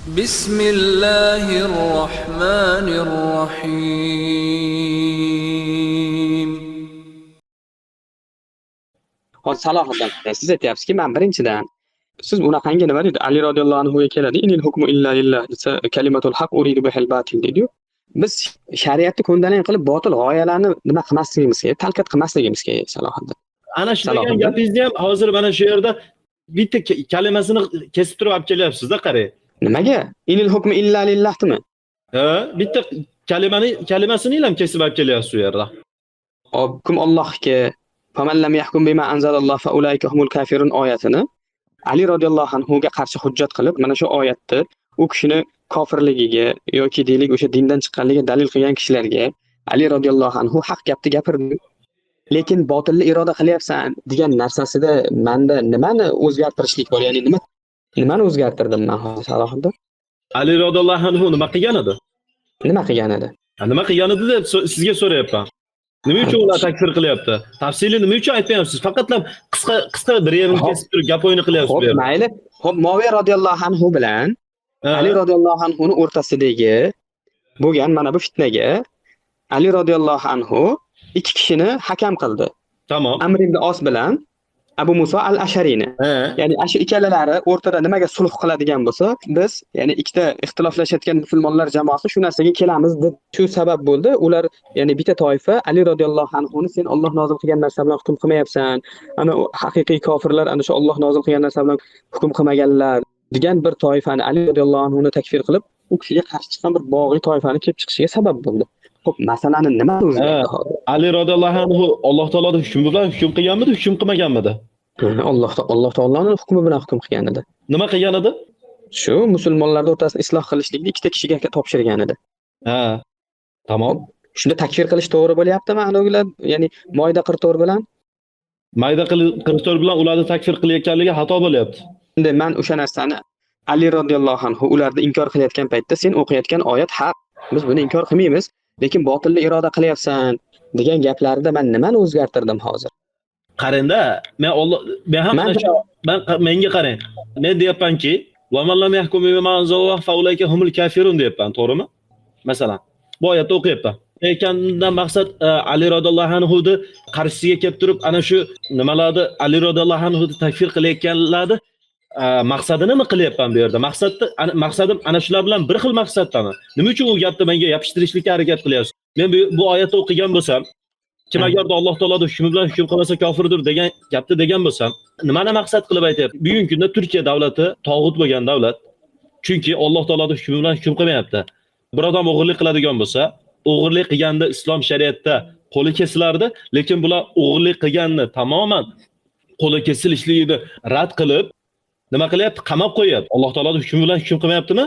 بسم الله الرحمن الرحيم. Hozir Salohiddin aka, siz aytyapsizki, men birinchidan siz unaqangi nima dedi? Ali radhiyallohu anhuga keladi, "Inil hukmu illa lillah" desa, "Kalimatul haq uridu bihil batil" dedi-yu. Biz shariatni ko'ndalang qilib botil g'oyalarni nima qilmasligimiz kerak, talqit qilmasligimiz kerak Salohiddin. Ana shu degan Salohiddin. gapingizni ham hozir mana shu yerda bitta kalimasini kesib turib olib kelyapsiz-da, qarang. Nimaga? Inil hukmu illa lillahdimi? Ha, bitta kalimasini ham kesib olib kelyapsiz u yerda. Hukm Allohga. "Faman lam yahkum bima anzalalloh fa ulaika humul kafirun" oyatini Ali radhiyallohu anhuga qarshi hujjat qilib, mana shu oyatni u kishini kofirligiga yoki deylik o'sha dindan chiqqanligiga dalil qilgan kishilarga Ali radhiyallohu anhu haq gapni gapirdi. Lekin botilni iroda qilyapsan degan narsasida menda nimani o'zgartirishlik bor? Ya'ni nimani o'zgartirdim men hozir Salohiddin? Ali radhiyallohu anhu nima qilgan edi? Nima qilgan edi? Nima qilgan edi deb sizga so'rayapman. Nima uchun ular takfir qilyapti? Tafsili nima uchun aytmayapsiz? Faqatlam qisqa bir yerini kesib turib gap o'yini qilyapsiz bu Xo'p, yerda. mayli. Xo'p, Muaviya radhiyallohu anhu bilan Ali radhiyallohu anhuning o'rtasidagi bo'lgan mana bu fitnaga Ali radhiyallohu anhu ikki kishini hakam qildi. Tamam. Amr ibn Os bilan Abu Muso al-Ashariyni. Ya'ni shu ikkalalari o'rtada nimaga sulh qiladigan bo'lsa, biz ya'ni ikkita ixtiloflashayotgan musulmonlar jamoasi shu narsaga kelamiz deb shu sabab bo'ldi. Ular ya'ni bitta toifa Ali radhiyallohu anhuni sen Alloh nozil qilgan narsa bilan hukm qilmayapsan. Ana haqiqiy kofirlar ana shu Alloh nozil qilgan narsa bilan hukm qilmaganlar degan bir toifani Ali radhiyallohu anhuni takfir qilib, u kishiga qarshi chiqqan bir bog'iy toifani kelib chiqishiga sabab bo'ldi. Xo'p, masalani nima o'zgardi hozir? Ali radhiyallohu anhu Alloh taoloning hukmi bilan hukm qilganmidi, hukm qilmaganmidi? Alloh taoloning hukmi bilan hukm qilgan edi. Nima qilgan edi? Shu musulmonlar o'rtasida isloh qilishlikni ikkita kishiga topshirgan edi. Ha. Tamom. Shunda takfir qilish to'g'ri bo'lyaptimi aniqlar? Ya'ni Moida 44 bilan? Mayda 44 bilan ularni takfir qilayotganligi xato bo'lyapti. Endi men o'sha narsani Ali radhiyallohu anhu ularni inkor qilayotgan paytda sen o'qiyotgan oyat haq. Biz buni inkor qilmaymiz, lekin botilni iroda qilyapsan degan gaplarida men nimani o'zgartirdim hozir? Qarangda, menga qarang. Men deyapmanki, "Va man lam yahkum bima anzalalloh fa ulaika humul kafirun" deyapman, to'g'rimi? Masalan, bu oyatni o'qiyapman. Ekandan maqsad Ali radhiyallohu anhu'ni qarshisiga kelib turib, ana shu nimalarni Ali radhiyallohu anhu'ni takfir qilayotganlarni maqsadini nima qilyapman bu yerda? Maqsadim ana shular bilan bir xil maqsaddami? Nima uchun u gapni menga yopishtirishlikka harakat qilyapsiz? Men bu oyatni o'qigan bo'lsam, kim agarda Alloh taoloning hukmi bilan hukm qilmasa kofirdir degan gapni degan bo'lsam, nimani maqsad qilib aytyapti? Bugungi kunda Turkiya davlati tog'ut bo'lgan davlat. Chunki Alloh taoloning hukmi bilan hukm qilmayapti. Bir odam o'g'irlik qiladigan bo'lsa, o'g'irlik qilganda islom shariatida qo'li kesilardi, lekin bular o'g'irlik qilganni tamoman qo'li kesilishligini rad qilib, nima qilyapti? Qamab qo'yapti. Alloh taoloning hukmi bilan hukm qilmayaptimi?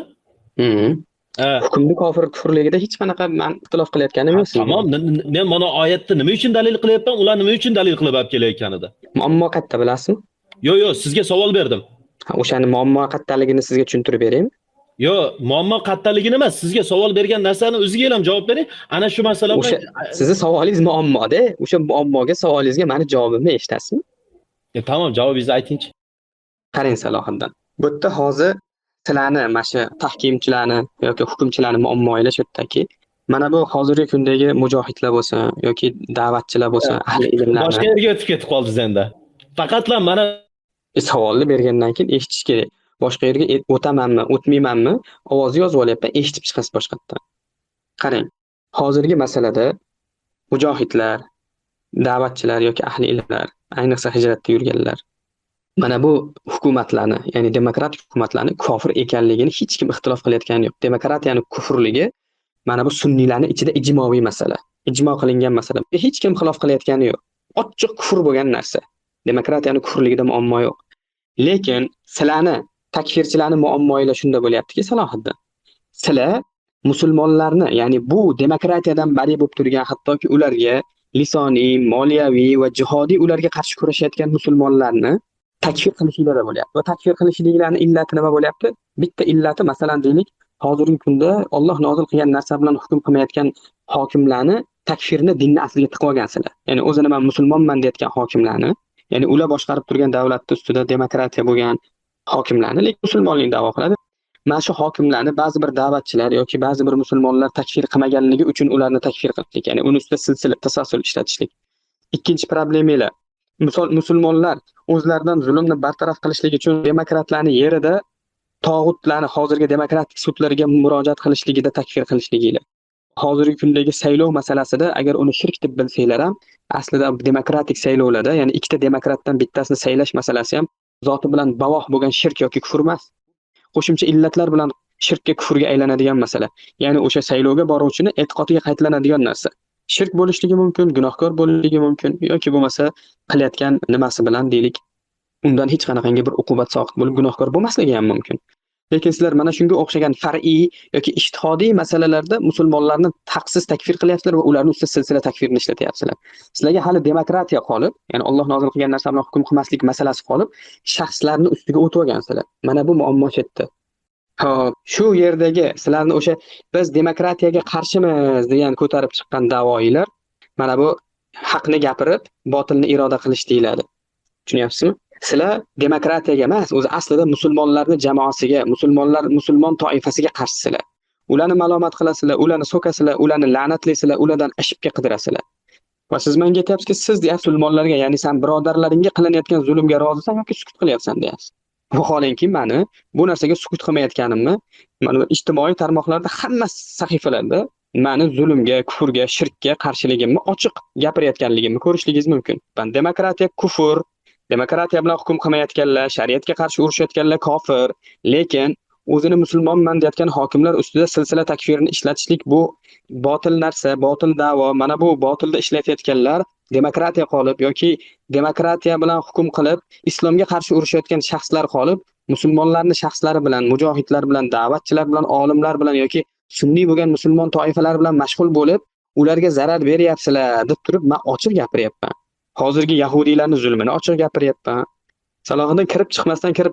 Hukmni kofir kufrligida hech qanaqa men ixtilof qilayotganim yo'q. Tamom, men mana oyatni nima uchun dalil qilyapman? Ular nima uchun dalil qilib olib kelayotgan edi? Muammo qayerda bilasizmi? Yo'q, sizga savol berdim. O'shani muammo qayerdaligini sizga tushuntirib beraymi? Yo'q, muammo qayerdaligini emas, sizga savol bergan narsani o'ziga ham javob bering. Ana shu masala O'sha sizning savolingiz muammoda, o'sha muammoga savolingizga meni javobimni eshitasizmi? Tamom, javobingizni aytingchi. Qarang Salohiddin. Bu yerda hozir sizlarni mana shu tahkimchilarni yoki hukmchilarni muammolar shu yerdaki, mana bu hozirgi kundagi mujohidlar bo'lsin yoki da'vatchilar bo'lsin, ahli ilmlar. Boshqa yerga o'tib ketib qoldingiz endi. Faqatlar mana savolni bergandan keyin eshitish kerak. Boshqa yerga o'tamanmi, o'tmaymanmi, ovozni yozib olyapman, eshitib chiqasiz boshqatdan. Qarang, hozirgi masalada mujohidlar, da'vatchilar yoki ahli ilmlar, ayniqsa hijratda yurganlar mana bu hukumatlarni, ya'ni demokratik hukumatlarni kofir ekanligini hech kim ixtilof qilayotgani yo'q. Demokratiyani kufrligi mana bu sunniylarning ichida ijmoviy masala, ijmo qilingan masala. Hech kim xilof qilayotgani yo'q. Ochiq kufr bo'lgan narsa. Demokratiyani kufrligida muammo yo'q. Lekin sizlarni takfirchilarni muammolar shunda bo'lyaptiki, Salohiddin. Sizlar musulmonlarni, ya'ni bu demokratiyadan bari bo'lib turgan, hattoki ularga lisoniy, moliyaviy va jihodiy ularga qarshi kurashayotgan musulmonlarni takfir qilishinglar bo'lyapti. Va takfir qilishinglarning illati nima bo'lyapti? Bitta illati, masalan deylik, hozirgi kunda Alloh nozil qilgan narsa bilan hukm qilmayotgan hokimlarni takfirni dinni asliga tiqib olgansizlar. Ya'ni o'zini men musulmonman deyotgan hokimlarni, ya'ni ular boshqarib turgan davlatning ustida demokratiya bo'lgan hokimlarni, lekin musulmonlikni da'vo qiladi. Mana shu hokimlarni ba'zi bir da'vatchilar yoki ba'zi bir musulmonlar takfir qilmaganligi uchun ularni takfir qildik. Ya'ni uni ustida silsila tasassul ishlatishlik. Ikkinchi problemalar. Musulmonlar o'zlaridan zulmni bartaraf qilishlik uchun demokratlarning yerida tog'utlarni hozirgi demokratik sudlarga murojaat qilishligida takfir qilishligilar. Hozirgi kundagi saylov masalasida agar uni shirk deb bilsanglar ham, aslida demokratik saylovlarda, ya'ni ikkita demokratdan bittasini saylash masalasi ham zoti bilan bavoh bo'lgan shirk yoki kufr emas. Qo'shimcha illatlar bilan shirkka, kufrga aylanadigan masala. Ya'ni o'sha saylovga boruvchini e'tiqodiga qaytlanadigan narsa. Shirk bo'lishligi mumkin, gunohkor bo'lishligi mumkin yoki bo'lmasa qilayotgan nimasi bilan deylik, undan hech qanaqangi bir uqubat soqit bo'lib gunohkor bo'lmasligi ham mumkin. Lekin sizlar mana shunga o'xshagan far'iy yoki ijtihodiy masalalarda musulmonlarni haqsiz takfir qilyapsizlar va ularning ustida silsila takfirni ishlatyapsizlar. Sizlarga hali demokratiya qolib, ya'ni Alloh nozil qilgan narsa bilan hukm qilmaslik masalasi qolib, shaxslarni ustiga o'tib olgansizlar. Mana bu muammo chetda. Xo'p, shu yerdagi sizlarni o'sha biz demokratiyaga qarshimiz degan ko'tarib chiqqan da'voylar mana bu haqni gapirib, botilni iroda qilish deyiladi. Tushunyapsizmi? Sizlar demokratiyaga emas, o'zi aslida musulmonlarning jamoasiga, musulmon toifasiga qarshisizlar. Ularni malomat qilasizlar, ularni so'kasizlar, ularni la'natlaysizlar, ulardan ashibga qidirasizlar. Va siz menga aytyapsizki, siz musulmonlarga, ya'ni sen birodarlaringga qilinayotgan zulmga rozisan yoki sukut qilyapsan deyapsiz. Vaholanki meni bu narsaga sukut qilmayotganimni, mana ijtimoiy tarmoqlarda hamma sahifalarda meni zulmga, kufrga, shirkka qarshiligimni ochiq gapirayotganligimni ko'rishingiz mumkin. Ben demokratiya kufr, demokratiya bilan hukm qilmayotganlar, shariatga qarshi urushayotganlar kofir, lekin o'zini musulmonman deyotgan hokimlar ustida silsila takfirini ishlatishlik bu botil narsa, botil da'vo. Mana bu botilda ishlatayotganlar demokratiya qolib yoki demokratiya bilan hukm qilib islomga qarshi urushayotgan shaxslar qolib, musulmonlarning shaxslari bilan, mujohidlar bilan, da'vatchilar bilan, olimlar bilan yoki sunniy bo'lgan musulmon toifalar bilan mashg'ul bo'lib, ularga zarar beryapsizlar deb turib men ochiq gapiryapman. Hozirgi yahudiylarning zulmini ochiq gapiryapman. Salohiddin kirib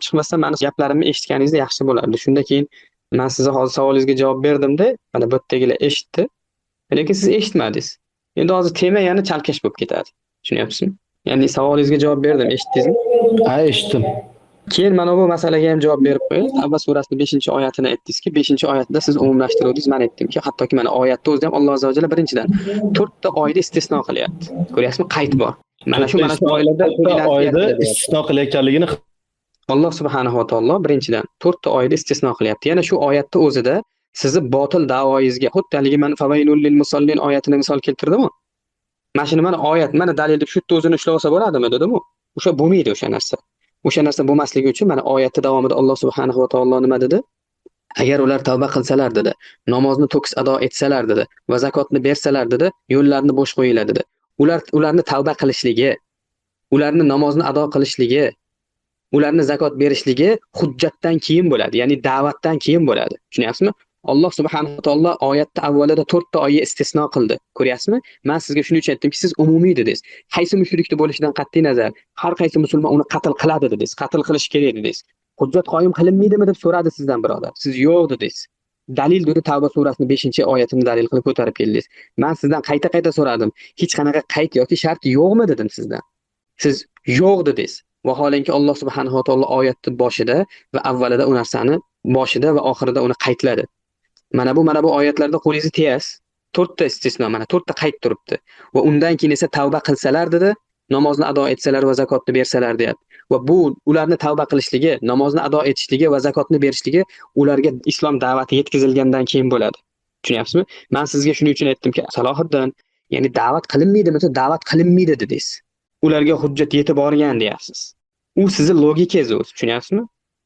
chiqmasdan meni gaplarimni eshitganingizda yaxshi bo'lardi. Shunda keyin men sizga hozir savolingizga javob berdimda, mana bu yerdagilar eshitdi. Lekin siz eshitmadingiz. Endi hozir tema yana chalkash bo'lib ketadi. Tushunyapsizmi? Ya'ni savolingizga javob berdim, eshitdingizmi? Ha, eshitdim. Keyin mana bu masalaga ham javob berib qo'ying. Avval surasining 5-oyatini aytdingizki, 5-oyatda siz umumlashtirdingiz, men aytdimki, hattoki mana oyatda o'zida ham Alloh azza va jalla birinchidan 4 ta oyni istisno qilyapti. Ko'ryapsizmi? Qayd bor. Mana shu oylarda oyda istisno qilayotganligini Alloh subhanahu va taolo birinchidan 4 ta oyda istisno qilyapti. Yana shu oyatda o'zida sizni botil da'voyingizga, xuddi haligi man favaylul lil musallin oyatini misol keltirdimi? Mana shuni mana oyat, mana dalil deb shu yerda o'zini ushlab olsa bo'ladimi dedim-ku. O'sha bo'lmaydi o'sha narsa. O'sha narsa bo'lmasligi uchun mana oyatda davomida Alloh subhanahu va taolo nima dedi? Agar ular tavba qilsalar dedi, namozni to'kis ado etsalar dedi va zakotni bersalar dedi, yo'llarini bo'sh qo'yinglar dedi. Ularni tavba qilishligi, ularni namozni ado qilishligi, ularni zakot berishligi hujjatdan keyin bo'ladi, ya'ni da'vatdan keyin bo'ladi. Tushunyapsizmi? Alloh subhanahu va taolo oyatda avvalida 4 ta oyni istisno qildi. Ko'ryapsizmi? Men sizga shuning uchun aytdimki, siz umumiy dedingiz. Qaysi mushrikni bo'lishidan qat'iy nazar, har qaysi musulmon uni qatl qiladi dedingiz, qatl qilish kerak dedingiz. Hujjat qoyim qilinmaydimi deb so'radi sizdan birodar. Siz yo'q dedingiz. Dalil dedi Tavba surasining 5-oyatini dalil qilib ko'tarib keldingiz. Men sizdan qayta so'radim. Hech qanaqa qayd yoki shart yo'qmi dedim sizdan. Siz yo'q dedingiz. Vaholanki Alloh subhanahu va taolo oyatning boshida va avvalida u narsani boshida va oxirida uni qaydladi. Mana bu oyatlarda qo'lingizni tiyasiz. 4 ta istisno, mana 4 ta qayd turibdi. Va undan keyin esa tavba qilsalar dedi, namozni ado etsalar va zakotni bersalar deyapti. Va bu ularni tavba qilishligi, namozni ado etishligi va zakotni berishligi ularga islom da'vati yetkazilgandan keyin bo'ladi. Tushunyapsizmi? Men sizga shuning uchun aytdimki, Salohiddin, ya'ni da'vat qilinmaydimi? Da'vat qilinmaydi dedingiz. Ularga hujjat yetib borgan deyapsiz. U sizning logikangiz o'zi, tushunyapsizmi?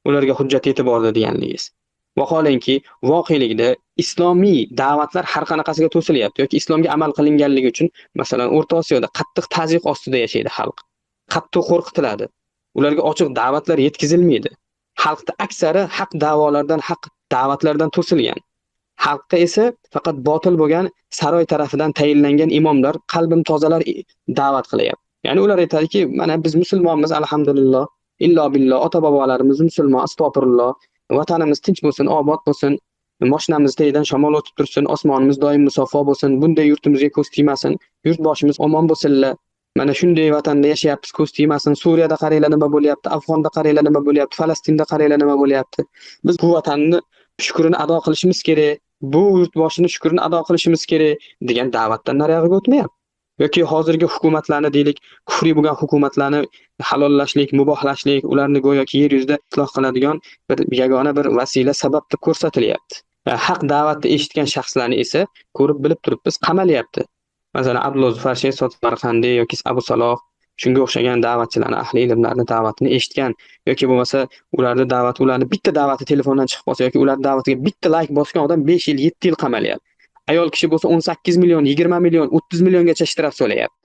Ularga hujjat yetib bordi deganligingiz. Vaholanki voqelikda islomiy da'vatlar har qanaqasiga to'silyapti yoki islomga amal qilinganligi uchun, masalan, O'rta Osiyoda qattiq tazyiq ostida yashaydi xalq. Qattiq qo'rqitiladi. Ularga ochiq da'vatlar yetkazilmaydi. Xalqning aksari haq da'volardan, haq da'vatlardan to'silgan. Xalqqa esa faqat botil bo'lgan saroy tarafidan tayinlangan imomlar, qalbim tozalar da'vat qilyapti. Ya'ni ular aytadiki, mana biz musulmonmiz, alhamdulillah, illo billah, ota-bobolarimiz musulmon, astag'firulloh, vatanimiz tinch bo'lsin, obod bo'lsin, mashinamiz tagidan shamol o'tib tursin, osmonimiz doim musaffo bo'lsin, bunday yurtimizga ko'z tegmasin, yurtboshimiz omon bo'lsinlar. Mana shunday vatanda yashayapmiz, ko'z tegmasin. Suriyada qaranglar nima bo'lyapti, Afg'onda qaranglar nima bo'lyapti, Falastinda qaranglar nima bo'lyapti. Biz bu vatanni shukrini ado qilishimiz kerak. Bu yurtboshini shukrini ado qilishimiz kerak degan da'vatdan nariyog'iga o'tmayapti. Yoki hozirgi hukumatlarni deylik, kufriy bo'lgan hukumatlarni halollashlik, mubohlashlik, ularni go'yoki yer yuzida isloh qiladigan bir yagona bir vasila sabab deb ko'rsatilyapti. Haq da'vatni eshitgan shaxslarni esa ko'rib bilib turibmiz qamalyapti. Masalan, Abdulloh Zufar Shehzod Samarqandiy yoki Abu Saloh shunga o'xshagan da'vatchilarni, ahli ilmlarni da'vatini eshitgan yoki bo'lmasa ularni bitta da'vati telefondan chiqib qolsa yoki ular da'vatiga bitta like bosgan odam 5 yil, 7 yil qamalyapti. Ayol kishi bo'lsa 18 million, 20 million, 30 milliongacha shtraf so'rayapti.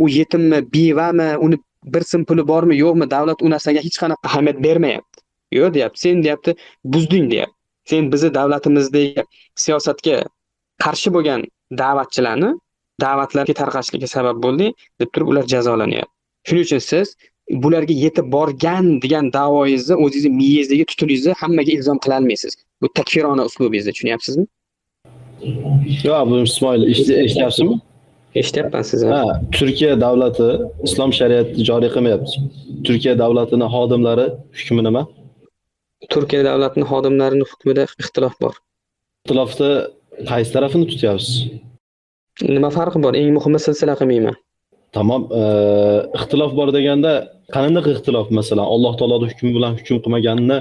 U yetimmi, bevami, uni bir so'm puli bormi, yo'qmi, davlat u narsaga hech qanaqa ahamiyat bermayapti. Yo'q deyapti, sen deyapti, buzding deyapti. Sen bizni davlatimizdagi siyosatga qarshi bo'lgan da'vatchilarni da'vatlarga tarqashlikka sabab bo'lding deb turib ular jazolanyapti. Shuning uchun siz bularga yetib borgan degan da'voyingizni o'zingizni miyangizdagi tutuningizni hammaga ilzom qila olmaysiz. Bu takfirona uslubingizda, tushunyapsizmi? Yo'q, bu Ismoil eshityapsizmi? Eshityapman sizni. Ha, Turkiya davlati islom shariatini joriy qilmayapti. Turkiya davlatining xodimlari hukmi nima? Turkiya davlatining xodimlarining hukmida ixtilof bor. Ixtilofda qaysi tarafini tutyapsiz? Nima farqi bor? Eng muhimi silsila qilmayman. Tamam, ixtilof bor deganda qanday ixtilof? Masalan, Alloh taoloning hukmi bilan hukm qilmaganini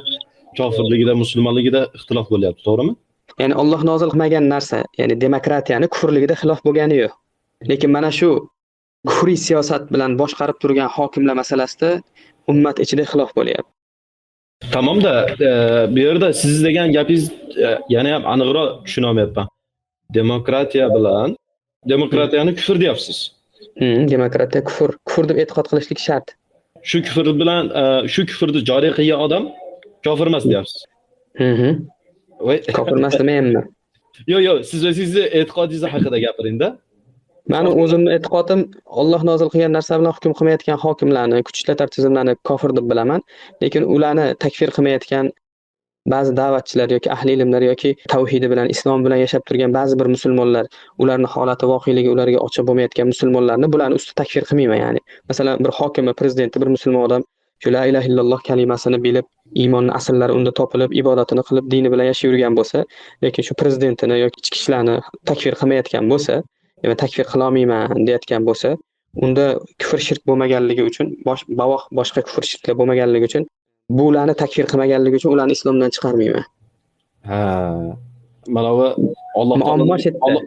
kofirligida, musulmonligida ixtilof bo'lyapti, to'g'rimi? Ya'ni Alloh nozil qilmagan narsa, ya'ni demokratiyani kufrligida xilof bo'lgani yo'q. Lekin mana shu kufriy siyosat bilan boshqarib turgan hokimlar masalasida ummat ichida xilof bo'lyapti. Tamamda, bu yerda siz degan gapingiz yana ham aniqroq tushuna olmayapman. Demokratiyani kufr deyapsiz. Demokratiya kufr. Kufr deb e'tiqod qilishlik shart. Shu kufr bilan shu kufrni joriy qilgan odam kofir emas deyapsiz. Voy, Kofir emas demayman. Yo'q, siz o'zingizni e'tiqodingiz haqida gapiring-da. Meni o'zimning e'tiqodim Alloh nozil qilgan narsa bilan hukm qilmayotgan hokimlarni, kuch ishlatar tizimlarni kofir deb bilaman, lekin ularni takfir qilmayotgan ba'zi da'vatchilar yoki ahli ilmlar yoki tavhidi bilan, islom bilan yashab turgan ba'zi bir musulmonlar, ularning holati voqeligi ularga ochiq bo'lmayotgan musulmonlarni bularni ustida takfir qilmayman, ya'ni. Masalan, bir hokimi, prezidenti, bir musulmon odam shu la ilaha illalloh kalimasini bilib, iymonning asllari unda topilib, ibodatini qilib, dini bilan yashab yurgan bo'lsa, lekin shu prezidentini yoki ichki ishlarni takfir qilmayotgan bo'lsa, ya'ni takfir qila olmayman deyotgan bo'lsa, unda kufr shirk bo'lmaganligi uchun, boshqa kufr shirklar bo'lmaganligi uchun, bularni takfir qilmaganligi uchun ularni islomdan chiqarmayman. Ha. Mana bu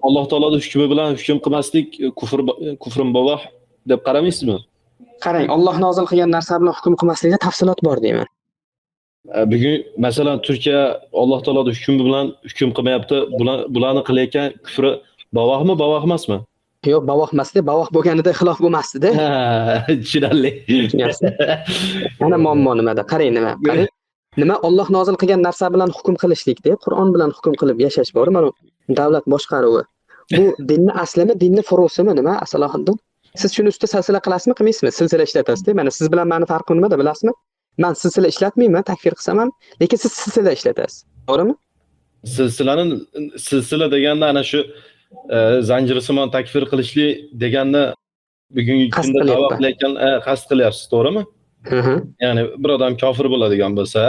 Alloh taoloning hukmi bilan hukm qilmaslik kufrun bovoh deb qaramaysizmi? Qarang, Alloh nozil qilgan narsa bilan hukm qilmaslikda tafsilot bor deyman. Bugun masalan Turkiya Alloh taoloning hukmi bilan hukm qilmayapti. Bularni qilayotgan kufri bovohmi, bovoh emasmi? Yo'q, bovoh emasdi, bovoh bo'lganida xilof bo'lmasdi-da. Ha, tushunarli. Mana muammo nimada? Qarang nima? Qarang. Nima Alloh nozil qilgan narsa bilan hukm qilishlikda, Qur'on bilan hukm qilib yashash bor, mana davlat boshqaruvi. Bu dinni aslimi, dinni furusimi nima? Asalohiddin. Siz shuni ustida silsila qilasizmi, qilmaysizmi? Silsila ishlatasiz-da. Mana siz bilan meni farqim nimada bilasizmi? Men silsila ishlatmayman, takfir qilsam ham, lekin siz silsila ishlatasiz. To'g'rimi? Silsila deganda ana shu zanjirsimon takfir qilishli deganni bugungi kunda da'vo qilayotgan qasd qilyapsiz, to'g'rimi? Ya'ni bir odam kofir bo'ladigan bo'lsa,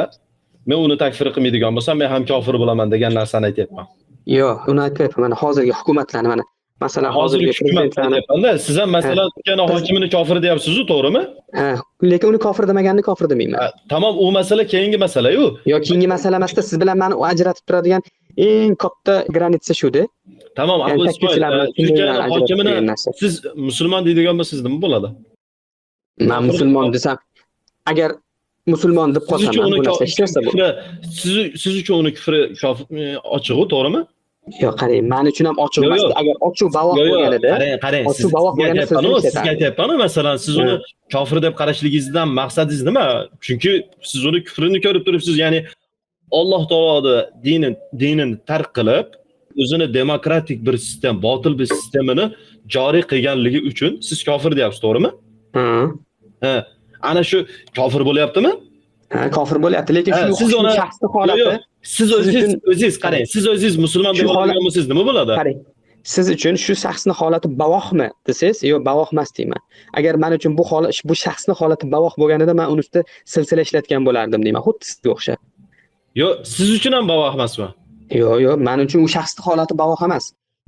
men uni takfir qilmaydigan bo'lsam, men ham kofir bo'laman degan narsani aytyapman. Yo'q, uni aytmayapman. Mana hozirgi hukumatlarni mana masalan hozirgi prezidentlarni siz ham masalan Turkiyaning hokimini kofir deyapsiz-ku, to'g'rimi? Ha, lekin uni kofir demaganni kofir demayman. Tamom, u masala keyingi masala-yu. Yo'q, keyingi masala emasda, siz bilan meni ajratib turadigan eng katta granitsa shu-da. Tamam, Abu Ismoil, Turkiyaning hokimini siz musulmon deydigan bo'lsangiz nima bo'ladi? Men musulmon desam, agar musulmon deb qolsam, bu narsa hech narsa bu. Siz uchun uni kufri ochiq-ku, to'g'rimi? Yo'q, qarang, men uchun ham ochiq emas. Agar ochiq bavoh bo'lganida, qarang, ochiq bavoh bo'lganida sizga aytyapman, masalan, siz uni kofir deb qarashligingizdan maqsadingiz nima? Chunki siz uni kufrini ko'rib turibsiz, ya'ni Alloh taoloning dinini tark qilib, o'zini demokratik bir sistem, botil bir sistemini joriy qilganligi uchun siz kofir deyapsiz, to'g'rimi? Ha. Ana shu kofir bo'lyaptimi? Ha, kofir bo'lyapti, lekin siz uni shaxsiy holati siz o'zingiz qarang, siz o'zingiz musulmon deb olgan bo'lsangiz nima bo'ladi? Qarang. siz uchun shu shaxsning holati bavohmi desangiz, yo'q, bavoh emas deyman. Agar men uchun bu shaxsning holati bavoh bo'lganida men uni ustida silsila ishlatgan bo'lardim deyman. Xuddi sizga o'xshab. Yo'q, siz uchun ham bavoh emasmi? Yo'q, men uchun u shaxsning holati bavoh emas.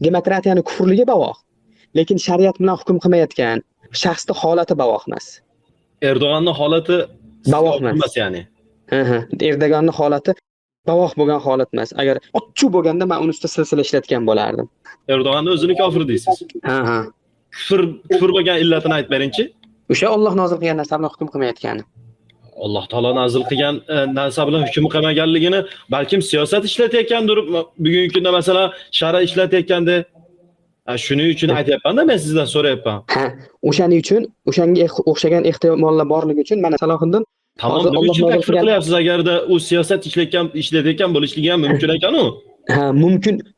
Demokratiyani kufrligi bavoh. Lekin shariat bilan hukm qilmayotgan shaxsning holati bavoh emas. Erdo'g'anning holati Bavoh emas ya'ni. Erdo'g'anning holati bavoh bo'lgan holat emas. Agar ochchu bo'lganda men uni ustida silsila ishlatgan bo'lardim. Erdo'g'anni o'zini kofir deysiz. Kufr bo'lgan illatini aytib beringchi. O'sha Alloh nozil qilgan narsa bilan hukm qilmayotgani. Alloh taolo nazil qilgan narsa bilan hukm qilmaganligini balkim siyosat ishlatayotgandir. Bugungi kunda masalan shara ishlatayotganda shuning uchun aytyapman-da, men sizdan so'rayapman. O'shaning uchun, o'shanga o'xshagan ehtimollar borligi uchun mana Salohiddin tamom, nima uchun takfir qilyapsiz agarda u siyosat ishlayotgan bo'lishligi ham mumkin ekan-u?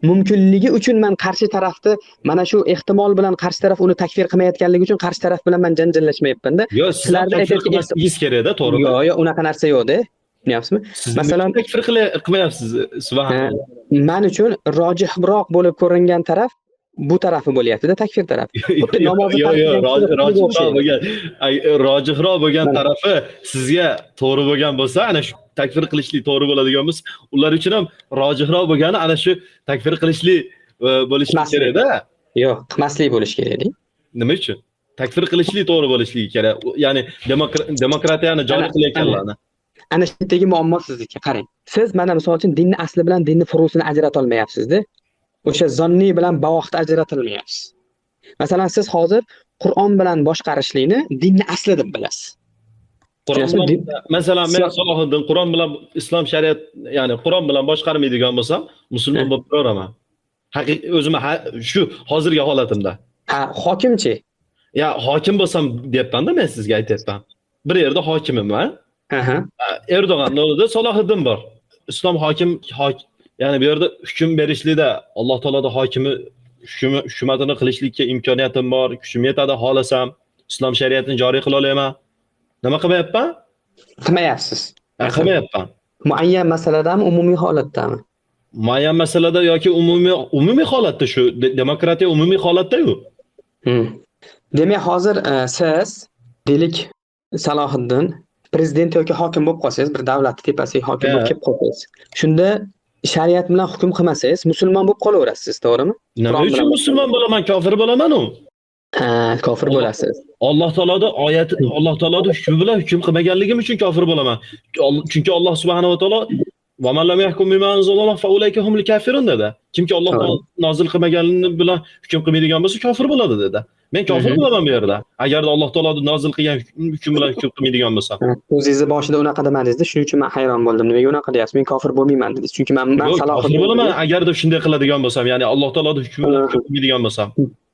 Mumkinligi uchun men qarshi tarafni mana shu ehtimol bilan qarshi taraf uni takfir qilmayotganligi uchun qarshi taraf bilan men janjallashmayapman-da. Yo'q, sizlarni takfir qilmasligingiz kerak-da, to'g'rimi? Yo'q, unaqa narsa yo'q-da. Tushunayapsizmi? Masalan, takfir qilmayapsiz, subhanalloh. Men uchun rojihroq bo'lib ko'ringan taraf bu tarafi bo'lyapti-da, takfir tarafi. Rojihroq bo'lgan tarafi sizga to'g'ri bo'lgan bo'lsa, ana shu takfir qilishlik to'g'ri bo'ladigan bo'lsa, ular uchun ham rojihroq bo'lgani ana shu takfir qilishlik bo'lishi kerak-da. Yo'q, qilmaslik bo'lishi kerak-da. Nima uchun? Takfir qilishlik to'g'ri bo'lishligi kerak. Ya'ni demokratiyani joriy qilayotganlarni. Ana shu yerdagi muammo sizniki. Qarang. Siz mana misol uchun dinni asli bilan dinni furusini ajrata olmayapsiz-da. O'sha zonni bilan bavohni ajratilmayapsiz. Masalan, siz hozir Qur'on bilan boshqarishlikni dinni asli deb bilasiz. Masalan, men Salohiddin Qur'on bilan islom shariat, ya'ni Qur'on bilan boshqarmaydigan bo'lsam, musulmon bo'lib turaman. Haqiqiy o'zim shu hozirgi holatimda. Hokimchi? Ya, hokim bo'lsam deyapman-da, men sizga aytyapman. Bir yerda hokimman. Erdo'g'anning o'rnida Salohiddin bor. Islom hokim, ya'ni bu yerda hukm berishlikda Alloh taoloning hokimi hukumatini qilishlikka imkoniyatim bor, kuchim yetadi, xohlasam islom shariatini joriy qila olaman. Nima qilmayapman? Qilmayapsiz. Qilmayapman. Muayyan masaladami, umumiy holatdami? Muayyan masalada yoki umumiy holatda, shu demokratiya umumiy holatda-ku. Demak, hozir siz deylik Salohiddin prezident yoki hokim bo'lib qolsangiz, bir davlat tepasiga hokim bo'lib kelib qolsangiz, shunda shariat bilan hukm qilmasangiz, musulmon bo'lib qolaverasiz, to'g'rimi? Nima uchun musulmon bo'laman, kofir bo'laman-u? Kofir bo'lasiz. Alloh taoloning oyati, Alloh taoloning hukmi bilan hukm qilmaganligim uchun kofir bo'laman. Chunki Alloh subhanahu va taolo va man lam yahkum bima anzalalloh fa ulayka humul kafirun dedi. Kimki Alloh nozil qilmaganini bilan hukm qilmaydigan bo'lsa, kofir bo'ladi dedi. Men kofir bo'laman bu yerda. Agarda Alloh taoloning nozil qilgan hukm bilan hukm qilmaydigan bo'lsam. O'zingizni boshida unaqa demadingiz-da, shuning uchun men hayron bo'ldim. Nimaga unaqa deyapsiz? Men kofir bo'lmayman dedingiz. Chunki men Salohiddin bo'laman agarda shunday qiladigan bo'lsam, ya'ni Alloh taoloning hukmi bilan hukm qilmaydigan bo'lsam.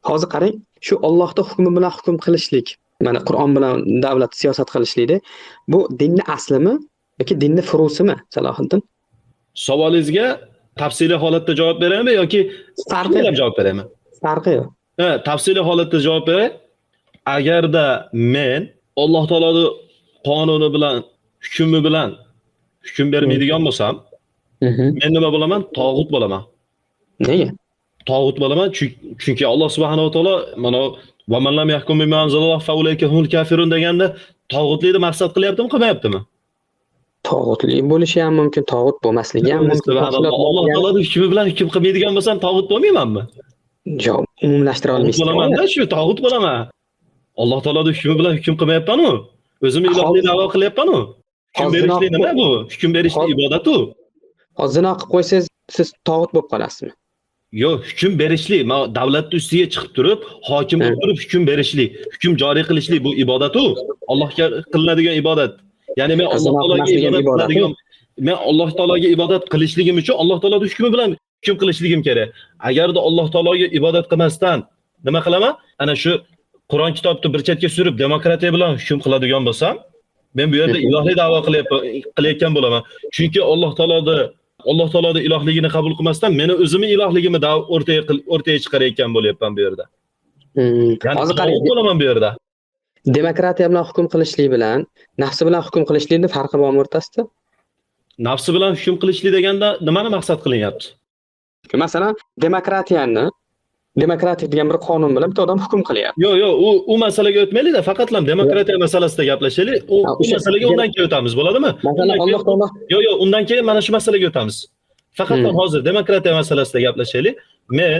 Hozir qarang, shu Allohning hukmi bilan hukm qilishlik, mana Qur'on bilan davlat siyosat qilishlikda bu dinni aslimi yoki dinni furusimi, Salohiddin? Savolingizga tafsiliy holatda javob beraymi yoki farqlab javob beraymi? Farqi yo'q. Tafsiliy holatda javob beray. Agarda men Alloh taoloning qonuni bilan, hukmi bilan hukm bermaydigan bo'lsam, men nima bo'laman? Tog'ut bo'laman. Nega? Tog'ut bo'laman chunki Alloh subhanahu va taolo mana va man lam yahkum bima anzalalloh fa ulayka humul kafirun deganda tog'utlikni maqsad qilyaptimi, qilmayaptimi? Tog'utlik bo'lishi ham mumkin, tog'ut bo'lmasligi ham mumkin. Alloh taoloning hukmi bilan hukm qilmaydigan bo'lsam, tog'ut bo'lmaymanmi? Yo'q, umumlashtira olmaysiz. Bo'laman-da, shu tog'ut bo'laman. Alloh taoloning hukmi bilan hukm qilmayapman-ku. O'zim ilohlik da'vo qilyapman-ku. Hukm berishlik nima bu? Hukm berishlik ibodat-ku. Hozir zino qilib qo'ysangiz, siz tog'ut bo'lib qolasizmi? Yo'q, hukm berishlik, davlat ustiga chiqib turib, hokim bo'lib turib hukm berishlik, hukm joriy qilishlik bu ibodat-ku. Allohga qilinadigan ibodat. Ya'ni men Alloh taologa ibodat qiladigan, men Alloh taologa ibodat qilishligim uchun Alloh taoloning hukmi bilan hukm qilishligim kerak. Agarda Alloh taologa ibodat qilmasdan nima qilaman? Ana shu Qur'on kitobni bir chetga surib demokratiya bilan hukm qiladigan bo'lsam, men bu yerda ilohlik da'vo qilayotgan bo'laman. Chunki Alloh taoloning ilohligini qabul qilmasdan meni o'zimning ilohligimni o'rtaga chiqarayotgan bo'layapman bu yerda. Hozir qarang, bo'laman bu yerda. Demokratiya bilan hukm qilishlik bilan nafsi bilan hukm qilishlikning farqi bormi o'rtasida? Nafsi bilan hukm qilishlik deganda nimani maqsad qilinyapti? Masalan, demokratiyani demokratik degan bir qonun bilan bitta odam hukm qilyapti. Yo'q, u masalaga o'tmaylik-da, faqatlam demokratiya masalasida gaplashaylik. U masalaga undan keyin o'tamiz, bo'ladimi? Masalan, Alloh taolo Yo'q, undan keyin mana shu masalaga o'tamiz. Faqatlam hozir demokratiya masalasida gaplashaylik. Men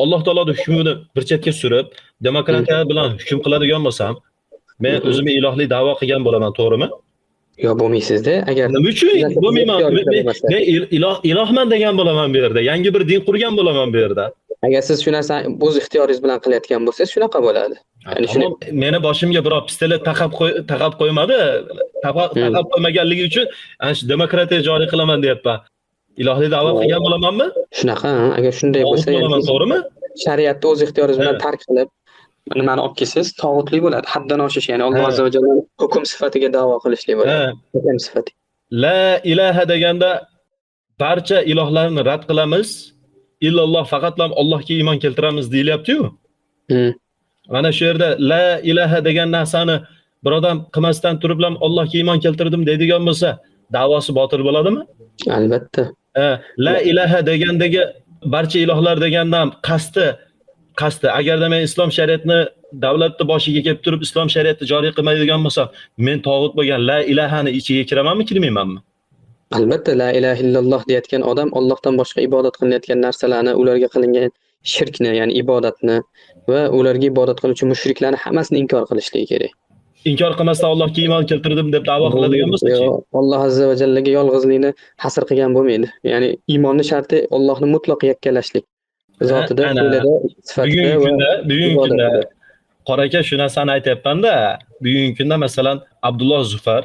Alloh taoloning hukmini bir chetga surib, demokratiya bilan hukm qiladigan bo'lsam, men o'zimni ilohlik da'vo qilgan bo'laman, to'g'rimi? yo'q bo'lmaysizda. Agar Nima uchun bo'lmayman? Men ilohman degan bo'laman bu yerda. Yangi bir din qurgan bo'laman bu yerda. agar siz shu narsani o'z ixtiyoringiz bilan qilayotgan bo'lsangiz, shunaqa bo'ladi. Ya'ni shuni Meni boshimga biror pistolet taqab qo'ymadi. Taqab qo'ymaganligi uchun ana shu demokratiya joriy qilaman deyapman. Ilohlik da'vo qilgan bo'lamanmi? shunaqa, agar shunday bo'lsa, Bo'laman, to'g'rimi? shariatni o'z ixtiyoringiz bilan tark qilib, nimani olib kelsangiz, tog'utlik bo'ladi. Haddan oshish, ya'ni Alloh azza va jalla hukm sifatiga da'vo qilishlik bo'ladi. Hukm sifati. La ilaha deganda barcha ilohlarni rad qilamiz. Illalloh, faqatlam Allohga iymon keltiramiz deyilyapti-yu. Mana shu yerda la ilaha degan narsani bir odam qilmasdan turib ham Allohga iymon keltirdim deydigan bo'lsa, da'vosi botil bo'ladimi? Albatta. La ilaha degandagi barcha ilohlar degandan qasdi agarda men islom shariatini davlatni boshiga kelib turib islom shariatini joriy qilmaydigan bo'lsam, men tog'ut bo'lgan la ilahani ichiga kiramanmi, kirmaymanmi? Albatta, la ilaha illalloh deyotgan odam Allohdan boshqa ibodat qilinayotgan narsalarni, ularga qilingan shirkni, ya'ni ibodatni va ularga ibodat qiluvchi mushriklarni hammasini inkor qilishligi kerak. Inkor qilmasdan Allohga iymon keltirdim deb da'vo qiladigan bo'lsa-chi? Alloh azza va jallaga yolg'izlikni hasr qilgan bo'lmaydi. Ya'ni iymonning sharti Allohni mutlaq yakkalashlik. Zotida, qo'lida, sifatida va bugungi kunda qora aka shu narsani aytayapman-da, bugungi kunda masalan Abdulloh Zufar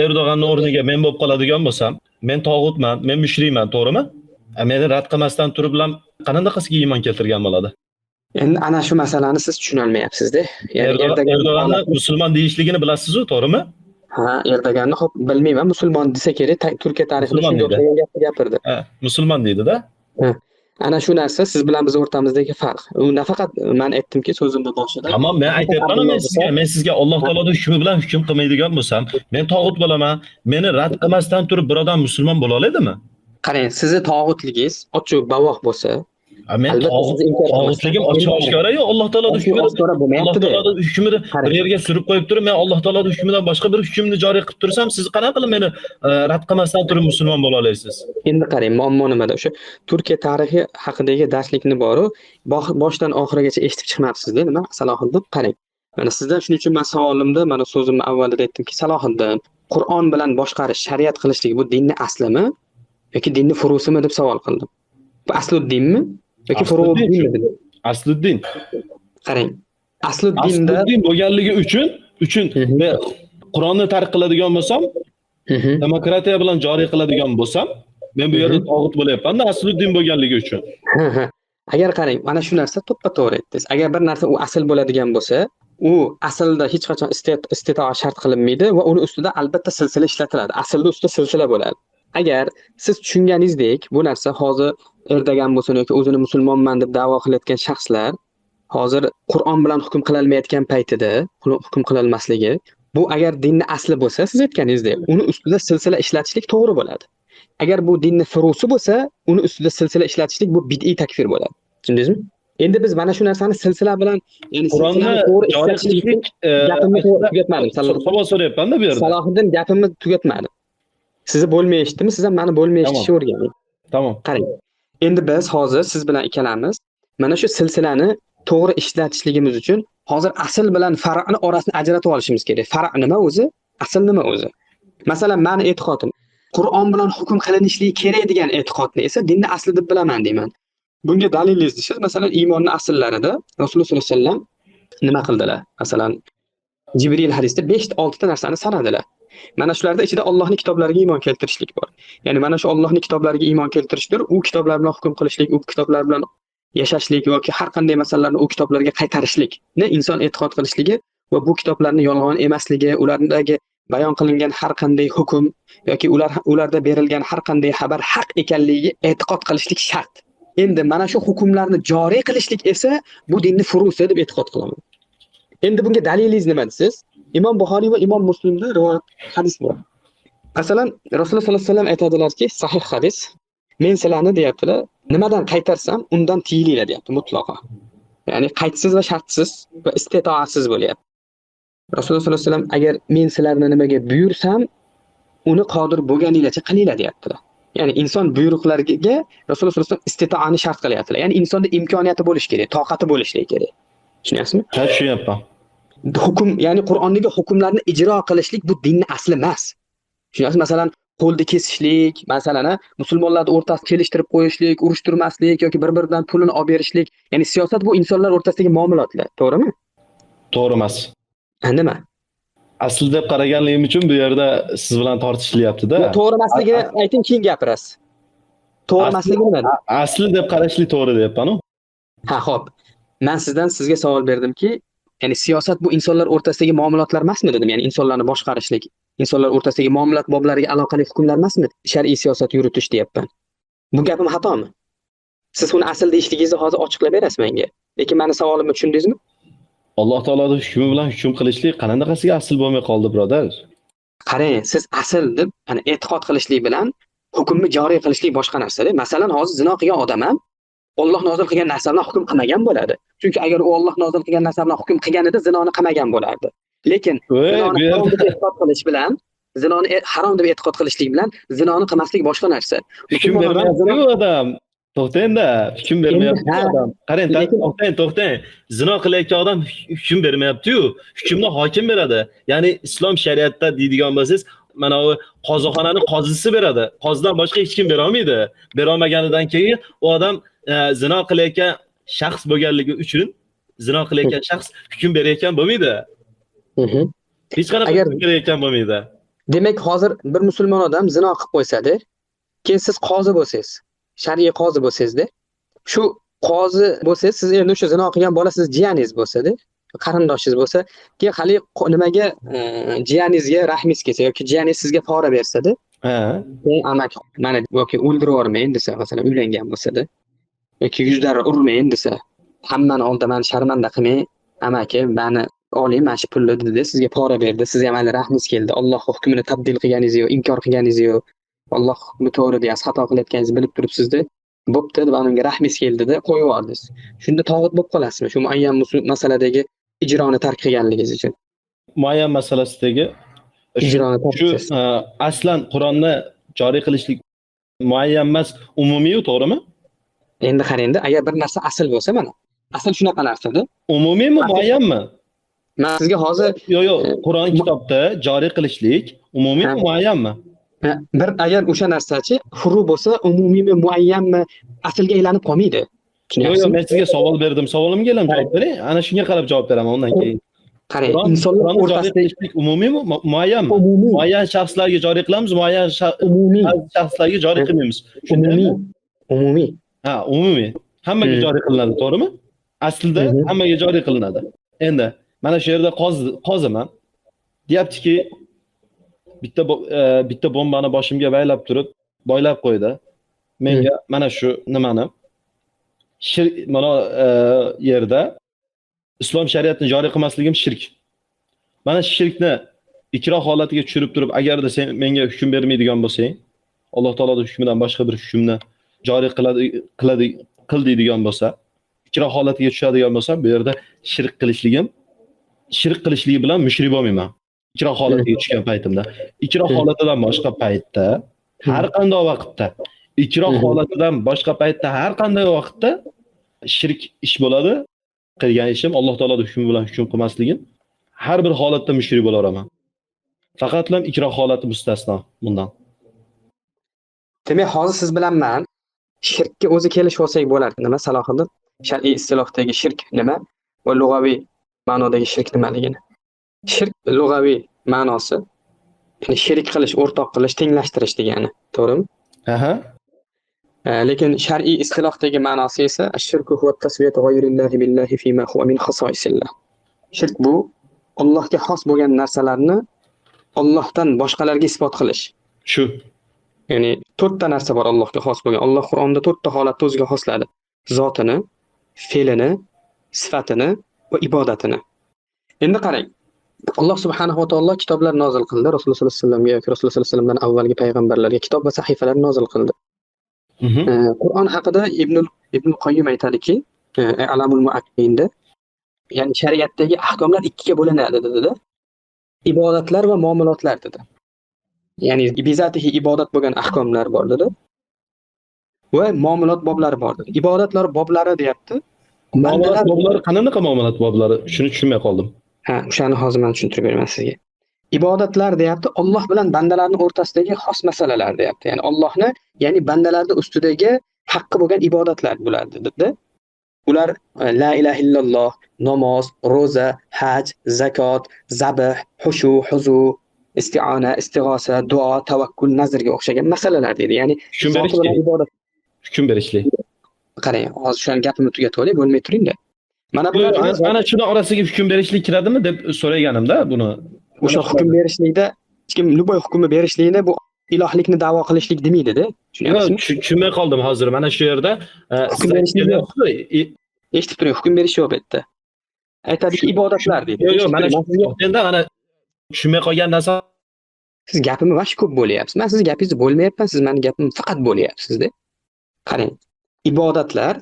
Erdo'g'anning o'rniga men bo'lib qoladigan bo'lsam, men tog'utman, men mushrikman, to'g'rimi? Meni rad qilmasdan turib bilan qanaqasiga iymon keltirgan bo'ladi? Endi ana shu masalani siz tushuna olmayapsiz-da. Ya'ni Erdo'g'anni musulmon deyishligini bilasiz-ku, to'g'rimi? Ha, Erdo'g'anni xo'p bilmayman, musulmon desa kerak, Turkiya tarixida shunday o'xshagan gapni gapirdi. Ha, musulmon deydi-da. Ana shu narsa siz bilan biz o'rtamizdagi farq. U nafaqat men aytdimki so'zimda boshida. Tamam, men aytayapman, men sizga Alloh taoloning hukmi bilan hukm qilmaydigan bo'lsam, men tog'ut bo'laman. Meni rad qilmasdan turib bir odam musulmon bo'la oladimi? Qarang, sizni tog'utligingiz ochiq bavoh bo'lsa, men tog'utligim oshkora-yu, Alloh taoloning hukmida oshkora bo'lmayapti-da. Alloh taoloning hukmida bir yerga surib qo'yib turib, men Alloh taoloning hukmidan boshqa bir hukmni joriy qilib tursam, siz qanaqa qilib meni rad qilmasdan turib musulmon bo'la olasiz? Endi qarang, muammo nimada? O'sha Turkiya tarixi haqidagi darslikni boru boshdan oxirigacha eshitib chiqmabsiz-da, nima? Salohiddin, qarang. Mana sizdan shuning uchun men savolimda, mana so'zimni avvalida aytdimki, Salohiddin, Qur'on bilan boshqarish, shariat qilishlik bu dinning aslimi yoki dinning furusimi deb savol qildim. Bu asluddinmi yoki furuddinmi dedim. Asluddin. Qarang, asluddinda asluddin bo'lganligi uchun men Qur'onni tark qiladigan bo'lsam, demokratiya bilan joriy qiladigan bo'lsam, men bu yerda tog'ut bo'layapman-da, asluddin bo'lganligi uchun. Agar qarang, mana shu narsa to'ppa-to'g'ri aytdingiz. Agar bir narsa u asl bo'ladigan bo'lsa, u aslida hech qachon istitoat shart qilinmaydi va uni ustida albatta silsila ishlatiladi. Aslida ustida silsila bo'ladi. Agar siz tushunganingizdek, bu narsa hozir Erdo'g'an bo'lsin yoki o'zini musulmonman deb da'vo qilayotgan shaxslar hozir Qur'on bilan hukm qilinmayotgan paytida hukm qilinmasligi, bu agar dinning asli bo'lsa, siz aytganingizdek, uni ustida silsila ishlatishlik to'g'ri bo'ladi. Agar bu dinning furusi bo'lsa, uni ustida silsila ishlatishlik bu bid'iy takfir bo'ladi. Tushundingizmi? Endi biz mana shu narsani silsila bilan, ya'ni Qur'onni joriy qilishlik gapimni tugatmadim. Savol so'rayapman-da bu yerda. Salohiddin, gapimni tugatmadim. Sizni bo'lmay eshitdimi? Siz ham meni bo'lmay eshitishni o'rganing. Tamam. Qarang. Endi biz hozir siz bilan ikkalamiz mana shu silsilani to'g'ri ishlatishligimiz uchun hozir asl bilan far'ni orasini ajratib olishimiz kerak. Farq nima o'zi? Asl nima o'zi? Masalan, meni e'tiqodim Qur'on bilan hukm qilinishligi kerak degan e'tiqodni esa dinning asli deb bilaman deyman. Bunga dalilingiz siz masalan iymonning asıllarida Rasululloh sollallohu alayhi vasallam nima qildilar? Masalan, Jibril hadisda 5-6 ta narsani sanadilar. Mana shularda ichida Allohning kitoblariga iymon keltirishlik bor. Ya'ni mana shu Allohning kitoblariga iymon keltirishdir, u kitoblar bilan hukm qilishlik, u kitoblar bilan yashashlik yoki har qanday masalalarni u kitoblarga qaytarishlikni inson e'tiqod qilishligi va bu kitoblarning yolg'on emasligi, ulardagi bayon qilingan har qanday hukm yoki ularda berilgan har qanday xabar haq ekanligiga e'tiqod qilishlik shart. Endi mana shu hukmlarni joriy qilishlik esa bu dinning furusi deb e'tiqod qilaman. Endi bunga dalilingiz nima desiz? Imom Buxoriy va Imom Muslimda rivoyat hadis bor. Masalan, Rasululloh sollallohu alayhi vasallam aytadilarki, sahih hadis, men sizlarni deyaptilar, nimadan qaytarsam, undan tiyilinglar deyapti mutlaqo. Ya'ni qaydsiz va shartsiz va istitoatsiz bo'lyapti. Rasululloh sollallohu alayhi vasallam agar men sizlarni nimaga buyursam, uni qodir bo'lganinglarcha qilinglar deyaptilar. Ya'ni inson buyruqlariga Rasululloh sollallohu alayhi vasallam istitoani shart qilyaptilar. Ya'ni insonda imkoniyati bo'lishi kerak, toqati bo'lishi kerak. Tushunyapsizmi? Ha, tushunyapman. Hukm, ya'ni Qur'ondagi hukmlarni ijro qilishlik bu dinning asli emas. Tushunyapsiz? Masalan, qo'lni kesishlik, masalan, musulmonlar o'rtasida kelishtirib qo'yishlik, urushtirmaslik yoki bir-biridan pulini olib berishlik, ya'ni siyosat bu insonlar o'rtasidagi muomalotlar, to'g'rimi? To'g'ri emas. Nima? Asli deb qaraganligim uchun bu yerda siz bilan tortishilyapti-da. To'g'ri emasligini ayting, keyin gapirasiz. To'g'ri emasligi nima? Asli deb qarashlik to'g'ri deyapman-ku. Ha, xo'p. Men sizga savol berdimki, ya'ni siyosat bu insonlar o'rtasidagi muomalotlar emasmi dedim, ya'ni insonlarni boshqarishlik, insonlar o'rtasidagi muomalat boblariga aloqali hukmlar emasmi? Shar'iy siyosat yuritish deyapman. Bu gapim xatomi? Siz uni asl deyishligingizni hozir ochiqlab berasiz menga. Lekin meni savolimni tushundingizmi? Alloh taoloning hukmi bilan hukm qilishlik qanaqasiga asl bo'lmay qoldi, birodar? Qarang, siz asl deb, ya'ni e'tiqod qilishlik bilan hukmni joriy qilishlik boshqa narsa-da. Masalan, hozir zino qilgan odam ham Alloh nozil qilgan narsa bilan hukm qilmagan bo'ladi. Chunki agar u Alloh nozil qilgan narsa bilan hukm qilganida zinoni qilmagan bo'lardi. Lekin zinoni harom deb e'tiqod qilish bilan, zinoni harom deb e'tiqod qilishlik bilan zinoni qilmaslik boshqa narsa. Hukm bermayapti bu odam. To'xtang-da, hukm bermayapti bu odam. Qarang, to'xtang. Zino qilayotgan odam hukm bermayapti-yu, hukmni hokim beradi. Ya'ni islom shariatida deydigan bo'lsangiz, mana u qozixonaning qozisi beradi. Qozidan boshqa hech kim bera olmaydi. Bera olmaganidan keyin u odam zino qilayotgan shaxs bo'lganligi uchun zino qilayotgan shaxs hukm berayotgan bo'lmaydi. Hech qanaqa hukm berayotgan bo'lmaydi. Demak, hozir bir musulmon odam zino qilib qo'ysa-da, keyin siz qozi bo'lsangiz, shar'iy qozi bo'lsangiz-da, shu qozi bo'lsangiz, siz endi o'sha zino qilgan bola siz jiyaningiz bo'lsa-da, qarindoshingiz bo'lsa, keyin hali nimaga jiyaningizga rahmingiz kelsa yoki jiyaningiz sizga pora bersa-da, amaki mana yoki o'ldirib yubormayin desa, masalan, uylangan bo'lsa-da, yoki yuzlari urmayin desa, hammani oldida meni sharmanda qilmang, amaki, meni oling, mana shu pulni dedi, sizga pora berdi, sizga hali rahmingiz keldi, Alloh hukmini tabdil qilganingiz yo'q, inkor qilganingiz yo'q. Alloh hukmi to'g'ri deyapsiz, xato qilayotganingizni bilib turibsiz-da, bo'pti deb unga rahmingiz keldi-da, qo'yib yubordingiz. Shunda tog'ut bo'lib qolasizmi? Shu muayyan masaladagi ijroni tark qilganligingiz uchun. Muayyan masalasidagi ijroni tark shu qilasiz. aslan Qur'onni joriy qilishlik muayyan emas, umumiy, to'g'rimi? Endi qarang-da, agar bir narsa asl bo'lsa, mana asl shunaqa narsa-da. Umumiymi, muayyanmi? Men sizga hozir Yo'q, Qur'on kitobda joriy qilishlik umumiymi, muayyanmi? agar o'sha narsachi furu bo'lsa, umumiymi, muayyanmi, aslga aylanib qolmaydi. Yo'q, men sizga savol berdim. Savolimga ham javob bering. Ana shunga qarab javob beraman undan keyin. Qarang, insonlar o'rtasida umumiymi, muayyanmi? Muayyan shaxslarga joriy qilamiz, muayyan shaxslarga joriy qilmaymiz. Umumiy. Ha, umumiy. Hammaga joriy qilinadi, to'g'rimi? Aslida hammaga joriy qilinadi. Endi mana shu yerda qoziman. Deyaptiki, bitta bombani boshimga baylab turib, boylab qo'ydi. Menga mana shu nimani mana yerda islom shariatini joriy qilmasligim shirk. Mana shu shirkni ikro holatiga tushirib turib, agarda sen menga hukm bermaydigan bo'lsang, Alloh taoloning hukmidan boshqa bir hukmni joriy qil deydigan bo'lsa, ikro holatiga tushadigan bo'lsa, bu yerda shirk qilishligi bilan mushrik bo'lmayman. Ikro holatiga tushgan paytimda. Ikro holatidan boshqa paytda, har qanday vaqtda, ikro holatidan boshqa paytda, har qanday vaqtda shirk ish bo'ladi. Qilgan ishim Alloh taoloning hukmi bilan hukm qilmasligim, har bir holatda mushrik bo'laman. Faqatlam ikro holati mustasno bundan. Demak, hozir siz bilan men shirkka o'zi kelishib olsak bo'lar. Nima Salohiddin? Shar'iy istilohdagi shirk nima va lug'aviy ma'nodagi shirk nimaligini. Shirk lug'aviy ma'nosi, ya'ni shirk qilish, o'rtoq qilish, tenglashtirish degani, to'g'rimi? Aha. Lekin shar'iy istilohdagi ma'nosi esa ash-shirku huwa at-taswiyatu ghayrillahi billahi fima huwa min khasoisillah. Shirk bu Allohga xos bo'lgan narsalarni Allohdan boshqalarga isbot qilish. Shu. Ya'ni 4 ta narsa bor Allohga xos bo'lgan. Alloh Qur'onda 4 ta holatni o'ziga xosladi. Zotini, fe'lini, sifatini va ibodatini. Endi qarang. Alloh subhanahu va taolo kitoblar nozil qildi. Rasululloh sollallohu alayhi vasallamga yoki Rasululloh sollallohu alayhi vasallamdan avvalgi payg'ambarlarga kitob va sahifalar nozil qildi. Mhm. Qur'on haqida Ibn Qoyyim aytadiki, Alamul Muaqqinda, ya'ni shariatdagi ahkomlar ikkiga bo'linadi dedi. Ibodatlar va muomalotlar dedi. Ya'ni bizatihi ibodat bo'lgan ahkomlar bor dedi va muomalot boblari bor dedi. Ibodatlar boblari deyapti. Muomalat Bandalar boblari qanaqa muomalat boblari? Shuni tushunmay qoldim. o'shani hozir men tushuntirib beraman sizga. Ibodatlar deyapti, Alloh bilan bandalarning o'rtasidagi xos masalalar deyapti. Ya'ni Allohni, ya'ni bandalarning ustidagi haqqi bo'lgan ibodatlar bular dedi. Ular la ilaha illalloh, namoz, ro'za, haj, zakot, zabh, hushu, huzu, isti'ona, istig'osa, duo, tavakkul, nazrga o'xshagan masalalar dedi. Ya'ni Hukm zoti bilan berishlik. ibodat. Hukm berishlik. Qarang, hozir shuni gapimni tugatib olay, bo'lmay turing-da. Mana bular Ana shuni orasiga hukm berishlik kiradimi deb so'raganimda buni. o'sha hukm berishlikda hech kim luboy hukmi berishlikni bu ilohlikni da'vo qilishlik demaydi-da. Tushunyapsizmi? Tushunmay qoldim hozir. Mana shu yerda Hukm berishlik yo'q. Eshitib turing, hukm berish yo'q bu yerda. Aytadiki, ibodatlar deydi. Yo'q, mana shu endi mana tushunmay qolgan narsa Siz gapimni vash ko'p bo'lyapsiz. Men siz gapingizni bo'lmayapman, siz meni gapimni faqat bo'lyapsiz-da. Qarang, ibodatlar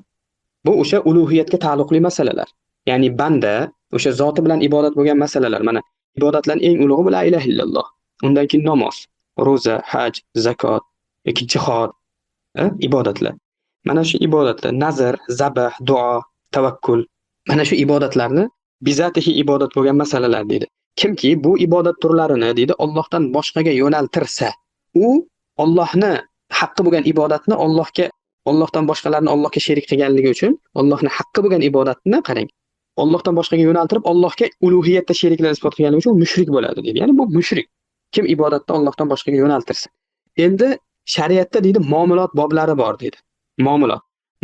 bu o'sha ulug'iyatga taalluqli masalalar. Ya'ni banda o'sha zoti bilan ibodat bo'lgan masalalar. Mana ibodatlarning eng ulug'i bu la ilaha illalloh. Undan keyin namoz, ro'za, haj, zakot, yoki jihod, ibodatlar. Mana shu ibodatlar, nazr, zabh, duo, tavakkul, mana shu ibodatlarni bizatihi ibodat bo'lgan masalalar deydi. Kimki bu ibodat turlarini deydi Allohdan boshqaga yo'naltirsa, u Allohni haqqi bo'lgan ibodatni Allohdan boshqalarni Allohga sherik qilganligi uchun Allohning haqqi bo'lgan ibodatni qarang, Allohdan boshqaga yo'naltirib Allohga ulug'iyatda sheriklar isbot qilganligi uchun mushrik bo'ladi deydi. Ya'ni bu mushrik. Kim ibodatni Allohdan boshqaga yo'naltirsa. Endi shariatda deydi muomalot boblari bor deydi.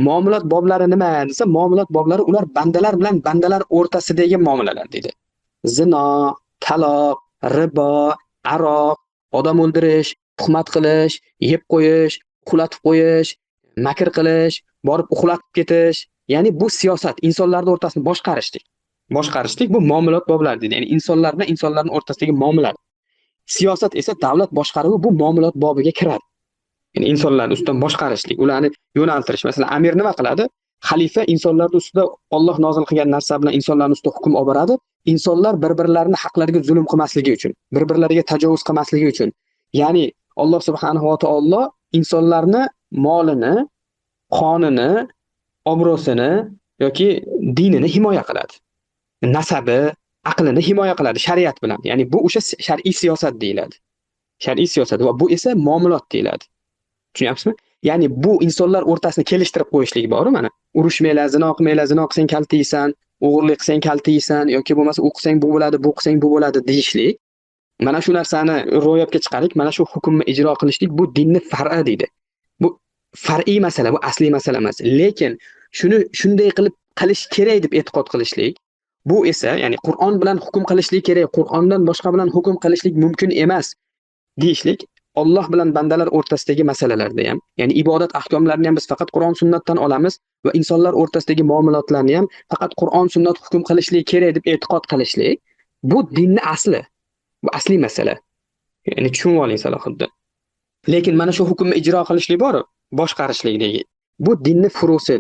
Muomalot boblari nima desa, muomalot boblari ular bandalar bilan bandalar o'rtasidagi muomalalar deydi. Zino, taloq, ribo, aroq, odam o'ldirish, tuhmat qilish, yeb qo'yish, uxlatib qo'yish, makr qilish, borib uxlatib ketish, ya'ni bu siyosat, insonlarning o'rtasini boshqarishlik bu muomalot boblari deydi. Ya'ni insonlar bilan insonlarning o'rtasidagi muomala. Siyosat esa davlat boshqaruvi bu muomalot bobiga kiradi. Ya'ni insonlarning ustidan boshqarishlik, ularni yo'naltirish. Masalan, amir nima qiladi? Xalifa insonlar ustida Alloh nozil qilgan narsa bilan insonlar ustida hukm olib boradi. İnsanlar bir-birlarining haqlariga zulm qilmasligi uchun, bir-birlariga tajovuz qilmasligi uchun. Ya'ni Alloh subhanahu va taolo insonlarni molini, qonini, obro'sini yoki dinini himoya qiladi. Nasabi, aqlini himoya qiladi shariat bilan. Ya'ni bu o'sha shar'iy siyosat deyiladi. Shar'iy siyosat va bu esa muomalot deyiladi. Tushunyapsizmi? Ya'ni bu insonlar o'rtasini kelishtirib qo'yishlik bor mana. Urushmanglar, zino qilmanglar, zino qilsang kaltiysan, o'g'irlik qilsang kaltiysan yoki bo'lmasa u qilsang bu bo'ladi, bu qilsang bu bo'ladi deyishlik. Mana shu narsani ro'yobga chiqarib, mana shu hukmni ijro qilishlik bu dinning far'i deydi. Bu far'iy masala, bu asliy masala emas. Lekin shuni shunday qilib qilish kerak deb e'tiqod qilishlik, bu esa, ya'ni Qur'on bilan hukm qilishlik kerak, Qur'ondan boshqa bilan hukm qilishlik mumkin emas deyishlik Alloh bilan bandalar o'rtasidagi masalalarda ham, ya'ni ibodat ahkomlarini ham biz faqat Qur'on sunnatdan olamiz va insonlar o'rtasidagi muomalotlarni ham faqat Qur'on sunnat hukm qilishlik kerak deb e'tiqod qilishlik, bu dinning asli. Bu asliy masala. Ya'ni tushunib oling Salohiddin. Lekin mana shu hukmni ijro qilishlik bor, boshqarishlikdagi. Bu dinning furusi.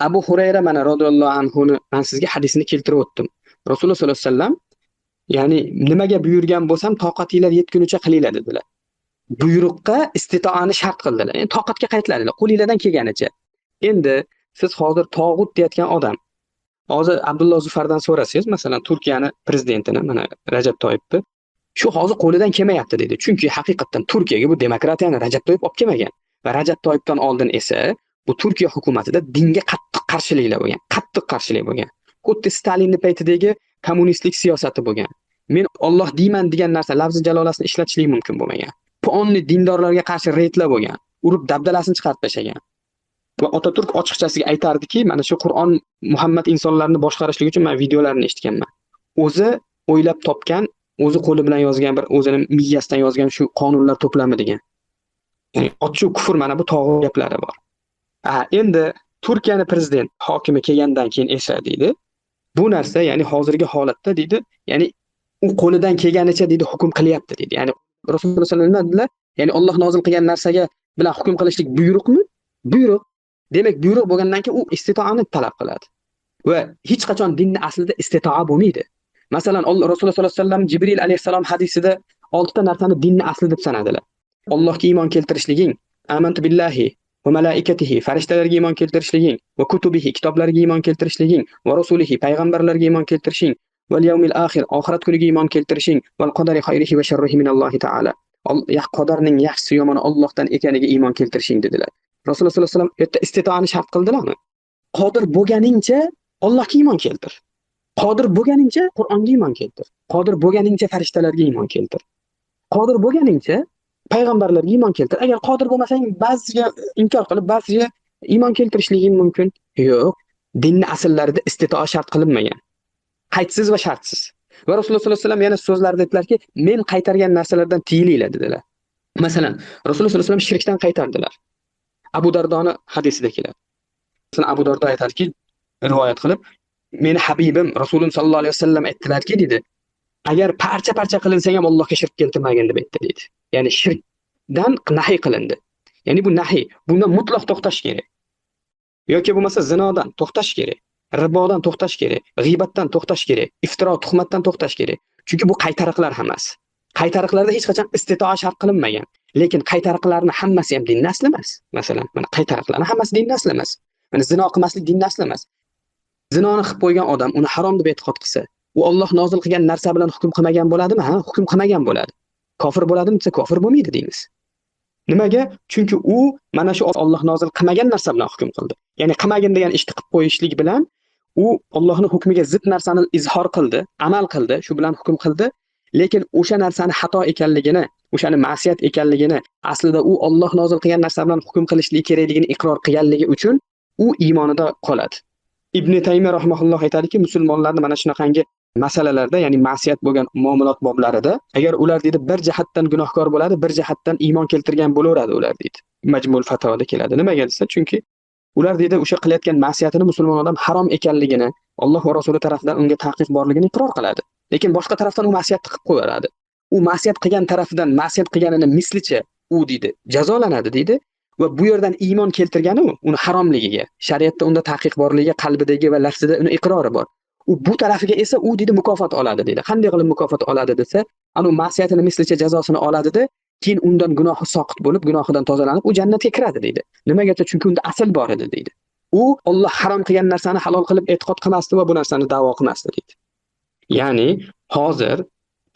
Abu Hurayra mana radhiyallohu anhu men sizga hadisini keltirib o'tdim. Rasululloh sollallohu alayhi vasallam ya'ni nimaga buyurgan bo'lsam toqatinglar yetgunicha qilinglar dedilar. Buyruqqa istitoani shart qildilar. Ya'ni toqatga qaytdilar, qo'lingizdan kelganicha. Endi siz hozir tog'ut deyotgan odam. Hozir Abdulloh Zufardan so'rasangiz, masalan, Turkiyani prezidentini, mana Rajab Toyibni, shu hozir qo'lidan kelmayapti dedi. Chunki haqiqatan Turkiyaga bu demokratiyani Rajab Toyib olib kelmagan. Va Rajab Toyibdan oldin esa bu Turkiya hukumatida dinga qattiq qarshiliklar bo'lgan. Qattiq qarshilik bo'lgan. Xuddi Stalinning paytidagi kommunistlik siyosati bo'lgan. Men Alloh deyman degan narsa lafzi jalolasini ishlatishlik mumkin bo'lmagan. Puonni dindorlarga qarshi reydlar bo'lgan. Urib dabdalasini chiqarib tashlagan. Va Otaturk ochiqchasiga aytardiki, mana shu Qur'on Muhammad insonlarni boshqarishligi uchun men videolarini eshitganman. O'zi o'ylab topgan, o'zi qo'li bilan yozgan bir o'zining miyasidan yozgan shu qonunlar to'plami degan. Ya'ni ochiq kufr mana bu tog'u gaplari bor. Endi Turkiyani prezident hokimi kelgandan keyin esa deydi, bu narsa ya'ni hozirgi holatda deydi, ya'ni u qo'lidan kelganicha deydi hukm qilyapti deydi. Ya'ni Rasululloh sollallohu alayhi vasallam dedilar, ya'ni Alloh nozil qilgan narsaga bilan hukm qilishlik buyruqmi Buyruq. Demak, buyruq bo'lgandan keyin u istitoani talab qiladi. Va hech qachon dinni aslida istitoa bo'lmaydi. Masalan, Rasululloh sollallohu alayhi vasallam Jibril alayhisalom hadisida 6 ta narsani dinni asli deb sanadilar. Allohga iymon keltirishliging, amantu billahi va malaikatihi, farishtalarga iymon keltirishliging, va kutubihi, kitoblarga iymon keltirishliging, va rasulihi, payg'ambarlarga iymon keltirishing, va yawmil oxir, oxirat kuniga iymon keltirishing, va qadari xayrihi va sharrihi minallohi taala. Qadarning yaxshisi yomoni Allohdan ekaniga iymon keltirishing dedilar. Rasululloh sollallohu alayhi vasallam bu yerda istitoani shart qildilarmi? Qodir bo'lganingcha Allohga iymon keltir. Qodir bo'lganingcha Qur'onga iymon keltir. Qodir bo'lganingcha farishtalarga iymon keltir. Qodir bo'lganingcha payg'ambarlarga iymon keltir. Agar qodir bo'lmasang, ba'ziga inkor qilib, ba'ziga iymon keltirishliging mumkin. Yo'q, dinni asllarida istitoa shart qilinmagan. Qaydsiz va shartsiz. Va Rasululloh sollallohu alayhi vasallam yana so'zlarida aytdilarki, men qaytargan narsalardan tiyilinglar dedilar. Masalan, Rasululloh sollallohu alayhi vasallam shirkdan qaytardilar. Abu Dardoni hadisida keladi. Masalan, Abu Dardo aytadiki, rivoyat qilib, meni Habibim Rasululloh sollallohu alayhi vasallam aytdilarki dedi, agar parcha-parcha qilinsang ham Allohga shirk keltirmagin deb aytdi dedi. Ya'ni shirkdan nahiy qilindi. Ya'ni bu nahiy, bundan mutlaq to'xtash kerak. Yoki bo'lmasa zinodan to'xtash kerak, ribodan to'xtash kerak, g'iybatdan to'xtash kerak, iftiro, tuhmatdan to'xtash kerak. Chunki bu qaytariqlar hammasi. Qaytariqlarda hech qachon istitoa shart qilinmagan. Lekin qaytariqlarning hammasi ham dinni asli emas. Masalan, mana qaytariqlarning hammasi dinni asli emas. Mana zino qilmaslik dinni asli emas. Zinoni qilib qo'ygan odam uni harom deb e'tiqod qilsa, u Alloh nozil qilgan narsa bilan hukm qilmagan bo'ladimi? Ha, hukm qilmagan bo'ladi. Kofir bo'ladimi desa, kofir bo'lmaydi deymiz. Nimaga? Chunki u mana shu Alloh nozil qilmagan narsa bilan hukm qildi. Ya'ni qilmagin degan ishni qilib qo'yishlik bilan u Allohning hukmiga zid narsani izhor qildi, amal qildi, shu bilan hukm qildi. Lekin o'sha narsani xato ekanligini, o'shani ma'siyat ekanligini, aslida u Alloh nozil qilgan narsa bilan hukm qilishligi kerakligini iqror qilganligi uchun u iymonida qoladi. Ibn Taymiy rahimahulloh aytadiki, musulmonlarning mana shunaqangi masalalarda, ya'ni ma'siyat bo'lgan muomalat boblarida, agar ular deydi bir jihatdan gunohkor bo'ladi, bir jihatdan iymon keltirgan bo'laveradi ular deydi. Majmul Fatovoda keladi. Nimaga desa, chunki ular deydi o'sha qilayotgan ma'siyatini musulmon odam harom ekanligini, Alloh va Rasuli tomonidan unga taqiq borligini iqror qiladi. Lekin boshqa tarafdan u ma'siyatni qilib qo'yadi. U ma'siyat qilgan tarafdan ma'siyat qilganini mislicha u deydi jazolanadi deydi. Va bu yerdan iymon keltirgani uni haromligiga, shariatda unda taqiq borligiga qalbidagi va lafzida uni iqrori bor. U bu tarafiga esa u deydi mukofot oladi deydi. Qanday qilib mukofot oladi desa, anu ma'siyatini mislicha jazosini oladi-da, keyin undan gunohi soqit bo'lib, gunohidan tozalanib u jannatga kiradi deydi. Nimaga? Chunki unda asl bor edi deydi. U Alloh harom qilgan narsani halol qilib e'tiqod qilmasdi va bu narsani da'vo qilmasdi deydi. Ya'ni hozir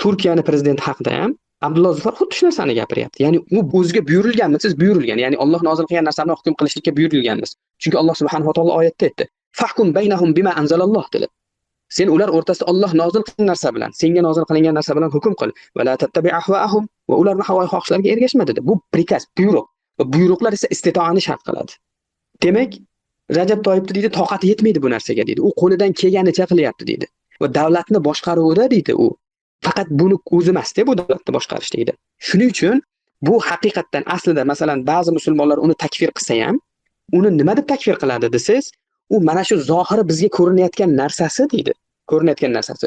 Turkiyaning prezidenti haqida ham Abdulloh Zufar xuddi shu narsani gapiryapti. Ya'ni u o'ziga buyurilganmi, siz buyurilgan. Ya'ni Alloh nozil qilgan narsani hukm qilishlikka buyurilganmiz. Chunki Alloh subhanahu va taolo oyatda aytdi: "Fahkum baynahum bima anzalalloh" dedi. Sen ular o'rtasida Alloh nozil qilgan narsa bilan, senga nozil qilingan narsa bilan hukm qil. Va la tattabi' ahwaahum, va ularning havo xohishlariga ergashma dedi. Bu prikaz, buyruq. Va buyruqlar esa istitoani shart qiladi. Demak, Rajab Toyibni deydi, toqati yetmaydi bu narsaga deydi. U qo'lidan kelganicha qilyapti deydi. Va davlatni boshqaruvida deydi u. Faqat buni o'zi emas-da bu davlatni boshqarish deydi. Shuning uchun bu haqiqatdan aslida masalan ba'zi musulmonlar uni takfir qilsa ham, uni nima deb takfir qiladi desangiz, u mana shu zohiri bizga ko'rinayotgan narsasi deydi. Ko'rinayotgan narsasi.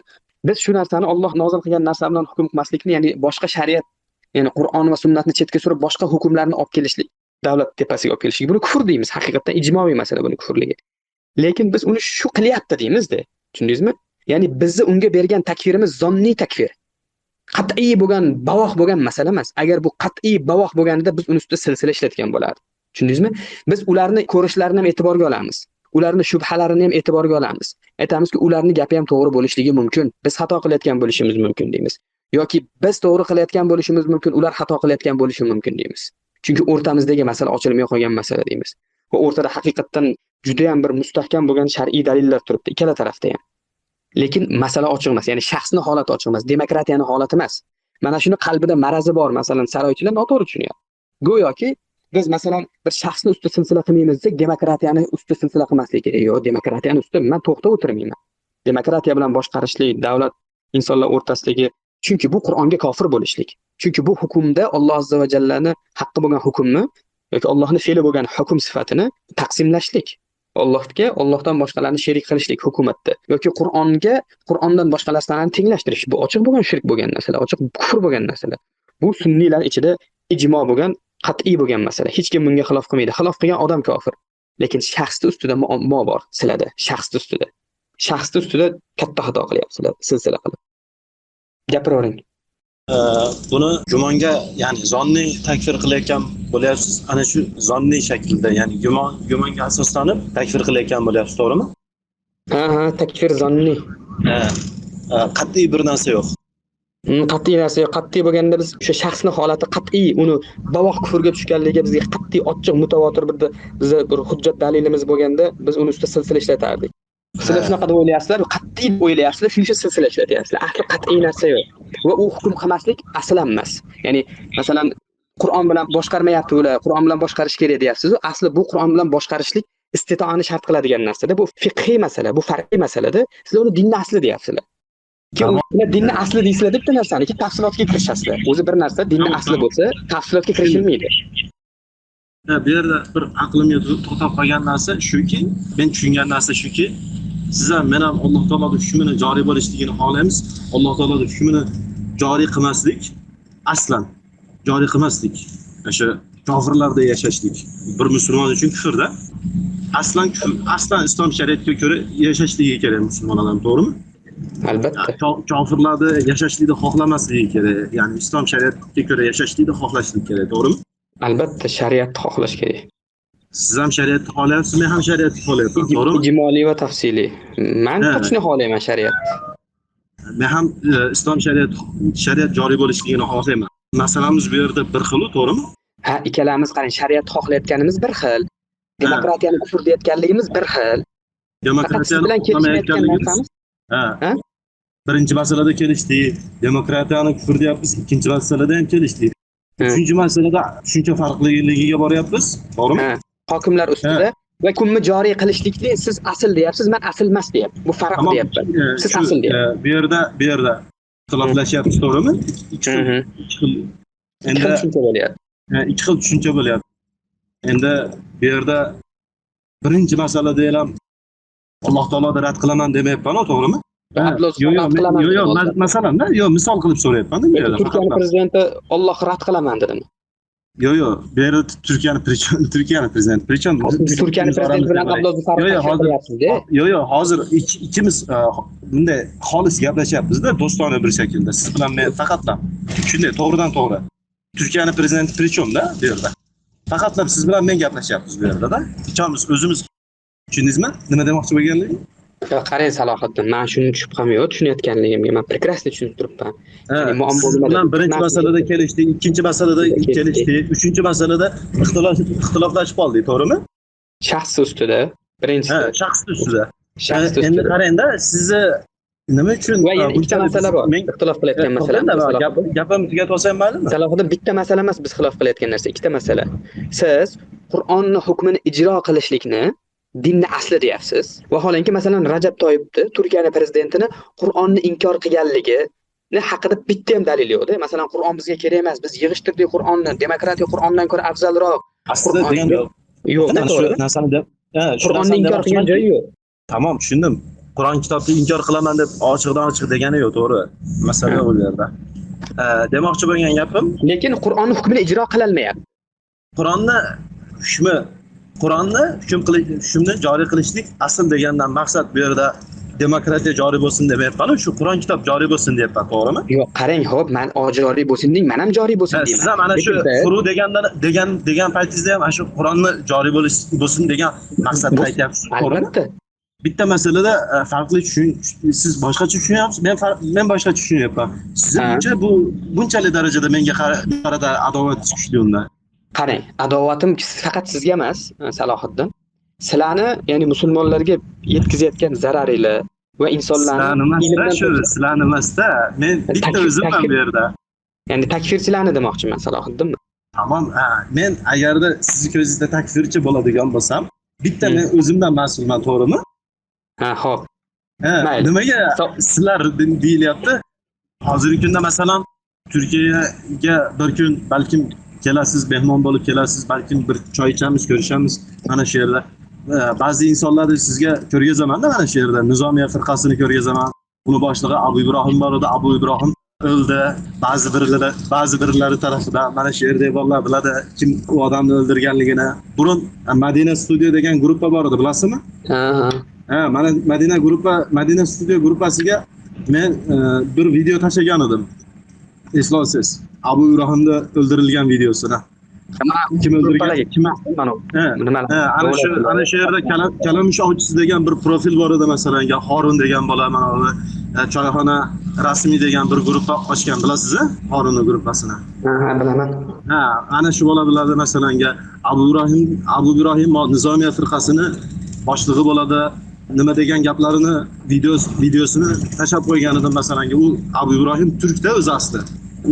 Biz shu narsani Alloh nozil qilgan narsa bilan hukm qilmaslikni, ya'ni boshqa shariat, ya'ni Qur'on va sunnatni chetga surib boshqa hukmlarni olib kelishlik, davlat tepasiga olib kelishlik. Buni kufr deymiz, haqiqatdan ijmoiy masala buni kufrligi. Lekin biz uni shu qilyapti deymiz-da. Tushundingizmi? Ya'ni bizni unga bergan takfirimiz zonni takfir. Qat'iy bo'lgan, bavoh bo'lgan masala emas. Agar bu qat'iy bavoh bo'lganida biz uni ustida silsila ishlatgan bo'lardi. Tushundingizmi? Biz ularni ko'rishlarini ham e'tiborga olamiz. Ularni shubhalarini ham e'tiborga olamiz. Aytamizki, ularni gapi ham to'g'ri bo'lishligi mumkin. Biz xato qilayotgan bo'lishimiz mumkin deymiz. Yoki biz to'g'ri qilayotgan bo'lishimiz mumkin, ular xato qilayotgan bo'lishi mumkin deymiz. Chunki o'rtamizdagi masala ochilmay qolgan masala deymiz. Va o'rtada haqiqatdan juda ham bir mustahkam bo'lgan shar'iy dalillar turibdi ikkala tarafda ham. Lekin masala ochiq emas, ya'ni shaxsning holati ochiq emas, demokratiyaning holati emas. Mana shuni qalbida marazi bor, masalan, saroychilar noto'g'ri tushunyapti. Go'yoki biz masalan bir shaxsni ustida silsila qilmaymiz deb, demokratiyani ustida silsila qilmaslik kerak. Yo'q, demokratiyani ustida men to'xtab o'tirmayman. Demokratiya bilan boshqarishlik, davlat insonlar o'rtasidagi, chunki bu Qur'onga kofir bo'lishlik. Chunki bu hukmda Alloh azza va jallani haqqi bo'lgan hukmni yoki Allohning fe'li bo'lgan hukm sifatini taqsimlashlik. Allohdan boshqalarni sherik qilishlik hukumatda yoki Qur'ondan boshqalarni tenglashtirish, bu ochiq bo'lgan shirk bo'lgan narsalar, ochiq kufr bo'lgan narsalar. Bu sunniylar ichida ijmo bo'lgan qat'iy bo'lgan masala. Hech kim bunga xilof qilmaydi. Xilof qilgan odam kofir. Lekin shaxsning ustida muammo bor sizlarda, shaxsning ustida. Shaxsning ustida katta xato qilyapsizlar, silsila qilib. Gapiravering. Buni gumonga, ya'ni zonni takfir qilayotgan bo'lyapsiz. Ana shu zonni shaklda, ya'ni gumonga asoslanib takfir qilayotgan bo'lyapsiz, to'g'rimi? Ha, takfir zonni. Qat'iy bir narsa yo'q. Qat'iy narsa yo'q. Qat'iy bo'lganda biz o'sha shaxsning holati qat'iy, uni bavoq kufrga tushganligiga bizga qat'iy, ochiq, mutawatir bizda bir hujjat dalilimiz bo'lganda biz uni ustida silsila ishlatardik. Sizlar shunaqa deb o'ylayapsizlar, qat'iy deb o'ylayapsizlar, shuning uchun silsila ishlatyapsizlar. Asli qat'iy narsa yo'q. Va u hukm qilmaslik aslan emas. Ya'ni masalan Qur'on bilan boshqarmayapti ular, Qur'on bilan boshqarish kerak deyapsiz-ku. Asli bu Qur'on bilan boshqarishlik istitoani shart qiladigan narsada. Bu fiqhiy masala, bu farqiy masalada. Sizlar uni dinning asli deyapsizlar. Ular dinning asli deysizlar deb narsani ki tafsilotga kirishasizlar. O'zi bir narsa dinning asli bo'lsa, tafsilotga kirishilmaydi. Bu yerda bir aqlimga to'xtab qolgan narsa shuki, men tushungan narsa shuki, sizlar men ham Alloh taoloning hukmini joriy bo'lishligini xohlaymiz. Alloh taoloning hukmini joriy qilmaslik, aslan joriy qilmaslik. O'sha kofirlarda yashashlik bir musulmon uchun kufrda. Aslan islom shariatiga ko'ra yashashligi kerak musulmon odam, to'g'rimi? Albatta. Kofirlarda yashashlikni xohlamasligi kerak. Ya'ni islom shariatiga ko'ra yashashlikni xohlashlik kerak, to'g'rimi? Albatta shariatni xohlash kerak. Siz ham shariatni xohlayapsiz, men ham shariatni xohlayapman, to'g'rimi? Ijmoliy va tafsiliy. Men qachon xohlayman shariat. Men ham islom shariat joriy bo'lishligini xohlayman. Masalamiz bu yerda bir xil, to'g'rimi? Ha, ikkalamiz qarang, shariatni xohlayotganimiz bir xil. Demokratiyani kufr deyotganligimiz bir xil. Demokratiyani xohlamayotganligimiz birinchi masalada kelishdik. Demokratiyani kufr deyapmiz, ikkinchi masalada ham kelishdik. Uchinchi masalada shuncha farqliligiga boryapmiz, to'g'rimi? Hokimlar ustida va hukmni joriy qilishlikni siz asl deyapsiz, men asl emas deyapman. Bu farq deyapman. Siz asl deyapsiz. Bu yerda ixtiloflashyapmiz, to'g'rimi? Ikki xil. Endi ikki xil tushuncha bo'lyapti. Endi bu yerda birinchi masalada ham Alloh taoloni rad qilaman demayapman, to'g'rimi? Yo'q, masalanda, yo'q, misol qilib so'rayapman-da bu yerda. Turkiyaning prezidenti Alloh rad qilaman dedimi? Yo'q, bu yerda Turkiyaning prezidenti, Turkiyaning prezidenti bilan Abdulaziz Farqi Yo'q, hozir ikkimiz bunday xolis gaplashyapmiz-da, do'stona bir shaklda. Siz bilan men faqatdan shunday to'g'ridan to'g'ri. Turkiyaning prezidenti prichom-da bu yerda. Faqatdan siz bilan men gaplashyapmiz bu yerda-da. Ikkimiz o'zimiz tushundingizmi? Nima demoqchi bo'lganligim? Qarang Salohiddin, men shuni shubham yo'q, tushunayotganligimga men prekrasniy tushunib turibman. Ya'ni muammo nimada? Birinchi masalada kelishdik, ikkinchi masalada kelishdik, uchinchi masalada ixtiloflashib qoldik, to'g'rimi? Shaxs ustida, birinchisi. Shaxs ustida. Endi qarang-da, sizni nima uchun va yana ikkita masala bor. Ixtilof qilayotgan masala. Gapimni tugatib olsam maylimi? Salohiddin, bitta masala emas biz xilof qilayotgan narsa, ikkita masala. Siz Qur'onning hukmini ijro qilishlikni dinning asli deyapsiz. Vaholanki masalan Rajab Toyibni, Turkiyaning prezidentini Qur'onni inkor qilganligi haqida bitta ham dalil yo'q-da. Masalan, Qur'on bizga kerak emas, biz yig'ishtirdik Qur'onni, demokratiya Qur'ondan ko'ra afzalroq. Aslida degan yo'q, narsani deb, Qur'onni inkor qilgan joyi yo'q. Tamom, tushundim. Qur'on kitobni inkor qilaman deb ochiqdan ochiq degani yo'q, to'g'ri. Masala bu yerda. Demoqchi bo'lgan gapim, lekin Qur'onning hukmini ijro qila olmayapti. Hukmni joriy qilishlik asl degandan maqsad bu yerda demokratiya joriy bo'lsin demayapman, shu Qur'on kitob joriy bo'lsin deyapman, to'g'rimi? Yo'q, qarang, xo'p, men joriy bo'lsin deng, men ham joriy bo'lsin deyman. Siz ham ana shu furu degan paytingizda ham shu Qur'onni joriy bo'lsin degan maqsadda aytyapsiz, to'g'rimi? Albatta. Bitta masalada farqli siz boshqacha tushunyapsiz, men boshqacha tushunyapman. Sizningcha bu bunchalik darajada menga qarata adovat kuchli unda. Qarang, adovatim faqat sizga emas, Salohiddin. Sizlarni, ya'ni musulmonlarga yetkazayotgan zararinglar va insonlarning sizlarni emasda, men bitta o'zimman bu yerda. Ya'ni takfirchilarni demoqchiman, Salohiddinmi? Tamam, men agarda sizni ko'zingizda takfirchi bo'ladigan bo'lsam, bitta men o'zimdan mas'ulman, to'g'rimi? Ha, xo'p. Nimaga sizlar deyilyapti? Hozirgi kunda masalan Turkiyaga bir kun balkim kelasiz, mehmon bo'lib kelasiz, balkim bir choy ichamiz, ko'rishamiz mana shu yerda. Ba'zi insonlarni sizga ko'rgazaman-da mana shu yerda. Nizomiya firqasini ko'rgazaman. Uni boshlig'i Abu Ibrohim bor edi. Abu Ibrohim o'ldi. Ba'zi birlari tarafidan mana shu yerda bolalar biladi kim u odamni o'ldirganligini. Burun Madina Studio degan gruppa bor edi, bilasizmi? Ha, ha. Ha, mana Madina Studio gruppasiga men bir video tashlagan edim. Eslolsiz. Abu Ibrohimni o'ldirilgan videosini. Kim o'ldirgan? Kim mana u? Nima? Ana shu yerda Kalamush ovchisi degan bir profil bor edi, masalan, Horun degan bola mana bu choyxona rasmiy degan bir guruh ochgan, bilasizmi? Horunni gruppasini. Ha, bilaman. Ha, ana shu bola biladi, masalan, Abu Ibrohim Nizomiya firqasini boshlig'i bo'ladi. Nima degan gaplarini videosini tashlab qo'ygan edim, masalan, u Abu Ibrohim turkda o'zi asli.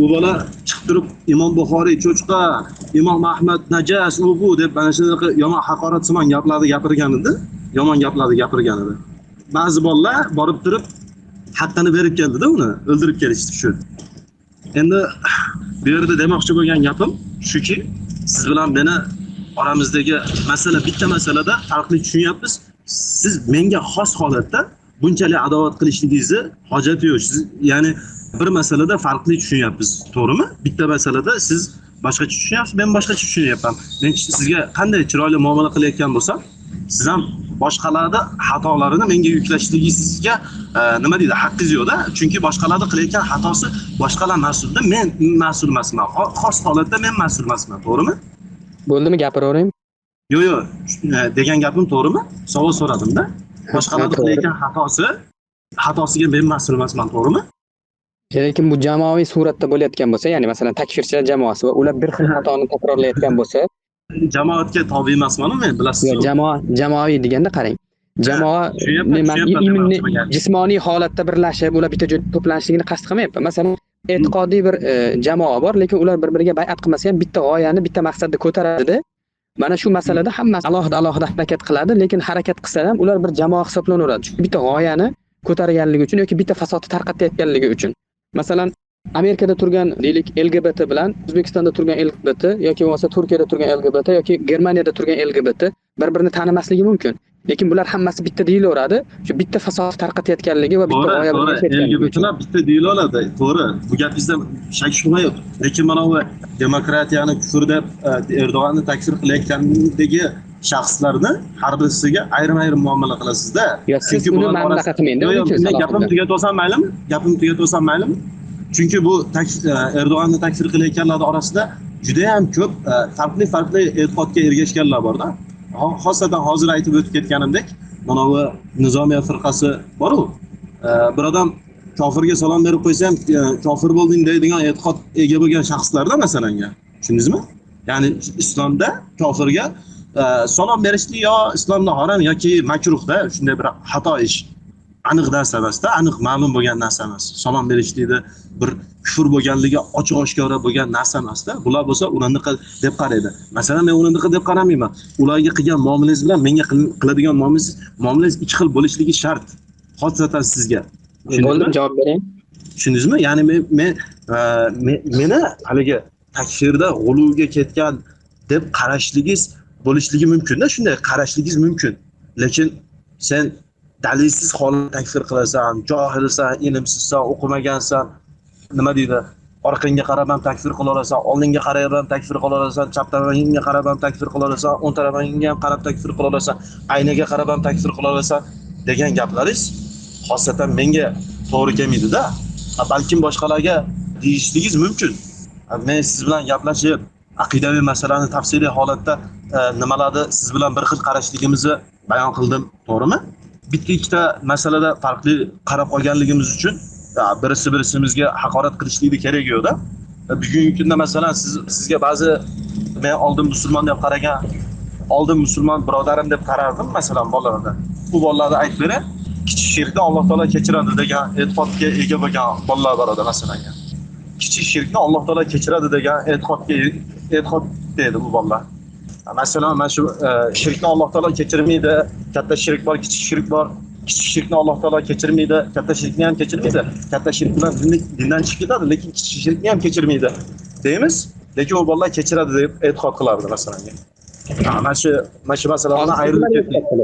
U bola chiqib turib Imom Buxoriy cho'chqa, Imom Ahmad najas, u bu deb mana shunaqa yomon haqoratsimon gaplarni gapirgan edi. Yomon gaplarni gapirgan edi. Ba'zi bolalar borib turib haqqini berib keldi-da, uni o'ldirib kelishdi shu. Endi bu yerda demoqchi bo'lgan gapim shuki, siz bilan meni oramizdagi masala bitta masalada farqli tushunyapmiz. Siz menga xos holatda bunchalik adovat qilishligingizni hojati yo'q. Siz ya'ni bir masalada farqli tushunyapmiz, to'g'rimi? Bitta masalada siz boshqacha tushunyapsiz, men boshqacha tushunyapman. Men sizga qanday chiroyli muomala qilayotgan bo'lsam, siz ham boshqalarning xatolarini menga yuklashligingizga nima deydi, haqqingiz yo'q-da. Chunki boshqalarning qilayotgan xatosi boshqalar mas'ulda, men mas'ul emasman. Xos holatda men mas'ul emasman, to'g'rimi? Bo'ldimi, gapiravering? Yo'q, degan gapim to'g'rimi? Savol so'radim-da. Boshqalarning qilayotgan xatosiga men mas'ul emasman, to'g'rimi? Lekin bu jamoaviy suratda bo'layotgan bo'lsa, ya'ni masalan takfirchilar jamoasi va ular bir xil xatoni takrorlayotgan bo'lsa, jamoatga tobe emasman-ku men, bilasizmi? yo'q, jamoaviy deganda qarang. Jamoa jismoniy holatda birlashib, ular bitta joyda to'planishligini qasd qilmayapman. Masalan, e'tiqodiy bir jamoa bor, lekin ular bir-biriga bay'at qilmasa ham bitta g'oyani, bitta maqsadni ko'taradi. Mana shu masalada hammasi alohida harakat qiladi, lekin harakat qilsa ham ular bir jamoa hisoblanaveradi. Chunki bitta g'oyani ko'targanligi uchun yoki bitta fasodni tarqatayotganligi uchun. Masalan, Amerikada turgan deylik LGBT bilan O'zbekistonda turgan LGBT yoki bo'lmasa Turkiyada turgan LGBT yoki Germaniyada turgan LGBT bir-birini tanimasligi mumkin. Lekin bular hammasi bitta deyilaveradi. Shu bitta fasod tarqatayotganligi va bitta g'oya bilan LGBTlar bitta deyilaveradi, to'g'ri. Bu gapingizda shak shubha yo'q. Lekin mana bu demokratiyani kufr deb Erdo'g'onni takfir qilayotgandagi shaxslarni har birisiga ayrim muomala qilasizda. Chunki uni ma'naqa qilmaydi. Gapimni tugatib olsam maylimi? Chunki bu Erdo'g'onni takfir qilayotganlar orasida juda ham ko'p farqli e'tiqodga ergashganlar bor-da. Xosatan hozir aytib o'tib ketganimdek, mana bu Nizomiya firqasi bor-ku. Bir odam kofirga salom berib qo'ysa ham kofir bo'lding deydigan e'tiqod ega bo'lgan shaxslarda masalanga. Tushundingizmi? Ya'ni islomda kofirga salom berishlik yo islomda harom yoki makruhda, shunday bir xato ish. Aniq narsa emas-da, aniq ma'lum bo'lgan narsa emas. Salom berishlikda bir kufr bo'lganligi ochiq oshkora bo'lgan narsa emas-da. Bular bo'lsa ularniki deb qaraydi. Masalan, men ularniki deb qaramayman. Ularga qilgan muomalangiz bilan menga qiladigan muomalangiz ikki xil bo'lishligi shart. Xosatan sizga. Bo'ldim, javob bering. Tushundingizmi? Ya'ni meni haligi takfirda g'uluvga ketgan deb qarashligingiz bo'lishligi mumkin-da, shunday qarashligingiz mumkin. Lekin sen dalilsiz holat takfir qilasan, johilsan, ilmsizsan, o'qimagansan, nima deydi? Orqangga qarab ham takfir qilasan, oldinga qarab ham takfir qilasan, chap tarafingga qarab ham takfir qilasan, o'ng tarafingga ham qarab takfir qilasan, aynaga qarab ham takfir qilasan degan gaplaringiz xosatan menga to'g'ri kelmaydi-da. Balkim boshqalarga deyishligingiz mumkin. Men siz bilan gaplashib, aqidaviy masalani tafsiliy holatda nimalarni siz bilan bir xil qarashligimizni bayon qildim, to'g'rimi? Bitta ikkita masalada farqli qarab qolganligimiz uchun birisi-birimizga haqorat qilishlikni kerak yo'q-da. Bugungi kunda masalan sizga ba'zi men oldin musulmon deb qaragan, oldin musulmon birodarim deb qarardim masalan bolalarda. Bu bolalarga aytib beray, kichik shirkni Alloh taolo kechiradi degan e'tiqodga ega bo'lgan bolalar bor edi masalan. Kichik shirkni Alloh taolo kechiradi degan e'tiqod deydi bu bolalar. Masalan, mana shu shirkni Alloh taolo kechirmaydi, katta shirk bor, kichik shirk bor. Kichik shirkni Alloh taolo kechirmaydi, katta shirkni ham kechirmaydi. Katta shirk bilan dindan chiqib ketadi, lekin kichik shirkni ham kechirmaydi. Deymiz, lekin u bolalar kechiradi deb e'tiqod qilardi masalan. Mana shu masalalarni ayirib ketdi.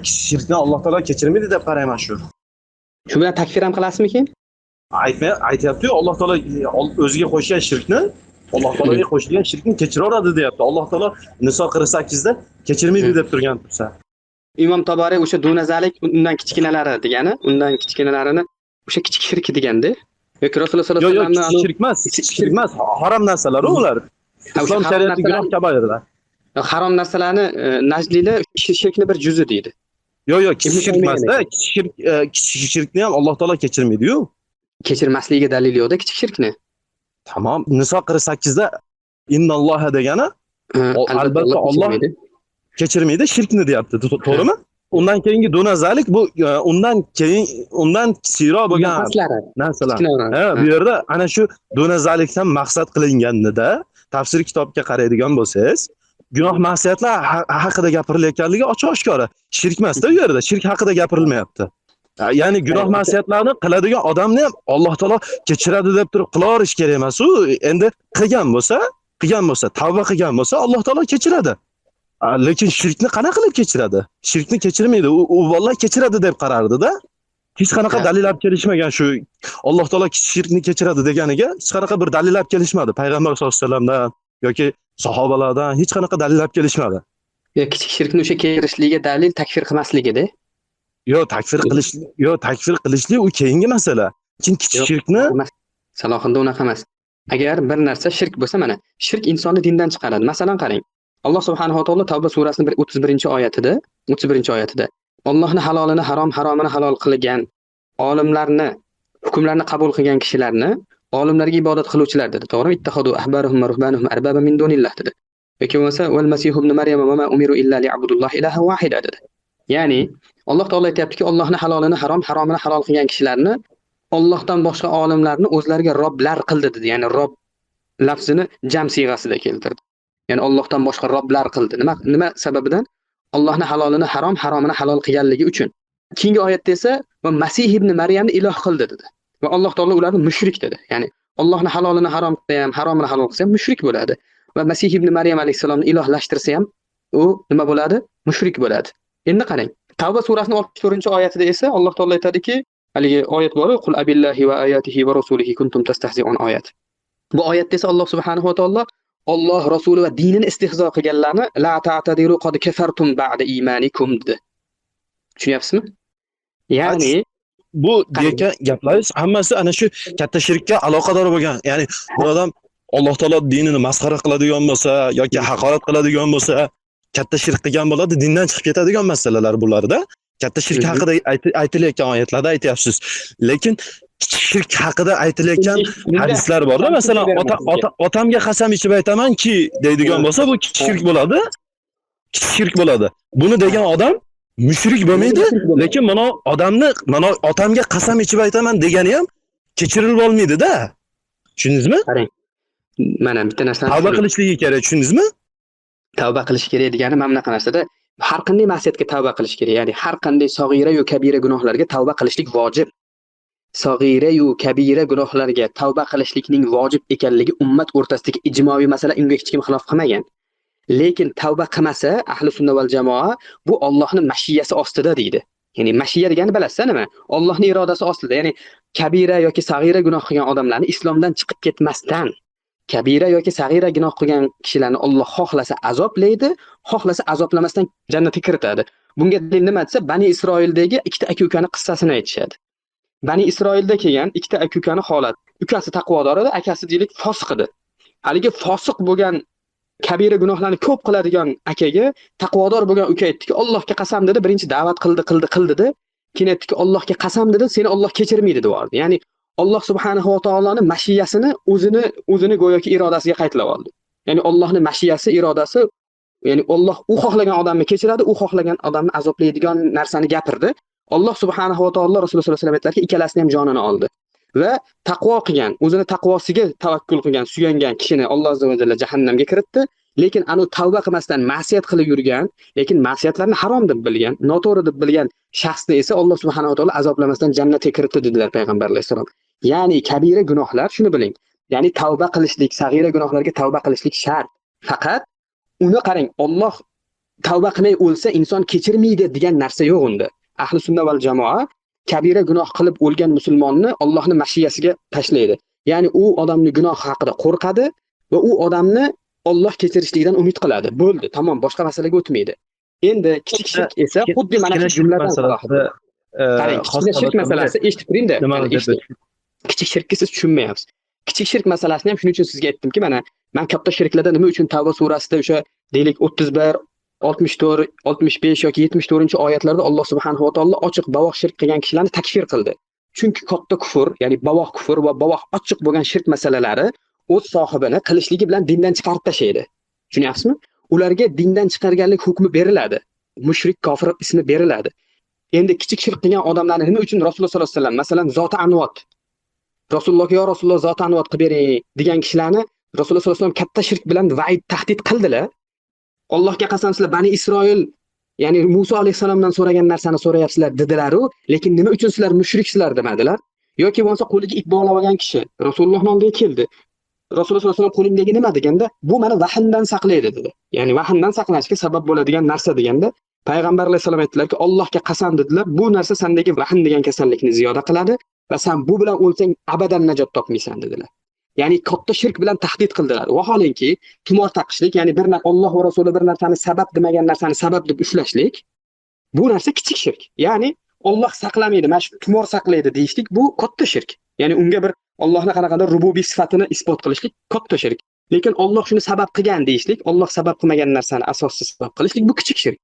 Kichik shirkni Alloh taolo kechirmaydi deb qarayman shu. Shu bilan takfir ham qilasizmi keyin? aytyapti-yu, Alloh taolo o'ziga qo'shgan shirkni, Alloh taologa qo'shilgan shirkni kechiraveradi deyapti. Alloh taolo Niso 48 da kechirmaydi deb turgan tursa. Imom Tabariy o'sha dunazalik undan kichkinalari degani, undan kichkinalarini o'sha kichik shirk deganda. Yoki Rasululloh sollallohu Yo'q, alayhi vasallamning shirk emas, harom narsalar ular. Islom shariati gunoh kaboirlar. harom narsalarni najdiylar shirkni bir juzi deydi. Yo'q, kichik shirk emas-da. Kichik shirkni ham Alloh taolo kechirmaydi-yu. Kechirmasligiga dalil yo'q-da kichik shirkni. Tamom, Niso 48 da innalloha degani albatta Alloh kechirmaydi shirkni deyapti, to'g'rimi? Undan keyingi dunazalik bu undan kichikroq bo'lgan narsalar. Ha, bu yerda ana shu dunazalikdan maqsad qilinganida tafsir kitobga qaraydigan bo'lsangiz, gunoh ma'siyatlar haqida gapirilayotganligi ochiq-oshkora. Shirk emas-da bu yerda, shirk haqida gapirilmayapti. Ya'ni gunoh ma'siyatlarni qiladigan odamni ham Alloh taolo kechiradi deb turib qilaverish kerak emas-u. Endi qilgan bo'lsa, tavba qilgan bo'lsa Alloh taolo kechiradi. Lekin shirkni qanaqa qilib kechiradi? Shirkni kechirmaydi. U vallahi kechiradi deb qarardi-da. Hech qanaqa dalil olib kelishmagan shu Alloh taolo shirkni kechiradi deganiga hech qanaqa bir dalil olib kelishmadi. Payg'ambar sollallohu alayhi vasallamdan yoki sahobalardan hech qanaqa dalil olib kelishmadi. Kichik shirkni o'sha kechirishligiga dalil takfir qilmasligida. Takfir qilishlik u keyingi masala. Lekin kichik shirkni Salohinda unaqa emas. Agar bir narsa shirk bo'lsa, mana shirk insonni dindan chiqaradi. Masalan qarang. Alloh subhanahu va taolo Tavba surasining 31-oyatida Allohning halolini harom, haromini halol qilgan olimlarni, hukmlarni qabul qilgan kishilarni olimlarga ibodat qiluvchilar dedi. To'g'rimi? Ittakhadu ahbarahum va ruhbanahum arbaba min dunillah dedi. Yoki bo'lmasa val masih ibn maryam va ma umiru illa li'abudullohi ilahan wahida dedi. Ya'ni Alloh taolo aytayaptiki, Allohning halolini harom, haromini halol qilgan kishilarni Allohdan boshqa olimlarni o'zlariga roblar qildi dedi. Ya'ni rob lafzini jam siyg'asida keltirdi. Ya'ni Allohdan boshqa roblar qildi. Nima sababidan? Allohning halolini harom, haromini halol qilganligi uchun. Keyingi oyatda esa va Masih ibn Maryamni iloh qildi dedi. Va Alloh taolo ularni mushrik dedi. Ya'ni Allohning halolini harom qilsa ham, haromini halol qilsa ham mushrik bo'ladi. Va Masih ibn Maryam alayhisalomni ilohlashtirsa ham u nima bo'ladi? Mushrik bo'ladi. Endi qarang. Tavba surasining 64-oyatida esa Alloh taolo aytadiki, haligi oyat bor, qul abillahi va ayatihi va rasulihi kuntum tastahzi'un oyat. Bu oyatda esa Alloh subhanahu va taolo Alloh rasuli va dinini istihzo qilganlarni la ta'tadiru qad kafartum ba'da imanikum dedi. Tushunyapsizmi? Ya'ni bu degan gaplariz hammasi ana shu katta shirkka aloqador bo'lgan. Ya'ni bir odam Alloh taolo dinini masxara qiladigan bo'lsa yoki haqorat qiladigan bo'lsa, katta shirk qilgan bo'ladi, dindan chiqib ketadigan masalalar bularda. Katta shirk haqida aytilayotgan oyatlarda aytyapsiz. Lekin shirk haqida aytilayotgan hadislar borda, masalan, otamga qasam ichib aytamanki deydigan bo'lsa, bu kichik shirk bo'ladi. Kichik shirk bo'ladi. Buni degan odam mushrik bo'lmaydi, lekin mana odamni mana otamga qasam ichib aytaman degani ham kechirilib olmaydi-da. Tushundingizmi? Qarang. Mana bitta narsani tavba qilishligi kerak, tushundingizmi? Tavba qilish kerak degani mana bunaqa narsada har qanday ma'siyatga tavba qilish kerak. Ya'ni har qanday sag'ira yo kabira gunohlarga tavba qilishlik vojib. Sag'ira yo kabira gunohlarga tavba qilishlikning vojib ekanligi ummat o'rtasidagi ijmoviy masala, unga hech kim xilof qilmagan. Lekin tavba qilmasa, ahli sunna val jamoa bu Allohning mashiyasi ostida deydi. Ya'ni mashiya degani bilasizlar nima? Allohning irodasi ostida. Ya'ni kabira yoki sag'ira gunoh qilgan odamlarni islomdan chiqib ketmasdan, kabira yoki sag'ira gunoh qilgan kishilarni Alloh xohlasa azoblaydi, xohlasa azoblamasdan jannatga kiritadi. Bunga dalil nima desa, Bani Isroildagi ikkita aka-ukani qissasini aytishadi. Bani Isroilda kelgan ikkita aka-ukani holat. Ukasi taqvodor edi, akasi deylik fosiq edi. Haligi fosiq bo'lgan kabira gunohlarni ko'p qiladigan akaga taqvodor bo'lgan uka aytdiki, Allohga qasam dedi, birinchi da'vat qildi. Keyin aytdiki, Allohga qasam dedi, seni Alloh kechirmaydi deb oldi. Ya'ni Alloh subhanahu va taoloning mashiyasini o'zini go'yoki irodasiga qaytlab oldi. Ya'ni Allohning mashiyasi, irodasi, ya'ni Alloh u xohlagan odamni kechiradi, u xohlagan odamni azoblaydigan narsani gapirdi. Alloh subhanahu va taolo Rasululloh sollallohu alayhi vasallam aytdilarki, ikkalasini ham jonini oldi. Va taqvo qilgan, o'zini taqvosiga tavakkul qilgan, suyangan kishini Alloh azza va jalla jahannamga kiritdi. Lekin anu tavba qilmasdan ma'siyat qilib yurgan, lekin ma'siyatlarni harom deb bilgan, noto'g'ri deb bilgan shaxsni esa Alloh subhanahu va taolo azoblamasdan jannatga kiritdi dedilar payg'ambar alayhisalom. Ya'ni kabira gunohlar, shuni biling. Ya'ni tavba qilishlik, sag'ira gunohlarga tavba qilishlik shart. Faqat uni qarang, Alloh tavba qilmay o'lsa inson kechirmaydi degan narsa yo'q unda. Ahli sunna val jamoa kabira gunoh qilib o'lgan musulmonni Allohning mashiyasiga tashlaydi. Ya'ni u odamni gunoh haqida qo'rqadi va u odamni Alloh kechirishligidan umid qiladi. Bo'ldi, tamom, boshqa masalaga o'tmaydi. Endi kichik shirk esa xuddi mana shu jumladan salohida. Qarang, kichik shirk masalasi eshitib turing-da. Kichik shirkni siz tushunmayapsiz. Kichik shirk masalasini ham shuning uchun sizga aytdimki, mana men katta shirklarda nima uchun Tavba surasida o'sha deylik 31, 64, 65 yoki 74-oyatlarda Alloh subhanahu va taolo ochiq bavoq shirk qilgan kishilarni takfir qildi. Chunki katta kufr, ya'ni bavoq kufr va bavoq ochiq bo'lgan shirk masalalari o'z sohibini qilishligi bilan dindan chiqarib tashlaydi. Tushunyapsizmi? Ularga dindan chiqarganlik hukmi beriladi. Mushrik, kofir ismi beriladi. Endi kichik shirk qilgan odamlarni nima uchun Rasululloh sollallohu alayhi vasallam, masalan, zoti anvot, Rasulullohga yo Rasululloh zoti anvot qilib bering degan kishilarni Rasululloh sollallohu alayhi vasallam katta shirk bilan vaid tahdid qildilar. Allohga qasam sizlar Bani Isroil, ya'ni Musa alayhisalomdan so'ragan narsani so'rayapsizlar dedilar-u, lekin nima uchun sizlar mushriksizlar demadilar. Yoki bo'lmasa qo'liga ip bog'lab olgan kishi Rasulullohning oldiga keldi. Rasululloh sollallohu alayhi vasallam qo'lingdagi nima deganda, bu meni vahimdan saqlaydi dedi. Ya'ni vahimdan saqlashga sabab bo'ladigan narsa deganda, payg'ambar alayhisalom aytdilarki, Allohga qasam dedilar, bu narsa sendagi vahim degan kasallikni ziyoda qiladi va sen bu bilan o'lsang abadan najot topmaysan dedilar. Ya'ni katta shirk bilan tahdid qildilar. Vaholanki tumor taqishlik, ya'ni bir narsa Alloh va Rasuli bir narsani sabab demagan narsani sabab deb ushlashlik, bu narsa kichik shirk. Ya'ni Alloh saqlamaydi, mana shu tumor saqlaydi deyishlik bu katta shirk. Ya'ni unga bir Allohning qanaqadir rububiy sifatini isbot qilishlik katta shirk. Lekin Alloh shuni sabab qilgan deyishlik, Alloh sabab qilmagan narsani asossiz sabab qilishlik bu kichik shirk.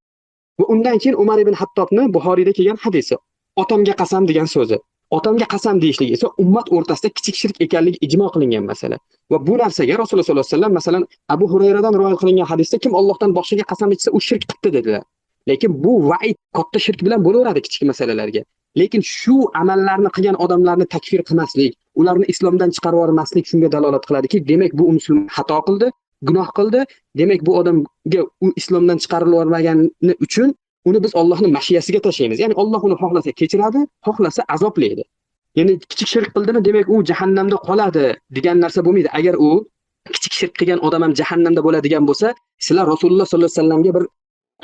Va undan keyin Umar ibn Hattobning Buxoriyda kelgan hadisi, otamga qasam degan so'zi. Otamga qasam deyishlik esa ummat o'rtasida kichik shirk ekanligi ijmo qilingan masala. Va bu narsaga Rasululloh sollallohu alayhi vasallam masalan Abu Hurayradan rivoyat qilingan hadisda kim Allohdan boshqaga qasam ichsa u shirk qildi dedilar. Lekin bu vaid katta shirk bilan bo'laveradi kichik masalalarga. Lekin shu amallarni qilgan odamlarni takfir qilmaslik, ularni islomdan chiqarib yubormaslik shunga dalolat qiladiki, demak bu musulmon xato qildi, gunoh qildi. Demak bu odamga u islomdan chiqarib yubormagani uchun uni biz Allohning mashiyasiga tashlaymiz. Ya'ni Alloh uni xohlasa kechiradi, xohlasa azoblaydi. Ya'ni kichik shirk qildimi, demak u jahannamda qoladi degan narsa bo'lmaydi. Agar u kichik shirk qilgan odam ham jahannamda bo'ladigan bo'lsa, sizlar Rasululloh sollallohu alayhi vasallamga bir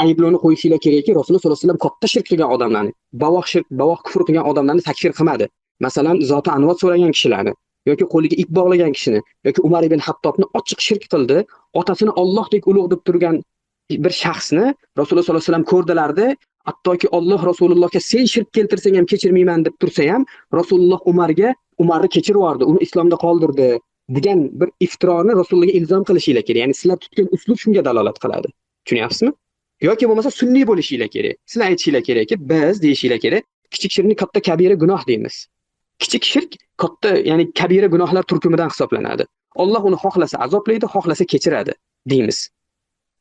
ayblovni qo'yishinglar kerakki, Rasululloh sollallohu alayhi vasallam katta shirk qilgan odamlarni, bavoq shirk, bavoq kufr qilgan odamlarni takfir qilmadi. Masalan, zoti anvot so'ragan kishilarni yoki qo'liga ip bog'lagan kishini yoki Umar ibn Hattobni ochiq shirk qildi, otasini Allohdek ulug' deb turgan bir shaxsni Rasululloh sollallohu alayhi vasallam ko'rdilarda, hattoki Alloh Rasulullohga sen shirk keltirsang ham kechirmayman deb tursa ham, Rasululloh Umarni kechirib yubordi, uni islomda qoldirdi degan bir iftironi Rasulullohga ilzom qilishinglar kerak. Ya'ni sizlar tutgan uslub shunga dalolat qiladi. Tushunyapsizmi? Yoki bo'lmasa sunniy bo'lishinglar kerak. Sizlar aytishinglar kerakki, biz deyishinglar kerak, kichik shirkni katta kabira gunoh deymiz. Kichik shirk katta, ya'ni kabira gunohlar turkumidan hisoblanadi. Alloh uni xohlasa azoblaydi, xohlasa kechiradi deymiz.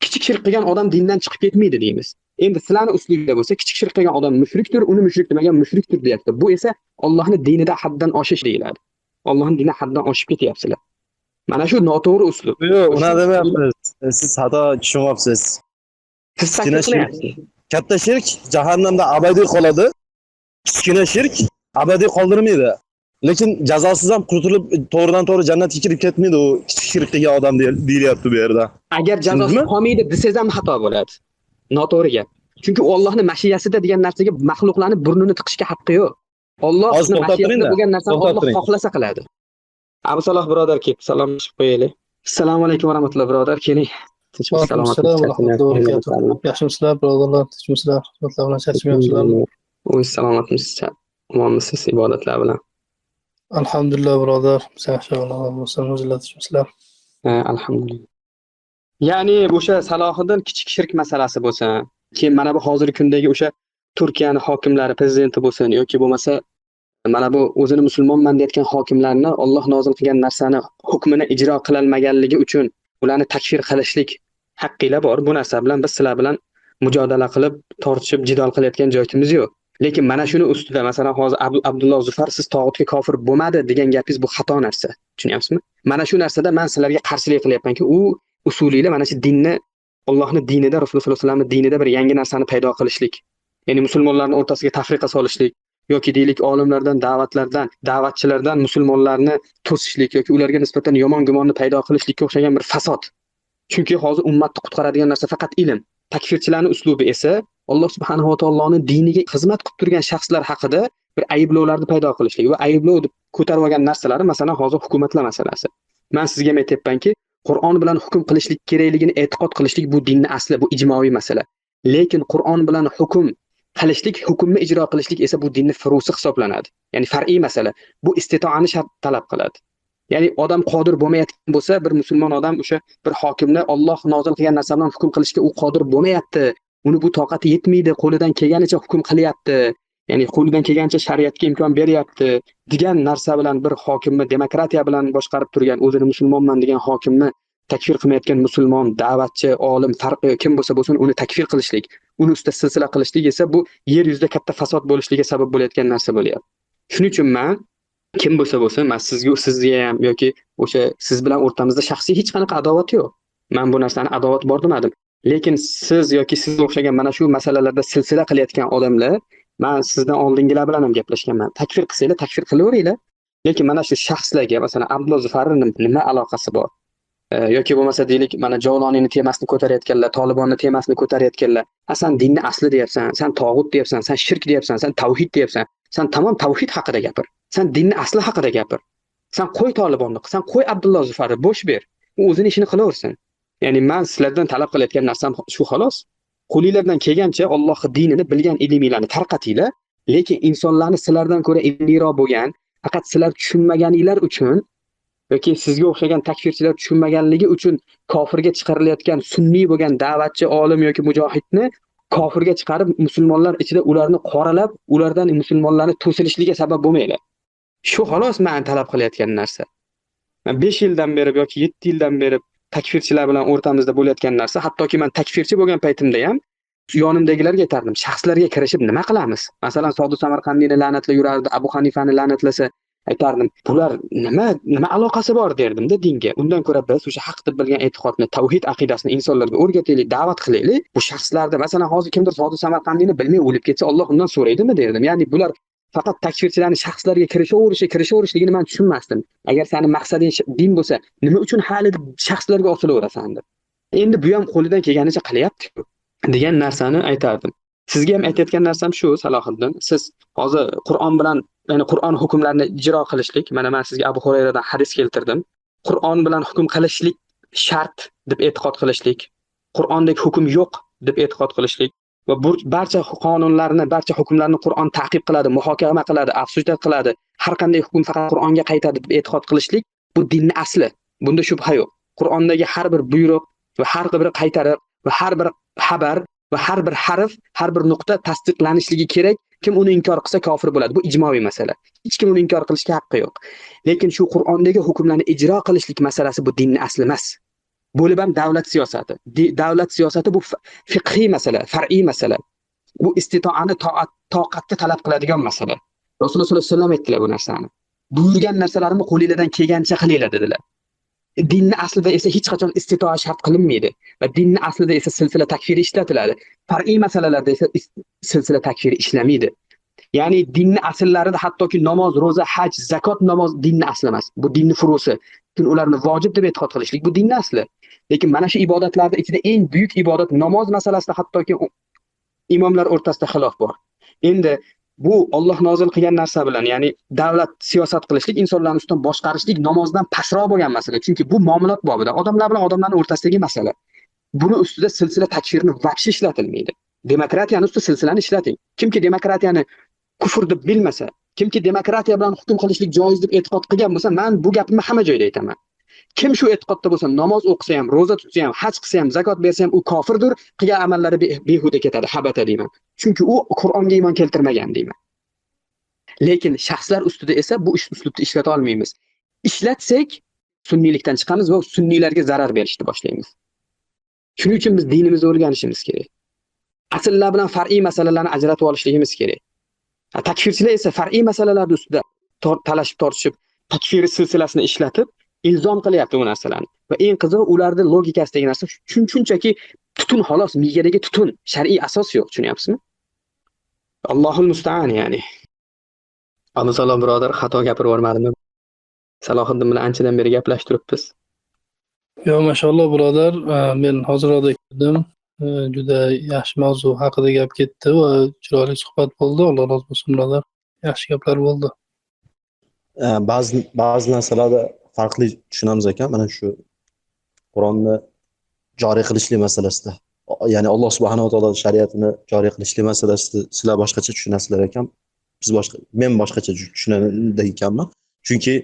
Kichik shirk qilgan odam dindan chiqib ketmaydi deymiz. Endi sizlarning uslubingizda bo'lsa, kichik shirk qilgan odam mushrikdir, uni mushrik demagan mushrikdir deyapti. Bu esa Allohning dinida haddan oshish deyiladi. Allohning dinida haddan oshib ketyapsizlar. Mana shu noto'g'ri uslub. Yo'q, uni demayapmiz. Siz xato tushunyapsiz. Kichkina shirk, katta shirk jahannamda abadiy qoladi. Kichkina shirk abadiy qoldirmaydi. Lekin jazosiz ham qurtulib to'g'ridan-to'g'ri jannatga kirib ketmaydi u kichik shirk qilgan odam deyilyapti bu yerda. Agar jazosiz qolmaydi desangiz ham xato bo'ladi. Noto'g'ri gap. Chunki u Allohning mashiyasida degan narsaga maxluqlarni burnini tiqishga haqqi yo'q. Alloh o'zining mashiyasida bo'lgan narsani Alloh xohlasa qiladi. Abu Saloh birodar kelib salomlashib qo'yaylik. Assalomu alaykum va rahmatulloh birodar, keling. Yaxshimisizlar birodarlar, tinchmisizlar? Rahmatlar bilan charchamayapsizlarmi? O'z salomatimizcha, omonmisiz ibodatlar bilan? Alhamdulillah birodar, yaxshi bo'lsin, o'zinglar tinchmisizlar? Alhamdulillah. Ya'ni o'sha Salohiddin kichik shirk masalasi bo'lsa, keyin mana bu hozirgi kundagi o'sha Turkiyaning hokimlari, prezidenti bo'lsin yoki bo'lmasa mana bu o'zini musulmonman deyotgan hokimlarni Alloh nozil qilgan narsani hukmini ijro qilolmaganligi uchun ularni takfir qilishlik haqqinglar bor. Bu narsa bilan biz sizlar bilan mujodala qilib, tortishib, jidal qilayotgan joyimiz yo'q. Lekin mana shuni ustida masalan hozir Abdulloh Zufar siz tog'utga kofir bo'lmadi degan gapingiz bu xato narsa. Tushunyapsizmi? Mana shu narsada men sizlarga qarshilik qilyapmanki, u usulinglar mana shu dinni, Allohning dinida, Rasululloh sollallohu alayhi vasallamning dinida bir yangi narsani paydo qilishlik. Ya'ni musulmonlarning o'rtasiga tafriqa solishlik yoki deylik olimlardan, da'vatchilardan musulmonlarni to'sishlik yoki ularga nisbatan yomon gumonni paydo qilishlikka o'xshagan bir fasod. Chunki hozir ummatni qutqaradigan narsa faqat ilm. Takfirchilarning uslubi esa Alloh subhanahu va taoloning diniga xizmat qilib turgan shaxslar haqida bir ayblovlarni paydo qilishlik va ayblov deb ko'tarib olgan narsalari, masalan, hozir hukumatlar masalasi. Men sizga ham aytyapmanki, Qur'on bilan hukm qilishlik kerakligini e'tiqod qilishlik bu dinning asli, bu ijmoviy masala. Lekin Qur'on bilan hukm qilishlik, hukmni ijro qilishlik esa bu dinning furusi hisoblanadi. Ya'ni far'iy masala. Bu istitoani shart talab qiladi. Ya'ni odam qodir bo'lmayotgan bo'lsa, bir musulmon odam o'sha bir hokimni Alloh nozil qilgan narsa bilan hukm qilishga u qodir bo'lmayapti. Uni bu toqati yetmaydi, qo'lidan kelganicha hukm qilyapti. Ya'ni qo'lidan kelgancha shariatga imkon beryapti degan narsa bilan bir hokimni demokratiya bilan boshqarib turgan, o'zini musulmonman degan hokimni takfir qilmayotgan musulmon, da'vatchi, olim, farqi kim bo'lsa bo'lsin uni takfir qilishlik, uni ustida silsila qilishlik esa bu yer yuzida katta fasod bo'lishligiga sabab bo'layotgan narsa bo'lyapti. Shuning uchun men kim bo'lsa bo'lsin, men sizga ham yoki o'sha siz bilan o'rtamizda shaxsiy hech qanaqa adovat yo'q. Men bu narsani adovat bor demadim. Lekin siz yoki sizga o'xshagan mana shu masalalarda silsila qilayotgan odamlar, men sizdan oldingilar bilan ham gaplashganman. Takfir qilsanglar, takfir qilaveringlar. Lekin mana shu shaxslarga, masalan, Abdulloh Zufarning nima aloqasi bor? Yoki bo'lmasa deylik, mana Javloniyning temasini ko'tarayotganlar, Tolibonni temasini ko'tarayotganlar. Sen dinni asli deyapsan, sen tog'ut deyapsan, sen shirk deyapsan, sen tavhid deyapsan. Sen tamom tavhid haqida gapir. Sen dinni asli haqida gapir. Sen qo'y Tolibonni, sen qo'y Abdulloh Zufarni, bo'sh ber. U o'zining ishini qilaversin. Ya'ni men sizlardan talab qilayotgan narsam shu xolos. Qo'lingizdan kelgancha Allohning dinini bilgan ilminglarni tarqatinglar, lekin insonlarni sizlardan ko'ra ilmliroq bo'lgan, faqat sizlar tushunmaganinglar uchun yoki sizga o'xshagan takfirchilar tushunmaganligi uchun kofirga chiqarilayotgan sunniy bo'lgan da'vatchi, olim yoki mujohidni kofirga chiqarib, musulmonlar ichida ularni qoralab, ulardan musulmonlarni to'silishligiga sabab bo'lmaylar. Shu xolos men talab qilayotgan narsa. Men 5 yildan beri yoki 7 yildan beri takfirchilar bilan o'rtamizda bo'layotgan narsa, hattoki men takfirchi bo'lgan paytimda ham yonimdagilarga aytardim, shaxslarga kirishib nima qilamiz? Masalan, Sodiq Samarqandiyni la'natlab yurardi, Abu Hanifani la'natlasa, aytardim, bular nima aloqasi bor derdim-da dinga. Undan ko'ra biz o'sha haq deb bilgan e'tiqodni, tavhid aqidasini insonlarga o'rgataylik, da'vat qilaylik. Bu shaxslarda, masalan, hozir kimdir Sodiq Samarqandiyni bilmay o'lib ketsa, Alloh undan so'raydimi derdim. Ya'ni bular faqat takfirchilarning shaxslarga kirishaverishligini men tushunmasdim. Agar sening maqsading din bo'lsa, nima uchun hali shaxslarga osilaverasan deb. Endi bu ham qo'lidan kelganicha qilyapti degan narsani aytardim. Sizga ham aytayotgan narsam shu, Salohiddin. Siz hozir Qur'on bilan, ya'ni Qur'on hukmlarini ijro qilishlik, mana men sizga Abu Hurayradan hadis keltirdim. Qur'on bilan hukm qilishlik shart deb e'tiqod qilishlik, Qur'ondek hukm yo'q deb e'tiqod qilishlik va barcha qonunlarni, barcha hukmlarni Qur'on ta'qib qiladi, muhokama qiladi, afsuslar qiladi. Har qanday hukm faqat Qur'onga qaytadi deb e'tiqod qilishlik bu dinning asli. Bunda shubha yo'q. Qur'ondagi har bir buyruq va har bir qaytariq va har bir xabar va har bir harf, har bir nuqta tasdiqlanishligi kerak. Kim uni inkor qilsa kofir bo'ladi. Bu ijmoviy masala. Hech kim uni inkor qilishga haqqi yo'q. Lekin shu Qur'ondagi hukmlarni ijro qilishlik masalasi bu dinning asli emas. Bo'lib ham davlat siyosati. Davlat siyosati bu fiqhiy masala, far'iy masala. Bu istitoani toqatni talab qiladigan masala. Rasululloh sollallohu alayhi vasallam aytdilar bu narsani. Buyurgan narsalarimni qo'lingizdan kelgancha qilinglar dedilar. Dinning aslida esa hech qachon istitoa shart qilinmaydi va dinning aslida esa silsila takfiri ishlatiladi. Far'iy masalalarda esa silsila takfiri ishlamaydi. Ya'ni dinning asල්larida hattoki namoz, roza, haj, zakot, namoz dinning asli emas. Bu dinning furusi. Chunki ularni vojib deb e'tiqod qilishlik bu dinning asli. Lekin mana shu ibodatlarning ichida eng buyuk ibodat namoz masalasida hattoki imomlar o'rtasida xilof bor. Endi bu Alloh nozil qilgan narsa bilan, ya'ni davlat siyosat qilishlik, insonlarni ustidan boshqarishlik namozdan pastroq bo'lgan masala. Chunki bu muomalat bobida odamlar bilan odamlarning o'rtasidagi masala. Buni ustida silsila takfirni vaqti ishlatilmaydi. Demokratiyani ustida silsilani ishlating. Kimki demokratiyani kufr deb bilmasa, kimki demokratiya bilan hukm qilishlik joiz deb e'tiqod qilgan bo'lsa, men bu gapimni hamma joyda aytaman. Kim shu e'tiqodda bo'lsa, namoz o'qisa ham, roza tutsa ham, haj qilsa ham, zakot bersa ham u kofirdir, qilgan amallari behuda ketadi, habata deyman. Chunki u Qur'onga iymon keltirmagan deyman. Lekin shaxslar ustida esa bu uslubni ishlata olmaymiz. Ishlatsak, sunniylikdan chiqamiz va sunniylarga zarar berishni boshlaymiz. Shuning uchun biz dinimizni o'rganishimiz kerak. Asllar bilan far'iy masalalarni ajratib olishligimiz kerak. Takfirchilar esa far'iy masalalar ustida talashib tortishib, takfir silsilasini ishlatib, ilzom qilyapti bu narsalarni. Va eng qizig'i ularning logikasidagi narsa shunchaki tutun xolos, miyadagi tutun, shar'iy asos yo'q, tushunyapsizmi? Allohul musta'an ya'ni. Salom birodar, xato gapirib yormadimmi? Salohiddin bilan anchadan beri gaplashib turibmiz. Yo, mashalloh birodar, men hozirroq keldim. Juda yaxshi mavzu haqida gap ketdi va chiroyli suhbat bo'ldi. Alloh rozi bo'lsin birodar. yaxshi gaplar bo'ldi. Ba'zi narsalarda farqli tushunamiz ekan, mana shu Qur'onni joriy qilishlik masalasida. Ya'ni Alloh subhanahu va taolo shariatini joriy qilishlik masalasida sizlar boshqacha tushunasizlar ekan, men boshqacha tushunadigan ekanman. Chunki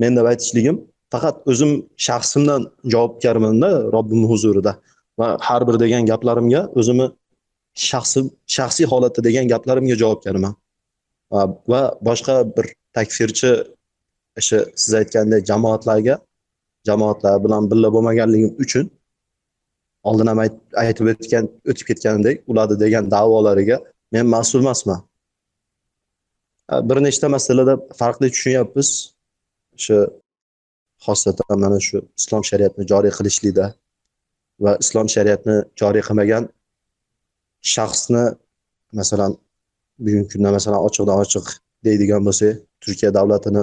men deb aytishligim faqat o'zim shaxsimdan javobgarman-da Robbim huzurida va har bir degan gaplarimga o'zimni shaxsiy holatda degan gaplarimga javobgarman. Va boshqa bir takfirchi siz aytgandek jamoatlar bilan birga bo'lmaganligim uchun oldin ham o'tib ketganidek ularni degan da'volariga men mas'ul emasman. Bir nechta masalada farqli tushunyapmiz. Shu xosatan mana shu islom shariatini joriy qilishlikda va islom shariatini joriy qilmagan shaxsni masalan bugungi kunda masalan ochiqdan ochiq deydigan bo'lsak, Turkiya davlatini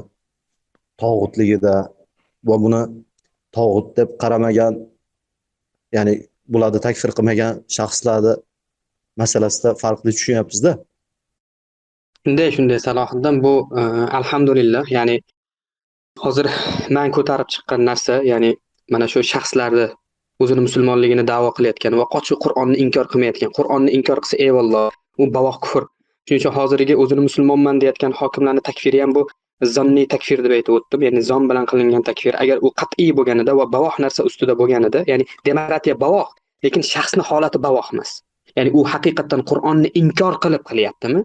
tog'utligida va buni tog'ut deb qaramagan, ya'ni bularni takfir qilmagan shaxslarni masalasida farqli tushunyapmiz-da. Shunday Salohiddin, bu alhamdulillah, ya'ni hozir men ko'tarib chiqqan narsa, ya'ni mana shu shaxslarni o'zini musulmonligini da'vo qilayotgan va qochiq Qur'onni inkor qilmayotgan, Qur'onni inkor qilsa eyvalloh, u bavoq kufr. Shuning uchun hozirgi o'zini musulmonman deyotgan hokimlarning takfiri ham bu zonniy takfir deb aytib o'tdim, ya'ni zon bilan qilingan takfir. Agar u qat'iy bo'lganida va bavoq narsa ustida bo'lganida, ya'ni demokratiya bavoq, lekin shaxsning holati bavoq emas. Ya'ni u haqiqatan Qur'onni inkor qilib qilyaptimi?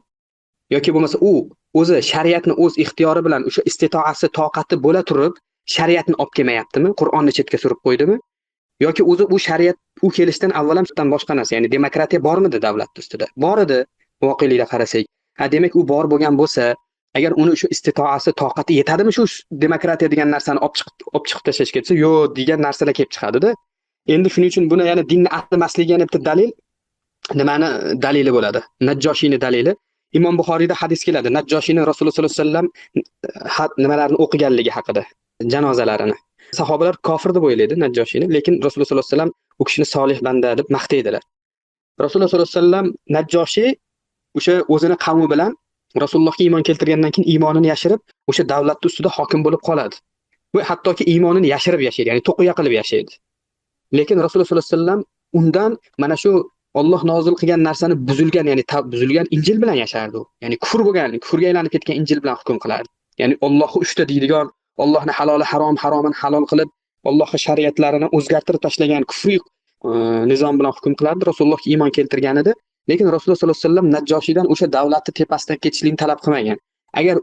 Yoki bo'lmasa u o'zi shariatni o'z ixtiyori bilan o'sha istitoasi, toqati bo'la turib shariatni olib kelmayaptimi? Qur'onni chetga surib qo'ydimi? Yoki o'zi bu shariat u kelishdan avval ham boshqa narsa, ya'ni demokratiya bormidi davlat ustida? Bor edi, voqelikda qarasak. Demak u bor bo'lgan bo'lsa, agar uni shu istitoasi, toqati yetadimi shu demokratiya degan narsani olib chiqib tashlashga desa, yo'q degan narsalar kelib chiqadi-da. Endi shuning uchun buni yana dinni asli emasligiga bitta dalil nimani dalili bo'ladi? Najjoshiyning dalili. Imom Buxoriyda hadis keladi. Najjoshiyning Rasululloh sollallohu alayhi vasallam nimalarni o'qiganligi haqida, janozalarini. Sahobalar kofir deb o'ylaydi Najjoshiyni, lekin Rasululloh sollallohu alayhi vasallam u kishini solih banda deb maqtaydilar. Rasululloh sollallohu alayhi vasallam Najjoshiy o'sha o'zini qavmi bilan Rasulullohga iymon keltirgandan keyin iymonini yashirib, o'sha davlatning ustida hokim bo'lib qoladi. Va hattoki iymonini yashirib yashaydi, ya'ni to'qiya qilib yashaydi. Lekin Rasululloh sollallohu alayhi vasallam undan mana shu Alloh nozil qilgan narsani buzilgan, ya'ni buzilgan Injil bilan yashardi u. Ya'ni kufr bo'lgan, kufrga aylanib ketgan Injil bilan hukm qilardi. Ya'ni Allohni uchta deydigan, Allohning haloli harom, haromini halol qilib, Allohning shariatlarini o'zgartirib tashlagan kufriy nizom bilan hukm qilardi. Rasulullohga iymon keltirganida, lekin Rasululloh sollallohu alayhi vasallam Najjoshiydan o'sha davlatni tepasidan ketishlikni talab qilmagan. Agar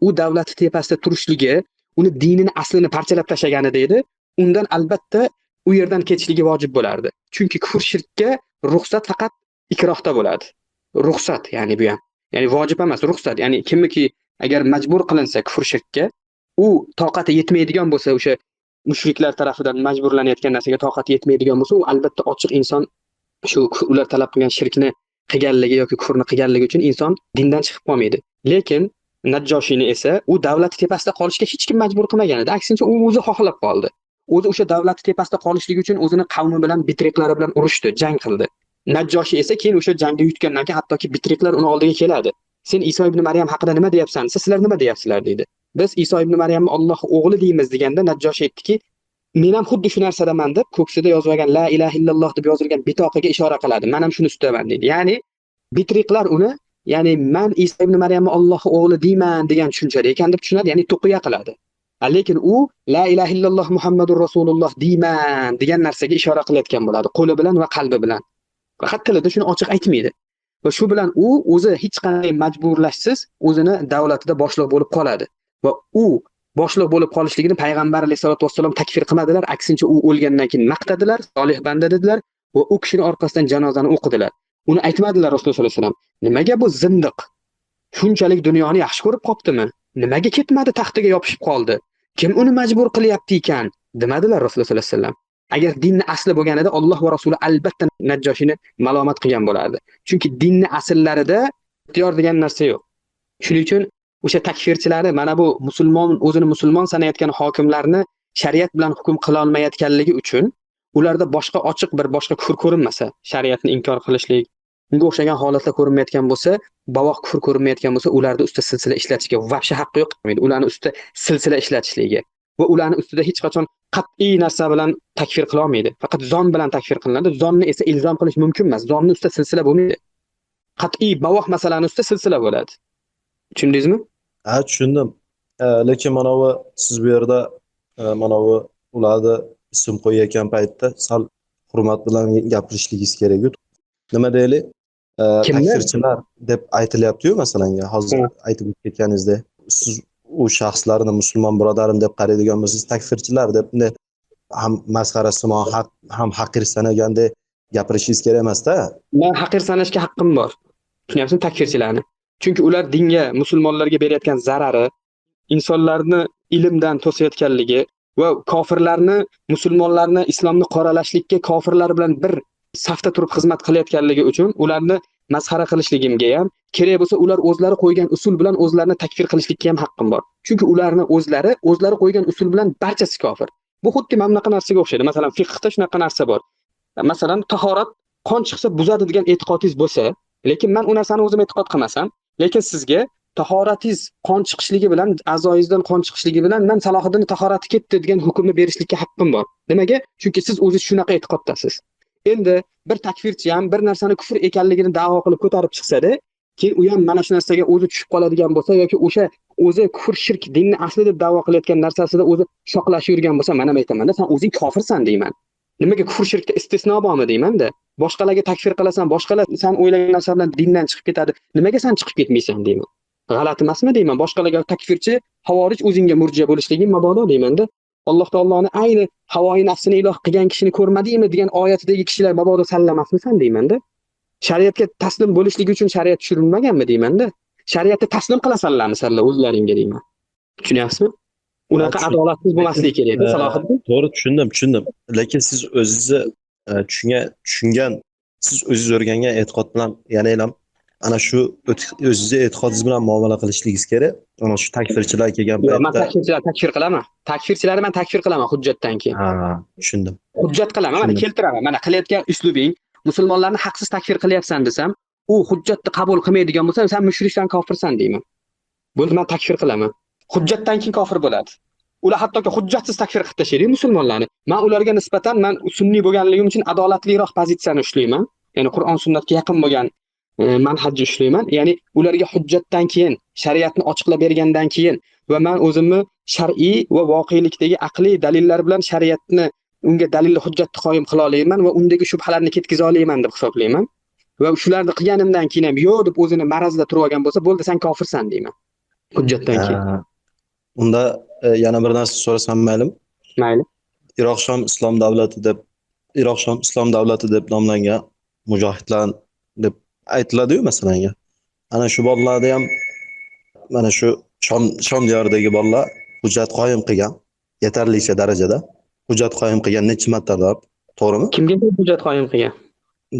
u davlatni tepasida turishligi, uni dinini aslini parchalab tashlaganida edi, undan albatta u yerdan ketishligi vojib bo'lardi. Chunki kufr shirkka ruxsat faqat ikrohda bo'ladi. Ruxsat, ya'ni bu ham. Ya'ni vojib emas, ruxsat. Ya'ni kimiki agar majbur qilinsa kufr shirkka, u toqati yetmaydigan bo'lsa, o'sha mushriklar tarafidan majburlanayotgan narsaga toqati yetmaydigan bo'lsa, u albatta ochiq inson shu ular talab qilgan shirkni qilganligi yoki kufrni qilganligi uchun inson dindan chiqib qolmaydi. Lekin Najjoshiyni esa u davlat tepasida qolishga hech kim majbur qilmagan edi. Aksincha u o'zi xohlab qoldi. O'zi o'sha davlat tepasida qolishligi uchun o'zini qavmi bilan, bitriqlari bilan urushdi, jang qildi. Najjoshiy esa keyin o'sha jangda yutgandan keyin hattoki bitriqlar uni oldiga keladi. Sen Iso ibn Maryam haqida nima deyapsan? Sizlar nima deyapsizlar deydi. Biz Iso ibn Maryamni Alloh o'g'li deymiz deganda Najjoshiy aytdiki, men ham xuddi shu narsadaman deb ko'ksida yozilgan la ilaha illalloh deb yozilgan bitoqaga ishora qiladi. Men ham shuni ustidaman deydi. Ya'ni bitriqlar uni, ya'ni men Iso ibn Maryamni Alloh o'g'li deyman degan tushunchada ekan deb tushunadi, ya'ni to'qiya qiladi. Lekin u la ilaha illalloh Muhammadur Rasululloh deyman degan narsaga ishora qilayotgan bo'ladi, qo'li bilan va qalbi bilan. Faqat tilida shuni ochiq aytmaydi. Va shu bilan u o'zi hech qanday majburlashsiz o'zini davlatida boshliq bo'lib qoladi. Va u boshliq bo'lib qolishligini payg'ambar alayhisolatu vassalom takfir qilmadilar, aksincha u o'lgandan keyin maqtadilar, solih banda dedilar va u kishining orqasidan janozani o'qidilar. Uni aytmadilar Rasululloh sollallohu alayhi vasallam. Nimaga bu zindiq shunchalik dunyoni yaxshi ko'rib qoptimi? Nimaga ketmadi, taxtiga yopishib qoldi? Kim uni majbur qilyapti ekan? Demadilar Rasululloh sollallohu alayhi vasallam. Agar dinni asli bo'lganida Alloh va Rasuli albatta Najjoshini malomat qilgan bo'lardi. Chunki dinni asllarida ixtiyor degan narsa yo'q. Shuning uchun o'sha takfirchilarni, mana bu musulmon, o'zini musulmon sanayotgan hokimlarni shariat bilan hukm qila olmayotganligi uchun ularda boshqa ochiq bir boshqa kufr ko'rinmasa, shariatni inkor qilishlik unga o'xshagan holatlar ko'rinmayotgan bo'lsa, bavoq kufr ko'rinmayotgan bo'lsa, ularning ustida silsila ishlatishga vobshe haqqi yo'q demaydi. Ularning ustida silsila ishlatishligiga va ularning ustida hech qachon qat'iy narsa bilan takfir qila olmaydi. Faqat zon bilan takfir qilinadi. Zonni esa ilzom qilish mumkin emas. Zonni ustida silsila bo'lmaydi. Qat'iy bavoq masalani ustida silsila bo'ladi. Tushundingizmi? Ha, tushundim. Lekin mana bu siz bu yerda mana bu ularni ism qo'yayotgan paytda sal hurmat bilan gapirishligingiz kerak. Nima deylik? Kimlar? Takfirchilar deb aytilyapti-yu, masalan, hozir aytib ketganingizdek, siz u shaxslarni musulmon birodarim deb qaraydigan bo'lsangiz, takfirchilar deb ham masxarasimon, ham haqir sanaganda gapirishingiz kerak emas-da. Men haqir sanashga haqqim bor. Tushunyapsizmi takfirchilarni? Chunki ular dinga, musulmonlarga berayotgan zarari, insonlarni ilmdan to'sayotganligi va kofirlarni, musulmonlarni, islomni qoralashlikka kofirlar bilan bir safda turib xizmat qilayotganligi uchun ularni masxara qilishligimga ham, kerak bo'lsa ular o'zlari qo'ygan usul bilan o'zlarini takfir qilishlikka ham haqqim bor. Chunki ularni o'zlari qo'ygan usul bilan barchasi kofir. Bu xuddi mana bunaqa narsaga o'xshaydi. Masalan, fiqhda shunaqa narsa bor. Masalan, tahorat qon chiqsa buzadi degan e'tiqodingiz bo'lsa, lekin men u narsani o'zim e'tiqod qilmasam, lekin sizga tahoratingiz qon chiqishligi bilan, a'zoyingizdan qon chiqishligi bilan men Salohiddin tahorati ketdi degan hukmni berishlikka haqqim bor. Nimaga? Chunki siz o'zingiz shunaqa e'tiqoddasiz. Endi bir takfirchi ham bir narsani kufr ekanligini da'vo qilib ko'tarib chiqsa-da, keyin u ham mana shu narsaga o'zi tushib qoladigan bo'lsa yoki o'sha o'zi kufr, shirk, dinni asli deb da'vo qilayotgan narsasida o'zi shoqlashib yurgan bo'lsa, men ham aytaman-da, sen o'zing kofirsan deyman. Nimaga kufr, shirkda istisno bormi deyman-da. Boshqalarga takfir qilasan, boshqalar sen o'ylagan narsa bilan dindan chiqib ketadi. Nimaga sen chiqib ketmaysan deyman. G'alati emasmi deyman. Boshqalarga takfirchi, havorij o'zingga murjiya bo'lishliging mabodo deyman-da. Alloh taoloni ayni havoyi nafsini iloh qilgan kishini ko'rmadingmi degan oyatidagi kishilar mabodo sallamasmisan deyman-da. Shariatga taslim bo'lishligi uchun shariat tushirilmaganmi deyman-da. Shariatga taslim qilasanlarmi sizlar o'zlaringga deyman. Tushunyapsizmi? Unaqa adolatsiz bo'lmasligi kerak-da, Salohiddin. To'g'ri, tushundim. Lekin siz o'zingizni tushungan, siz o'zingiz o'rgangan e'tiqod bilan yana ham ana shu o'zingizni e'tiqodingiz bilan muomala qilishingiz kerak. Ana shu takfirchilar kelgan paytda. Men takfirchilar takfir qilaman. Takfirchilarni men takfir qilaman hujjatdan keyin. Ha, tushundim. Hujjat qilaman, mana keltiraman. Mana qilayotgan uslubing musulmonlarni haqsiz takfir qilyapsan desam, u hujjatni qabul qilmaydigan bo'lsa, sen mushriksan, kofirsan deyman. Buni men takfir qilaman. Hujjatdan keyin kofir bo'ladi. Ular hattoki hujjatsiz takfir qilib tashlaydi musulmonlarni. Men ularga nisbatan men sunniy bo'lganligim uchun adolatliroq pozitsiyani ushlayman. Ya'ni Qur'on sunnatga yaqin bo'lgan manhajni ushlayman. Ya'ni ularga hujjatdan keyin, shariatni ochiqlab bergandan keyin va men o'zimni shar'iy va voqelikdagi aqliy dalillar bilan shariatni unga dalil hujjatni qoyim qila olaman va undagi shubhalarni ketkiza olaman deb hisoblayman. Va shularni qilganimdan keyin ham yo'q deb o'zini marazda turib olgan bo'lsa, bo'ldi sen kofirsan deyman. Hujjatdan keyin. Unda yana bir narsa so'rasam maylimi? Mayli. Iroq Shom Islom davlati deb nomlangan mujohidlar deb aytiladi-yu, masalan. Ana shu bolalarda ham mana shu Shom diyoridagi bolalar hujjat qoyim qilgan, yetarlicha darajada hujjat qoyim qilgan necha martalab, to'g'rimi? Kimga hujjat qoyim qilgan?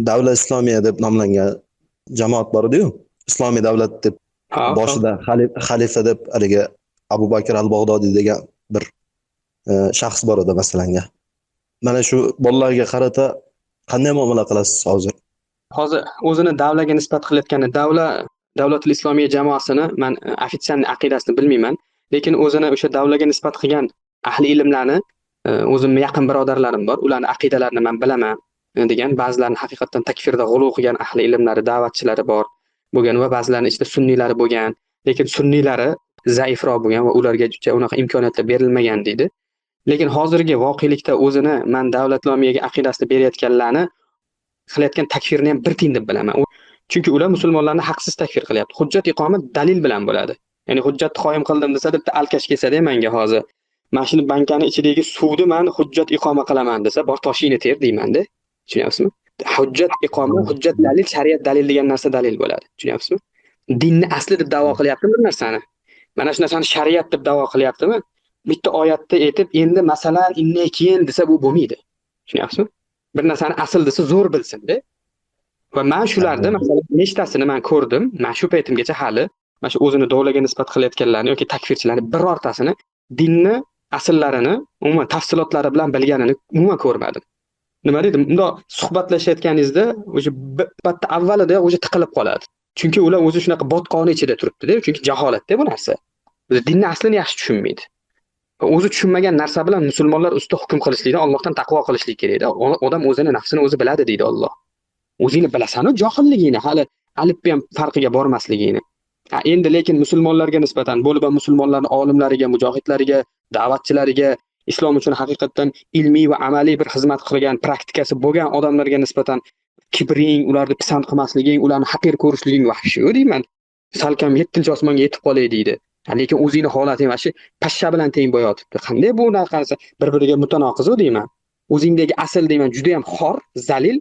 Davlat islomiya deb nomlangan jamoat bor edi-yu, islomiy davlat deb boshida xalifa deb haligi Abu Bakr al-Bag'dodiy degan bir shaxs bor edi masalan. Mana shu bolalarga qarata qanday muomala qilasiz hozir? Hozir o'zini davlatga nisbat qilayotgani davlatul islomiya jamoasini men ofitsion aqidasini bilmayman, lekin o'zini o'sha davlatga nisbat qilgan ahli ilmlarni o'zimga yaqin birodarlarim bor, ularning aqidalarini men bilaman degan, ba'zilarini haqiqatan takfirda g'ulu qilgan ahli ilmlari, da'vatchilari bor bo'lgan va ba'zilarning ichida sunniylari bo'lgan, lekin sunniylari zaifroq bo'lgan va ularga unaqa imkoniyatlar berilmagan deydi. Lekin hozirgi voqelikda o'zini men davlat islomiyaga aqidasini berayotganlarni qilayotgan takfirni ham bir tiyin deb bilaman. Chunki ular musulmonlarni haqsiz takfir qilyapti. Hujjat iqomat dalil bilan bo'ladi. Ya'ni hujjatni qoyim qildim desa deb alkash kelsa-da menga hozir mashina bankani ichidagi suvni men hujjat iqoma qilaman desa, bor toshingni ter deyman-da. Tushunyapsizmi? Hujjat iqoma, hujjat dalil, shariat dalil degan narsa dalil bo'ladi. Tushunyapsizmi? Dinni asli deb da'vo qilyaptimi bir narsani? Mana shu narsani shariat deb da'vo qilyaptimi? Bitta oyatda aytib, endi masalan inne keyin desa bu bo'lmaydi. Tushunyapsizmi? Bir narsani asl desa zo'r bilsin-da. Va men shularda masalan nechtasini men ko'rdim, men shu paytimgacha hali mana shu o'zini davlatga nisbat qilayotganlarni yoki takfirchilarni birortasini dinni aslarini, umuman tafsilotlari bilan bilganini umuman ko'rmadim. nima deydim, bundoq suhbatlashayotganingizda o'sha bitta avvalida o'sha tiqilib qoladi. Chunki ular o'zi shunaqa botqoni ichida turibdi-da, chunki jaholatda bu narsa. O'zi dinni aslini yaxshi tushunmaydi. O'zi tushunmagan narsa bilan musulmonlar ustida hukm qilishlikdan Allohdan taqvo qilishlik kerak-da. Odam o'zini nafsini o'zi biladi deydi Alloh. O'zingni bilasan-ku johilligingni, hali alif ham farqiga bormasligingni. Endi lekin musulmonlarga nisbatan bo'lib ham musulmonlarning olimlariga, mujohidlariga, da'vatchilariga, islom uchun haqiqatan ilmiy va amaliy bir xizmat qilgan, praktikasi bo'lgan odamlarga nisbatan kibring, ularni pisand qilmasliging, ularni haqir ko'rishliging vahshiy deyman. Salkam 7 osmonga yetib qolay deydi. Lekin o'zingni holating mana shu pashsha bilan teng bo'yotibdi. Qanday bu narsa bir-biriga mutanoqiz deyman. O'zingdagi asl deyman juda ham xor, zalil,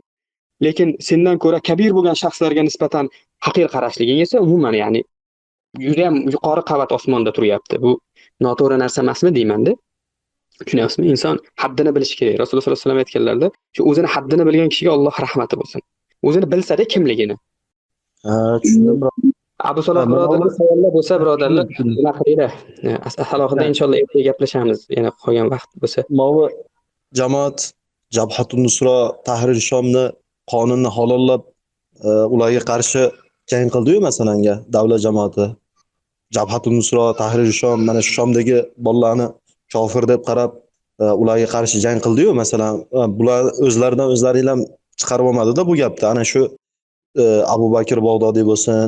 lekin sendan ko'ra kabir bo'lgan shaxslarga nisbatan haqir qarashliging esa umuman, ya'ni juda ham yuqori qavat osmonda turyapti. Bu noto'g'ri narsa emasmi deyman-da. Tushunyapsizmi? Inson haddini bilishi kerak. Rasululloh sollallohu alayhi vasallam aytganlarda, shu o'zini haddini bilgan kishiga Alloh rahmati bo'lsin. O'zini bilsa-da kimligini. Tushundim. Abu Saloh birodarlar savollar bo'lsa, birodarlar, nima qilinglar? Alohida inshaalloh ertaga gaplashamiz. Yana qolgan vaqt bo'lsa. Movi jamoat Jabhatun Nusra Tahrir Shomni qonunni halollab ularga qarshi jang qildi-yu masalanga davlat jamoati. Jabhatun Nusra Tahrir Shom mana shu Shomdagi bolalarni kofir deb qarab ularga qarshi jang qildi-yu masalan, bular o'zlaridan o'zlari ham chiqarib olmadi-da bu gapni. Ana shu Abu Bakr Bag'dodiy bo'lsin,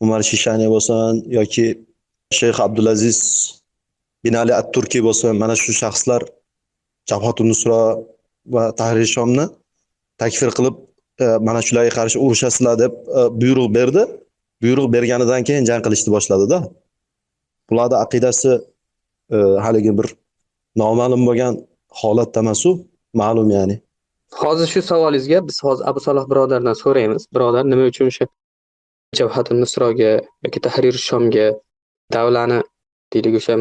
Umar Shishani bo'lsin yoki Shayx Abdulaziz bin Ali at-Turkiy bo'lsin, mana shu shaxslar Jabhatun Nusra va Tahrir Shomni takfir qilib mana shularga qarshi urushasizlar deb buyruq berdi. Buyruq berganidan keyin jang qilishni boshladi-da. Bularning aqidasi haligi bir noma'lum bo'lgan holatda emas-u, ma'lum ya'ni. Hozir shu savolingizga biz hozir Abu Saloh birodardan so'raymiz. Birodar, nima uchun o'sha Jabhatun Nusroga yoki Tahrir Shomga davlatni deylik o'sha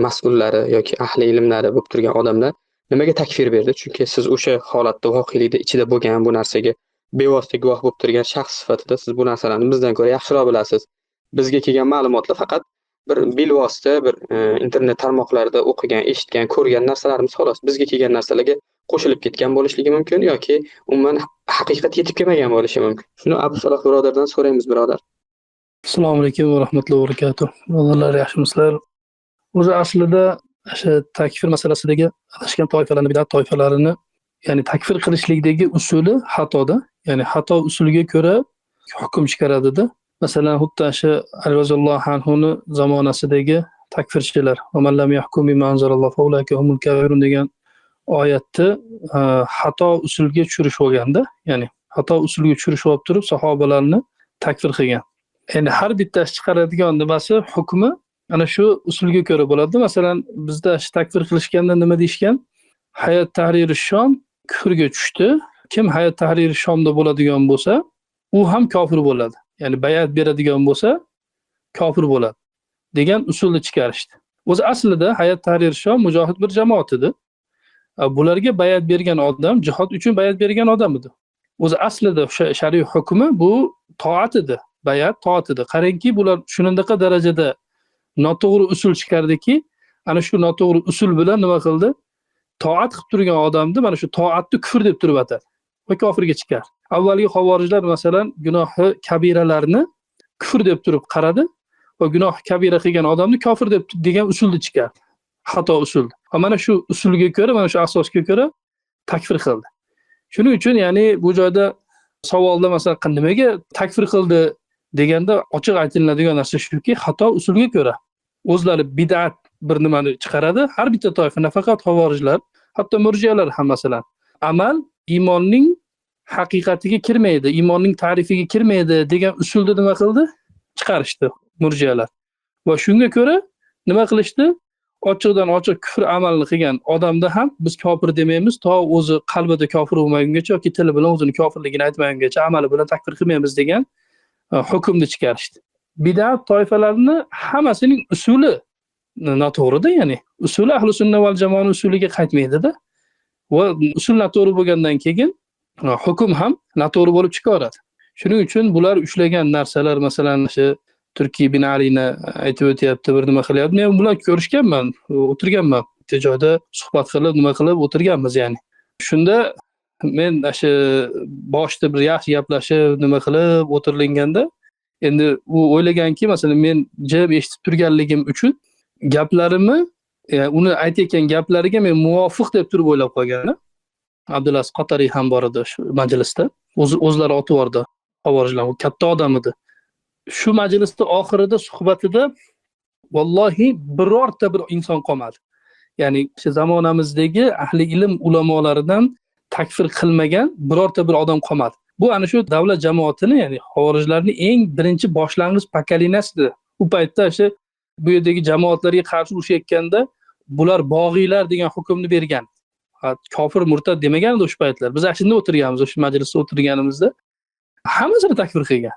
mas'ullari yoki ahli ilmlari bo'lib turgan odamlar nimaga takfir berdi? Chunki siz o'sha holatda voqelikda ichida bo'lgan bu narsaga bevosita guvoh bo'lib turgan shaxs sifatida siz bu narsalarni bizdan ko'ra yaxshiroq bilasiz. Bizga kelgan ma'lumotlar faqat bir bilvosita bir internet tarmoqlarida o'qigan, eshitgan, ko'rgan narsalarimiz xolos. Bizga kelgan narsalarga qo'shilib ketgan bo'lishligi mumkin yoki umuman haqiqat yetib kelmagan bo'lishi mumkin. Shuni Abu Saloh birodardan so'raymiz, birodar. Assalomu alaykum va rahmatullohi va barakatuh. Birodarlar, yaxshimisizlar? O'zi aslida o'sha takfir masalasidagi adashgan toifalarni, bidat toifalarini, ya'ni takfir qilishlikdagi usuli xatoda. Ya'ni xato usuliga ko'ra hukm chiqaradida. Masalan, xuddi o'sha Ali roziyallohu anhuni zamonasidagi takfirchilar, "Va man lam yahkum bima anzalallohu fa ulaika humul kafirun" degan oyatni xato usulga tushirish bo'lganda, ya'ni xato usulga tushirish olib turib sahobalarni takfir qilgan. Endi har bittasi chiqaradigan nimasi, hukmi ana shu usulga ko'ra bo'ladi. Masalan, bizda takfir qilishganda nima deyishgan? Hayat Tahrir Shom kufrga tushdi. Kim Hayat Tahrir Shomda bo'ladigan bo'lsa, u ham kofir bo'ladi. Ya'ni bayat beradigan bo'lsa, kofir bo'ladi degan usulni chiqarishdi. O'zi aslida Hayat Tahrir Shom mujohid bir jamoat edi. Bularga bayat bergan odam jihad uchun bayat bergan odam edi. O'zi aslida o'sha shariy hukmi bu toat edi. Bayat toat edi. Qarangki, bular shunaqa darajada noto'g'ri usul chiqardiki, ana shu noto'g'ri usul bilan nima qildi? Toat qilib turgan odamni mana shu toatni kufr deb turib atadi va kofirga chiqar. Avvalgi xavorijlar masalan gunohi kabiralarni kufr deb turib qaradi va gunoh kabira qilgan odamni kofir deb degan usulni chiqardi. Xato usul. Va mana shu usulga ko'ra, mana shu asosga ko'ra takfir qildi. Shuning uchun ya'ni bu joyda savolda masalan nimaga takfir qildi deganda ochiq aytiladigan narsa shuki, xato usulga ko'ra o'zlari bid'at bir nimani chiqaradi. Har bitta toifa, nafaqat xavorijlar, hatto murjiyalar ham masalan amal iymonning haqiqatiga kirmaydi, iymonning ta'rifiga kirmaydi degan usulda nima qildi? Chiqarishdi murjiyalar. Va shunga ko'ra nima qilishdi? Ochiqdan ochiq kufr amalni qilgan odamda ham biz kofir demaymiz, to o'zi qalbida kofir bo'lmagungacha yoki tili bilan o'zini kofirligini aytmagungacha amali bilan takfir qilmaymiz degan hukmni chiqarishdi. Bid'at toifalarni hammasining usuli noto'g'rida, ya'ni usuli ahli sunna val jamoaning usuliga qaytmaydi-da. Va usul noto'g'ri bo'lgandan keyin hukm ham noto'g'ri bo'lib chiqaradi. Shuning uchun bular ushlagan narsalar masalan shu Turkiy bin Alini aytib o'tyapti, bir nima qilyapti. Men bilan ko'rishganman, o'tirganman. Bitta joyda suhbat qilib, nima qilib o'tirganmiz ya'ni. Shunda men shu boshda bir yaxshi gaplashib, nima qilib o'tirilganda, endi u o'ylaganki, masalan, men jim eshitib turganligim uchun gaplarimni, uni aytayotgan gaplariga men muvofiq deb turib o'ylab qolgan. Abdulaziz Qotariy ham bor edi shu majlisda. O'zlari otib yubordi. Xavorijlar, u katta odam edi. Shu majlisda oxirida suhbatida vallohi birorta bir inson qolmadi. Ya'ni shu zamonamizdagi ahli ilm ulamolaridan takfir qilmagan birorta bir odam qolmadi. Bu ana shu davlat jamoatini, ya'ni xavorijlarning eng birinchi boshlang'ich pokoleniyasi. U paytda shu bu yerdagi jamoatlarga qarshi urushayotganda bular bog'iylar degan hukmni bergan. Kofir murtad demagan edi o'sha paytlar. Biz ashunda o'tirganmiz, o'sha majlisda o'tirganimizda hammasini takfir qilgan.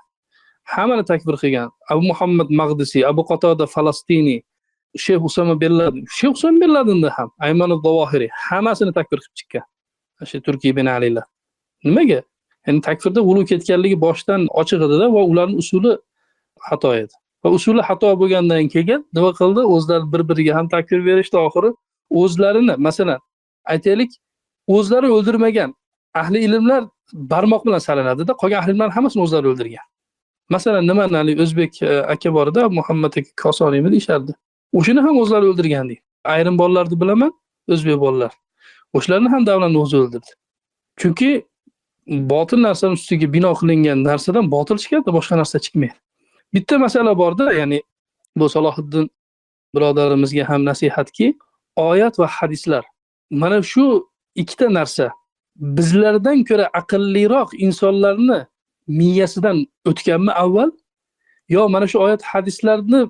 Hammani takfir qilgan. Abu Muhammad Mag'disiy, Abu Qatoda Falastiniy, Sheyx Usama bin Laden, Sheyx Usama bin Ladenni ham, Ayman al-Zawahiri hammasini takfir qilib chiqqan. O'sha Turkiy bin Alilar. Nimaga? Ya'ni takfirda g'ulu ketganligi boshdan ochiq edi-da va ularning usuli xato edi. Va usuli xato bo'lgandan keyin nima qildi? O'zlari bir-biriga ham takfir berishdi, oxiri o'zlarini, masalan, aytaylik, o'zlari o'ldirmagan ahli ilmlar barmoq bilan sanaladi-da, qolgan ahli ilmlar hammasini o'zlari o'ldirgan. Masalan, nimani o'zbek aka borida, Muhammad aka Kosoniymi deyishardi. O'shini ham o'zlari o'ldirgan deydi. Ayrim bolalarni bilaman, o'zbek bolalar. O'shalarni ham davlatni o'zi o'ldirdi. Chunki botil narsaning ustiga bino qilingan narsadan botil chiqadi, boshqa narsa chiqmaydi. Bitta masala borda, ya'ni bu Salohiddin birodarimizga ham nasihatki, oyat va hadislar. Mana shu ikkita narsa bizlardan ko'ra aqlliroq insonlarni miyasidan o'tganmi avval, yo mana shu oyat hadislarni,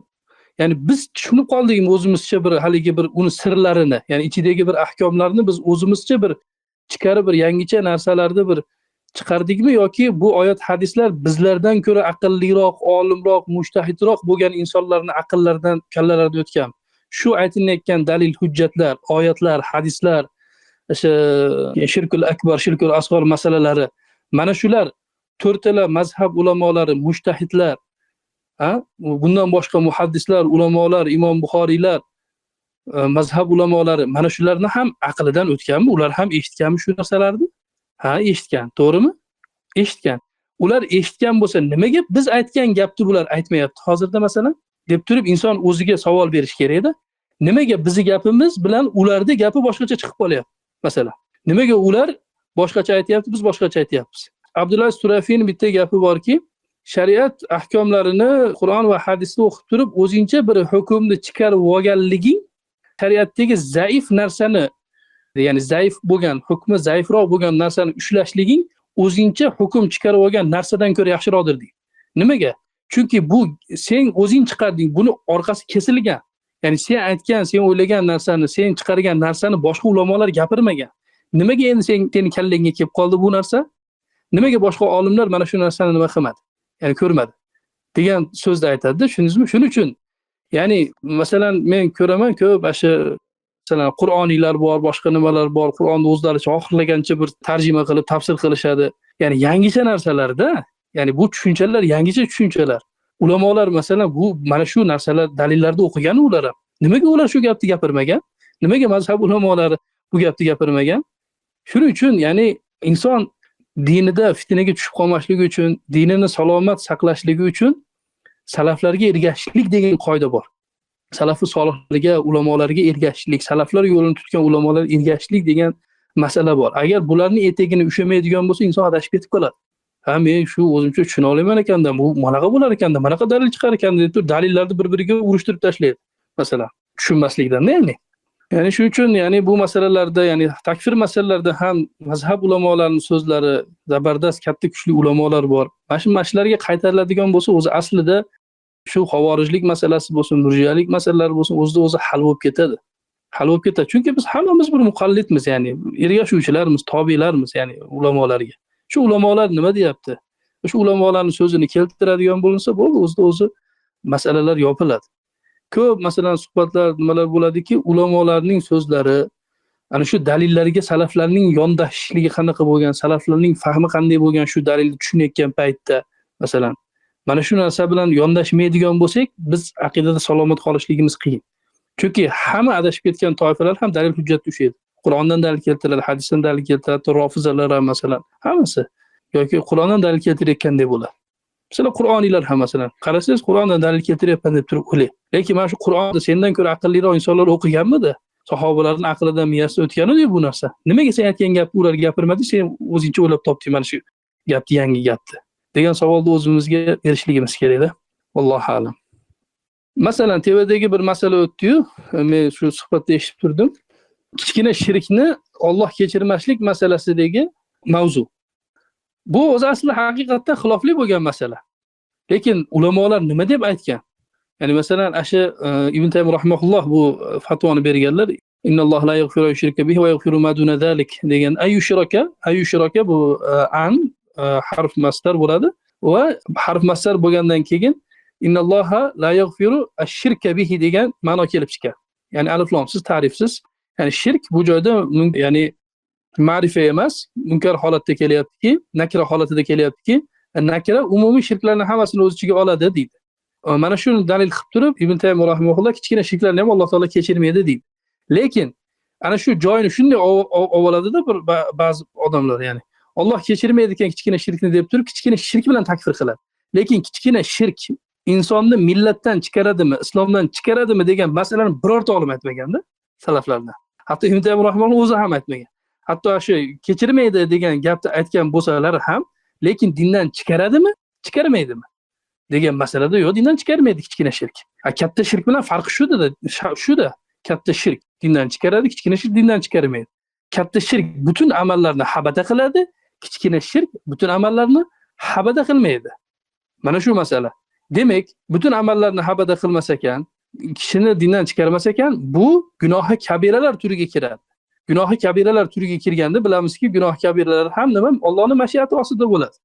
ya'ni biz tushunib qoldikmi o'zimizcha bir haligi bir uni sirlarini, ya'ni ichidagi bir ahkomlarni biz o'zimizcha bir chiqarib bir yangicha narsalarni bir chiqardikmi, yoki bu oyat hadislar bizlardan ko'ra aqlliroq, olimroq, mujtahidroq bo'lgan insonlarning aqllaridan, kallalaridan o'tgan. Shu aytilayotgan dalil, hujjatlar, oyatlar, hadislar, o'sha shirkul akbar, shirkul asg'ar masalalari, mana shular to'rtala mazhab ulamolari, mujtahidlar, bundan boshqa muhaddislar, ulamolar, Imom Buxoriylar, mazhab ulamolari, mana shularni ham aqlidan o'tganmi? Ular ham eshitganmi shu narsalarni? Ha, eshitgan, to'g'rimi? Eshitgan. Ular eshitgan bo'lsa, nimaga biz aytgan gapni bular aytmayapti hozirda masalan? Deb turib inson o'ziga savol berish kerak-da. Nimaga bizi gapimiz bilan ularning gapi boshqacha chiqib qolyapti? Masalan, nimaga ular boshqacha aytayapti, biz boshqacha aytayapmiz? Abdulaziz Turafiyning bitta gapi borki, shariat ahkomlarini Qur'on va hadisda o'qib turib, o'zingcha bir hukmni chiqarib olganliging shariatdagi zaif narsani, ya'ni zaif bo'lgan, hukmi zaifroq bo'lgan narsani ushlashliging o'zingcha hukm chiqarib olgan narsadan ko'ra yaxshiroqdir deydi. Nimaga? Chunki bu sen o'zing chiqarding, buni orqasi kesilgan. Ya'ni sen aytgan, sen o'ylagan narsani, sen chiqargan narsani boshqa ulamolar gapirmagan. Nimaga endi seni kallangga kelib qoldi bu narsa? Nimaga boshqa olimlar mana shu narsani nima qilmadi? Ya'ni ko'rmadi degan so'zni aytadi. Tushundingizmi? Shuning uchun ya'ni masalan men ko'raman ko'p o'sha masalan Qur'oniylar bor, boshqa nimalar bor, Qur'onni o'zlaricha oxirlagancha bir tarjima qilib, tafsir qilishadi. Ya'ni yangicha narsalarda, ya'ni bu tushunchalar yangicha tushunchalar. Ulamolar masalan bu mana shu narsalar dalillarda o'qigan ular ham. Nimaga ular shu gapni gapirmagan? Nimaga mazhab ulamolari bu gapni gapirmagan? Shuning uchun ya'ni inson dinida fitnaga tushib qolmasligi uchun, dinini salomat saqlashligi uchun salaflarga ergashishlik degan qoida bor. Salafi solihlarga, ulamolarga ergashishlik, salaflar yo'lini tutgan ulamolar ergashishlik degan masala bor. Agar bularning etagini ushlamaydigan bo'lsa, inson adashib ketib qoladi. Ha, men shu o'zimcha tushuna olaman ekanda, bu manaqa bo'lar ekanda, manaqa dalil chiqar ekanda deb turib dalillarni bir-biriga urushtirib tashlaydi. Masalan, tushunmaslikdan, ya'ni. Ya'ni shuning uchun ya'ni bu masalalarda, ya'ni takfir masalalarida ham mazhab ulamolarining so'zlari, zabardast katta kuchli ulamolar bor. Mana shu mashlarga qaytariladigan bo'lsa, o'zi aslida shu xavorijlik masalasi bo'lsin, murjiyalik masalalari bo'lsin, o'zida-o'zi hal bo'lib ketadi. Hal bo'lib ketadi. Chunki biz hammamiz bir muqallidmiz, ya'ni ergashuvchilarmiz, tobilarmiz, ya'ni ulamolarga. Shu ulamolar nima deyapti? Shu ulamolarning so'zini keltiradigan bo'linsa, bo'ldi, o'zida-o'zi masalalar yopiladi. Ko'p masalan suhbatlar nimalar bo'ladiki, ulamolarning so'zlari ana shu dalillarga salaflarning yondashishligi qanaqa bo'lgan, salaflarning fahmi qanday bo'lgan shu dalilni tushunayotgan paytda masalan mana shu narsa bilan yondashmaydigan bo'lsak, biz aqidada salomat qolishligimiz qiyin. Chunki hamma adashib ketgan toifalar ham dalil hujjatga ushlaydi. Qur'ondan dalil keltiradi, hadisdan dalil keltiradi, rofizalar ham masalan, hammasi yoki Qur'ondan dalil keltirayotgandek bo'ladi. Masalan, Qur'oniylar ham masalan, qarasangiz Qur'ondan dalil keltiryapman deb turib o'ylaydi. Lekin mana shu Qur'onni sendan ko'ra aqlliroq insonlar o'qiganmidi? Sahobalarning aqlidan miyasidan o'tganidi bu narsa. Nimaga sen aytgan gapni ular gapirmadi, sen o'zingcha o'ylab topding mana shu gapni, yangi gapni degan savolni o'zimizga berishligimiz kerak-da. Allohu a'lam. Masalan, tevadagi bir masala o'tdi-yu, men shu suhbatda eshitib turdim. Kichkina shirkni Alloh kechirmaslik masalasidagi mavzu. Bu o'zi aslida haqiqatdan xilofli bo'lgan masala. Lekin ulamolar nima deb aytgan? Ya'ni masalan, asha Ibn Taymiyya rahimahulloh bu fatvoni berganlar. Innalloh la yaghfiru yushrika bihi va yaghfiru ma duna zalik degan ayyushraka bu an harf masdar bo'ladi va harf masdar bo'lgandan keyin innalloha la yaghfiru ash-shirka bihi degan ma'no kelib chiqadi. Ya'ni alif lomsiz, ta'rifsiz. Ya'ni shirk bu joyda ya'ni ma'rifa emas, munkar holatda kelyaptiki, nakira holatida kelyaptiki, nakira umumiy shirklarning hammasini o'z ichiga oladi deydi. Mana shuni dalil qilib turib Ibn Taymiyya rahimahulloh kichkina shirklarni ham Alloh taolo kechirmaydi deydi. Lekin ana shu joyini shunday ovoladida bir ba'zi odamlar, ya'ni Alloh kechirmaydi ekan kichkina shirkni deb turib kichkina shirk bilan takfir qiladi. Lekin kichkina shirk insonni millatdan chiqaradimi, islomdan chiqaradimi degan masalani birorta olim aytmaganda salaflardan. Hatto Ibn Taymiyya rahimahulloh o'zi ham aytmagan. Hatto shu kechirmaydi degan gapni aytgan bo'lsalar ham, lekin dindan chiqaradimi, chiqarmaydimi degan masalada yo'q, dindan chiqarmaydi kichkina shirk. Katta shirk bilan farqi shuda. Katta shirk dindan chiqaradi, kichkina shirk dindan chiqarmaydi. Katta shirk butun amallarni habata qiladi, kichkina shirk butun amallarni habata qilmaydi. Mana shu masala. Demak, butun amallarni habata qilmas ekan, kishini dindan chiqarmas ekan, bu gunohi kabiralar turiga kiradi. Gunohi kabiralar turiga kirganda bilamizki, gunohi kabiralar ham nima? Allohning mashiati ostida bo'ladi.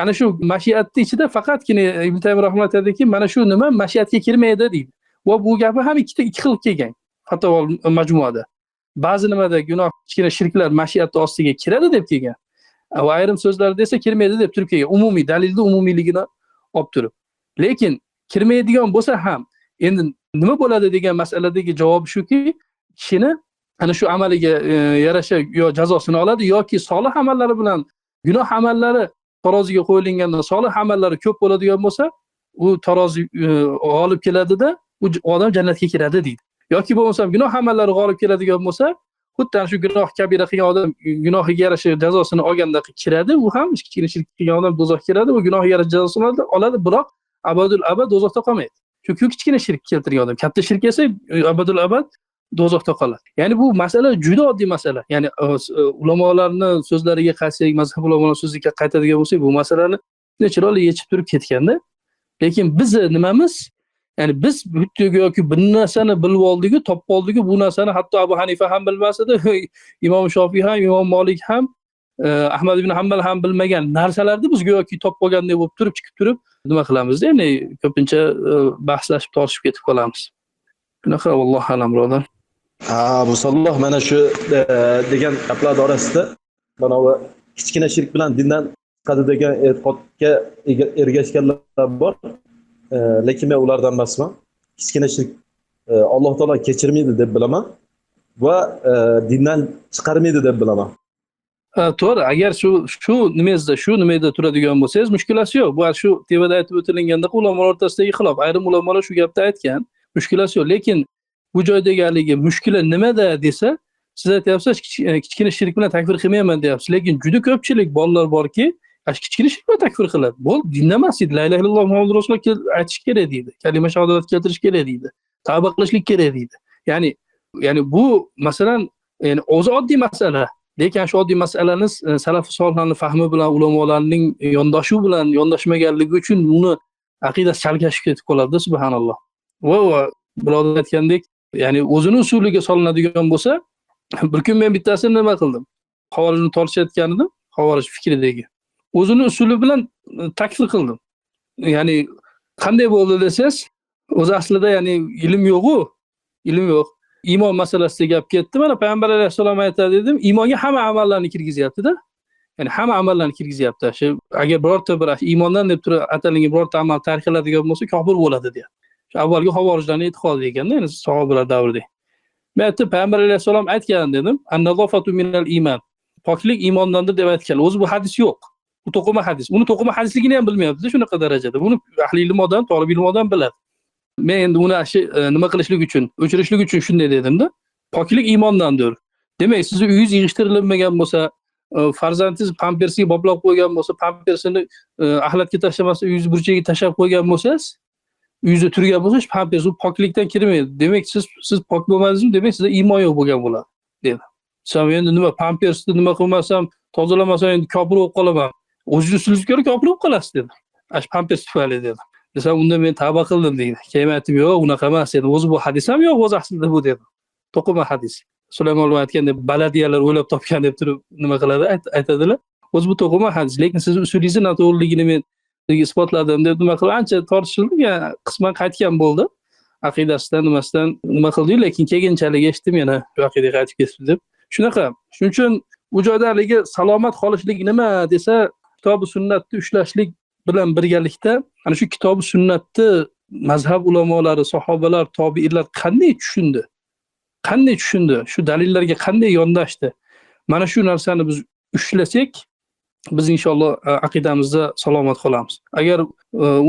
Ana shu mashiatning ichida faqatgina Ibn Taymiyya rahimahulloh aytadiki, mana shu nima mashiatga kirmaydi deydi. Va bu gapi ham ikki xil kelgan. Hatto majmuada. Ba'zi nimada gunoh kichkina shirklar mashiat ostiga kiradi deb kelgan. Va ayrim so'zlarda esa kirmaydi deb turib kelgan. Umumiy dalilda umumiyligini olib turib. Lekin kirmaydigan bo'lsa ham endi nima bo'ladi degan masaladagi javob shuki, kishini ana shu amaliga yarasha yo jazosini oladi yoki solih amallari bilan gunoh amallari taroziga qo'yilganda solih amallari ko'p bo'ladigan bo'lsa, u tarozi g'olib keladida, u odam jannatga kiradi deydi. Yoki bo'lmasam gunoh amallari g'olib keladigan bo'lsa, xuddi ana shu gunoh kabira qilgan odam gunohiga yarasha jazosini olganda kiradi, u ham kichkina shirk qilgan odam do'zaxga kiradi, u gunohiga yarasha jazosini oladi, biroq abadul abad do'zaxda qolmaydi. Chunki kichkina shirk keltirgan odam, katta shirk esa abadul abad do'zaxda qoladi. Ya'ni bu masala juda oddiy masala. Ya'ni ulamolarning so'zlariga qaytsak, mazhab ulamolar so'ziga qaytadigan bo'lsak, bu masalani chiroyli yechib turib ketganda. Lekin biz nimamiz? Ya'ni biz yoki bir narsani bilib oldik-ku, topib oldik-ku, bu narsani hatto Abu Hanifa ham bilmasdi, Imom Shofiy ham, Imom Malik ham, Ahmad ibn Hanbal ham bilmagan narsalarni biz yoki topib olgandek bo'lib turib chiqib turib nima qilamiz? Ya'ni ko'pincha bahslashib tortishib ketib qolamiz. Shunaqa, vallohu alam birodar. Bu salloh mana shu degan gaplar orasida mana bu kichkina shirk bilan dindan chiqadi degan e'tiqodga ergashganlar bor. Lekin men ulardan emasman. Kichkina shirk Alloh taolo kechirmaydi deb bilaman va dindan chiqarmaydi deb bilaman. To'g'ri, agar shu nimada turadigan bo'lsangiz, mushkulasi yo'q. Bu shu tevada aytib o'tilganda ulamolar o'rtasidagi xilof. Ayrim ulamolar shu gapni aytgan, mushkulasi yo'q. Lekin bu joydagi haligi mushkula nimada desa, siz aytyapsiz kichkina shirk bilan takfir qilmayman deyapsiz. Lekin juda ko'pchilik bolalar borki, kichkina shirk bilan takfir qiladi. Bu dinda emas edi. La ilaha illalloh Muhammad rasululloh aytish kerak deydi. Kalima shahodat keltirish kerak deydi. Tavba qilishlik kerak deydi. Ya'ni bu masalan, ya'ni o'zi oddiy masala. Lekin shu oddiy masalani salaf solihlarning fahmi bilan, ulamolarning yondashuvi bilan yondashmaganligi uchun uni aqidasi chalkashib ketib qoladi, subhanalloh. Va birodar aytgandek, ya'ni o'zini usuliga solinadigan bo'lsa, bir kun men bittasini nima qildim? Havorini tortishayotgan edim, Xavorij fikridagi. O'zini usuli bilan takfir qildim. Ya'ni qanday bo'ldi desangiz, o'zi aslida ya'ni ilm yo'q-ku, ilm yo'q. Iymon masalasida gap ketdi. Mana payg'ambar alayhisalom aytadi dedim, iymonga hamma amallarni kirgizyapti-da. Ya'ni hamma amallarni kirgizyapti. Shu agar birorta bir iymondan deb turib atalgan birorta amal tark qiladigan bo'lsa, kofir bo'ladi deyapti. Shu avvalgi Xavorijlarning e'tiqodi ekanda, ya'ni sahobalar davrida. Men aytdim, Payg'ambar alayhissalom aytgan dedim. An-nazofatu minal iymon. Poklik iymondandir deb aytgan. O'zi bu hadis yo'q. Bu to'qima hadis. Uni to'qima hadisligini ham bilmayapti shunaqa darajada. Buni ahli ilm odam, talib ilm odam biladi. Men endi uni nima qilishlik uchun, o'chirishlik uchun shunday dedimda. Poklik iymondandir. Demak, sizni uyingiz yig'ishtirilmagan bo'lsa, farzandingiz pampersiga boplab qo'ygan bo'lsa, pampersini axlatga tashlamasa, uyingiz burchagiga tashlab qo'ygan bo'lsangiz, uyingizda turgan bo'lsa, pampers u poklikdan kirmaydi. Demak, siz pok bo'lmadingizmi? Demak, sizda iymon yo'q bo'lgan bo'ladi, dedi. Sen endi nima pampersni nima qilmasam, tozalamasam endi kofir bo'lib qolaman. O'zingiz ustingizga ko'ra kofir bo'lib qolasiz, dedi. Ash pampers tufayli dedi. Desam, unda men tavba qildim deydi. Keyin aytdim, yo'q, unaqa emas dedi. O'zi bu hadis ham yo'q, o'zi aslida bu dedi. To'qima hadis. Sulaymon aytgandek baladiyalar o'ylab topgan deb turib nima qiladi, aytadilar. O'zi bu to'qima hadis, lekin siz usulingizni noto'g'riligini men isbotladim deb nima qilib ancha tortishildi, qisman qaytgan bo'ldi. Aqidasidan nimasidan nima qildi, lekin keyinchalik eshitdim yana shu aqidaga qaytib ketdi deb. Shunaqa. Shuning uchun u joyda haligi salomat qolishlik nima desa, kitob-u sunnatni ushlashlik bilan birgalikda ana shu kitob-u sunnatni mazhab ulamolari, sahobalar, tobiinlar qanday tushundi? Qanday tushundi? Shu dalillarga qanday yondashdi? Mana shu narsani biz ushlasak, biz inshaalloh aqidamizda salomat qolamiz. Agar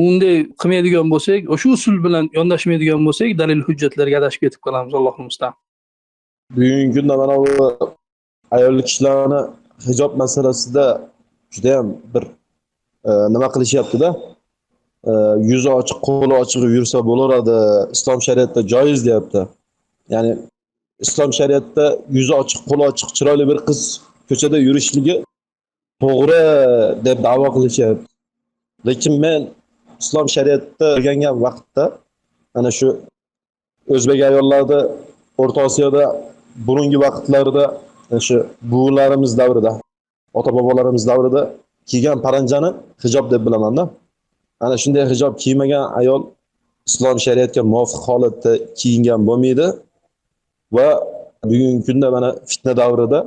unday qilmaydigan bo'lsak, o'sha usul bilan yondashmaydigan bo'lsak, dalil hujjatlarga adashib ketib qolamiz, Allohu musta'an. Bugungi kunda mana bu ayol kishilarni hijob masalasida juda ham bir nima qilishyapti-da. Yuzi ochiq, qo'li ochiq yursa bo'laveradi, islom shariatida joiz deyapti. Ya'ni islom shariatida yuzi ochiq, qo'li ochiq, chiroyli bir qiz ko'chada yurishligi to'g'ri deb da'vo qilishyapti. Lekin men islom shariatida o'rgangan vaqtda ana shu o'zbek ayollarida O'rta Osiyoda burungi vaqtlarda shu buvilarimiz davrida, ota-bobolarimiz davrida kiygan paranjani hijob deb bilaman-da. Ana shunday hijob kiymagan ayol islom shariatiga muvofiq holatda kiyingan bo'lmaydi va bugungi kunda mana fitna davrida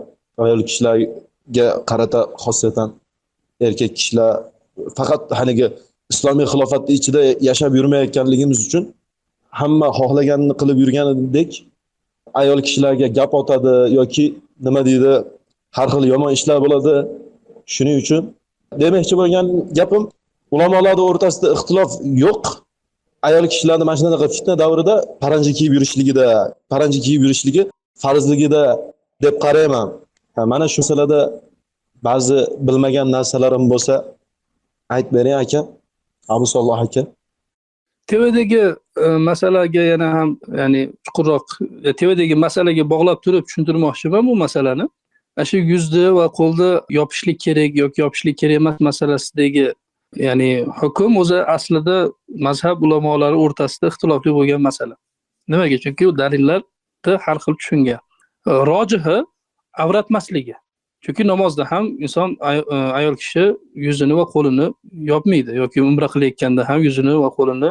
ayol kishilarga qarata xosatan erkak kishilar faqat haligi islomiy xilofatning ichida yashab yurmayotganligimiz uchun hamma xohlaganini qilib yurganidek ayol kishilarga gap otadi yoki nima deydi, har xil yomon ishlar bo'ladi. Shuning uchun demoqchi bo'lgan gapim, ulamolar o'rtasida ixtilof yo'q. Ayol kishilarni mana shunaqa fitna davrida paranji kiyib yurishligi farzligida deb qarayman. Mana shu masalada ba'zi bilmagan narsalarim bo'lsa aytib bering aka. Abu Solloh aka. Tevadagi masalaga yana ham, ya'ni chuqurroq tevadagi masalaga bog'lab turib tushuntirmoqchiman bu masalani. Shu yuzni va qo'lni yopishlik kerak yoki yopishlik kerak emas masalasidagi ya'ni hukm o'zi aslida mazhab ulamolari o'rtasida ixtilofli bo'lgan masala. Nimaga? Chunki u dalillarni har xil tushungan. Rojihi avratmasligi. Chunki namozda ham inson ayol kishi yuzini va qo'lini yopmaydi yoki umra qilayotganda ham yuzini va qo'lini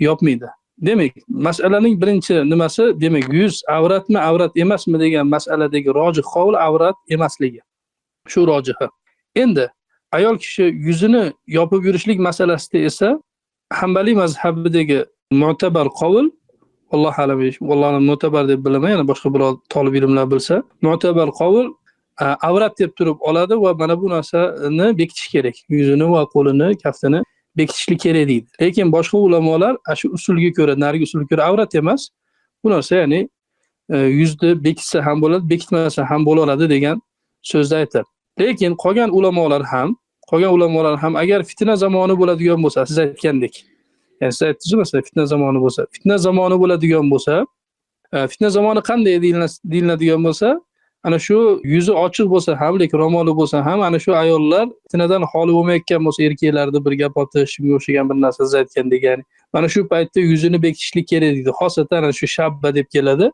yopmaydi. Demak, masalaning birinchi nimasi, demak, yuz avratmi, avrat emasmi degan masaladagi rojih qavl avrat emasligi. Shu rojihi. Endi ayol kishi yuzini yopib yurishlik masalasida esa Hanbali mazhabidagi mu'tabar qavl, Alloh alam, vallohu mu'tabar deb bilaman, yana boshqa biror talib ilmlar bilsa, mu'tabar qavl avrat deb turib oladi va mana bu narsani bekitish kerak. Yuzini va qo'lini, kaftini bekitishlik kerak deydi. Lekin boshqa ulamolar shu usulga ko'ra, narigi usulga ko'ra avrat emas. Bu narsa ya'ni yuzni bekitsa ham bo'ladi, bekitmasa ham bo'laveradi degan so'zni aytadi. Lekin qolgan ulamolar ham agar fitna zamoni bo'ladigan bo'lsa, siz aytgandek, ya'ni siz aytdingiz masalan fitna zamoni bo'lsa, fitna zamoni qanday deyiladigan bo'lsa, ana shu yuzi ochiq bo'lsa ham, lekin ro'moli bo'lsa ham, ana shu ayollar fitnadan xoli bo'lmayotgan bo'lsa, erkaklarni bir gap otish, shunga o'xshagan bir narsa siz aytgandek, ya'ni mana shu paytda yuzini bekitishlik kerak deydi. Xosatan ana shu shabba deb keladi.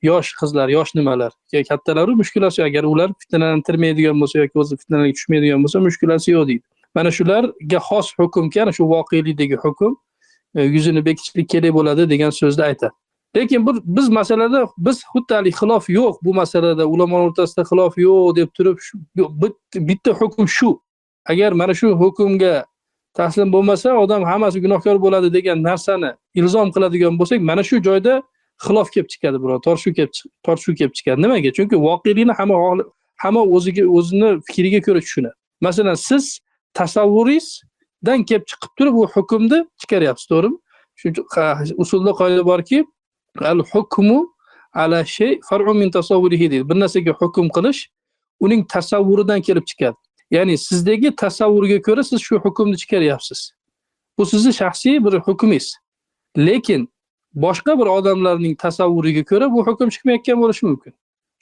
Yosh qizlar, yosh nimalar, kattalar mushkulasi yo'q. Agar ular fitnalantirmaydigan bo'lsa yoki o'zi fitnalarga tushmaydigan bo'lsa, mushkulasi yo'q deydi. Mana shularga xos hukmga, ana shu voqelikdagi hukm yuzini bekitishlik kerak bo'ladi degan so'zni aytadi. Lekin biz masalada biz xuddalik xilof yo'q, bu masalada ulamolar o'rtasida xilof yo'q deb turib bitta hukm shu. Agar mana shu hukmga taslim bo'lmasa, odam hammasi gunohkor bo'ladi degan narsani ilzom qiladigan bo'lsak, mana shu joyda xilof kelib chiqadi, birov tortishuv kelib chiqadi. Nimaga? Chunki voqelikni hamma o'zini fikriga ko'ra tushunadi. Masalan, siz tasavvuringizdan kelib chiqib turib bu hukmni chiqaryapsiz, to'g'rimi? Shuning uchun usulda qoida borki, al-hukmu ala shay far'un min tasawwurihi deydi. Bir narsaga hukm qilish uning tasavvuridan kelib chiqadi. Ya'ni sizdagi tasavvurga ko'ra siz shu hukmni chiqaryapsiz. Bu sizning shaxsiy bir hukmingiz. Lekin boshqa bir odamlarning tasavvuriga ko'ra bu hukm chiqmayotgan bo'lishi mumkin.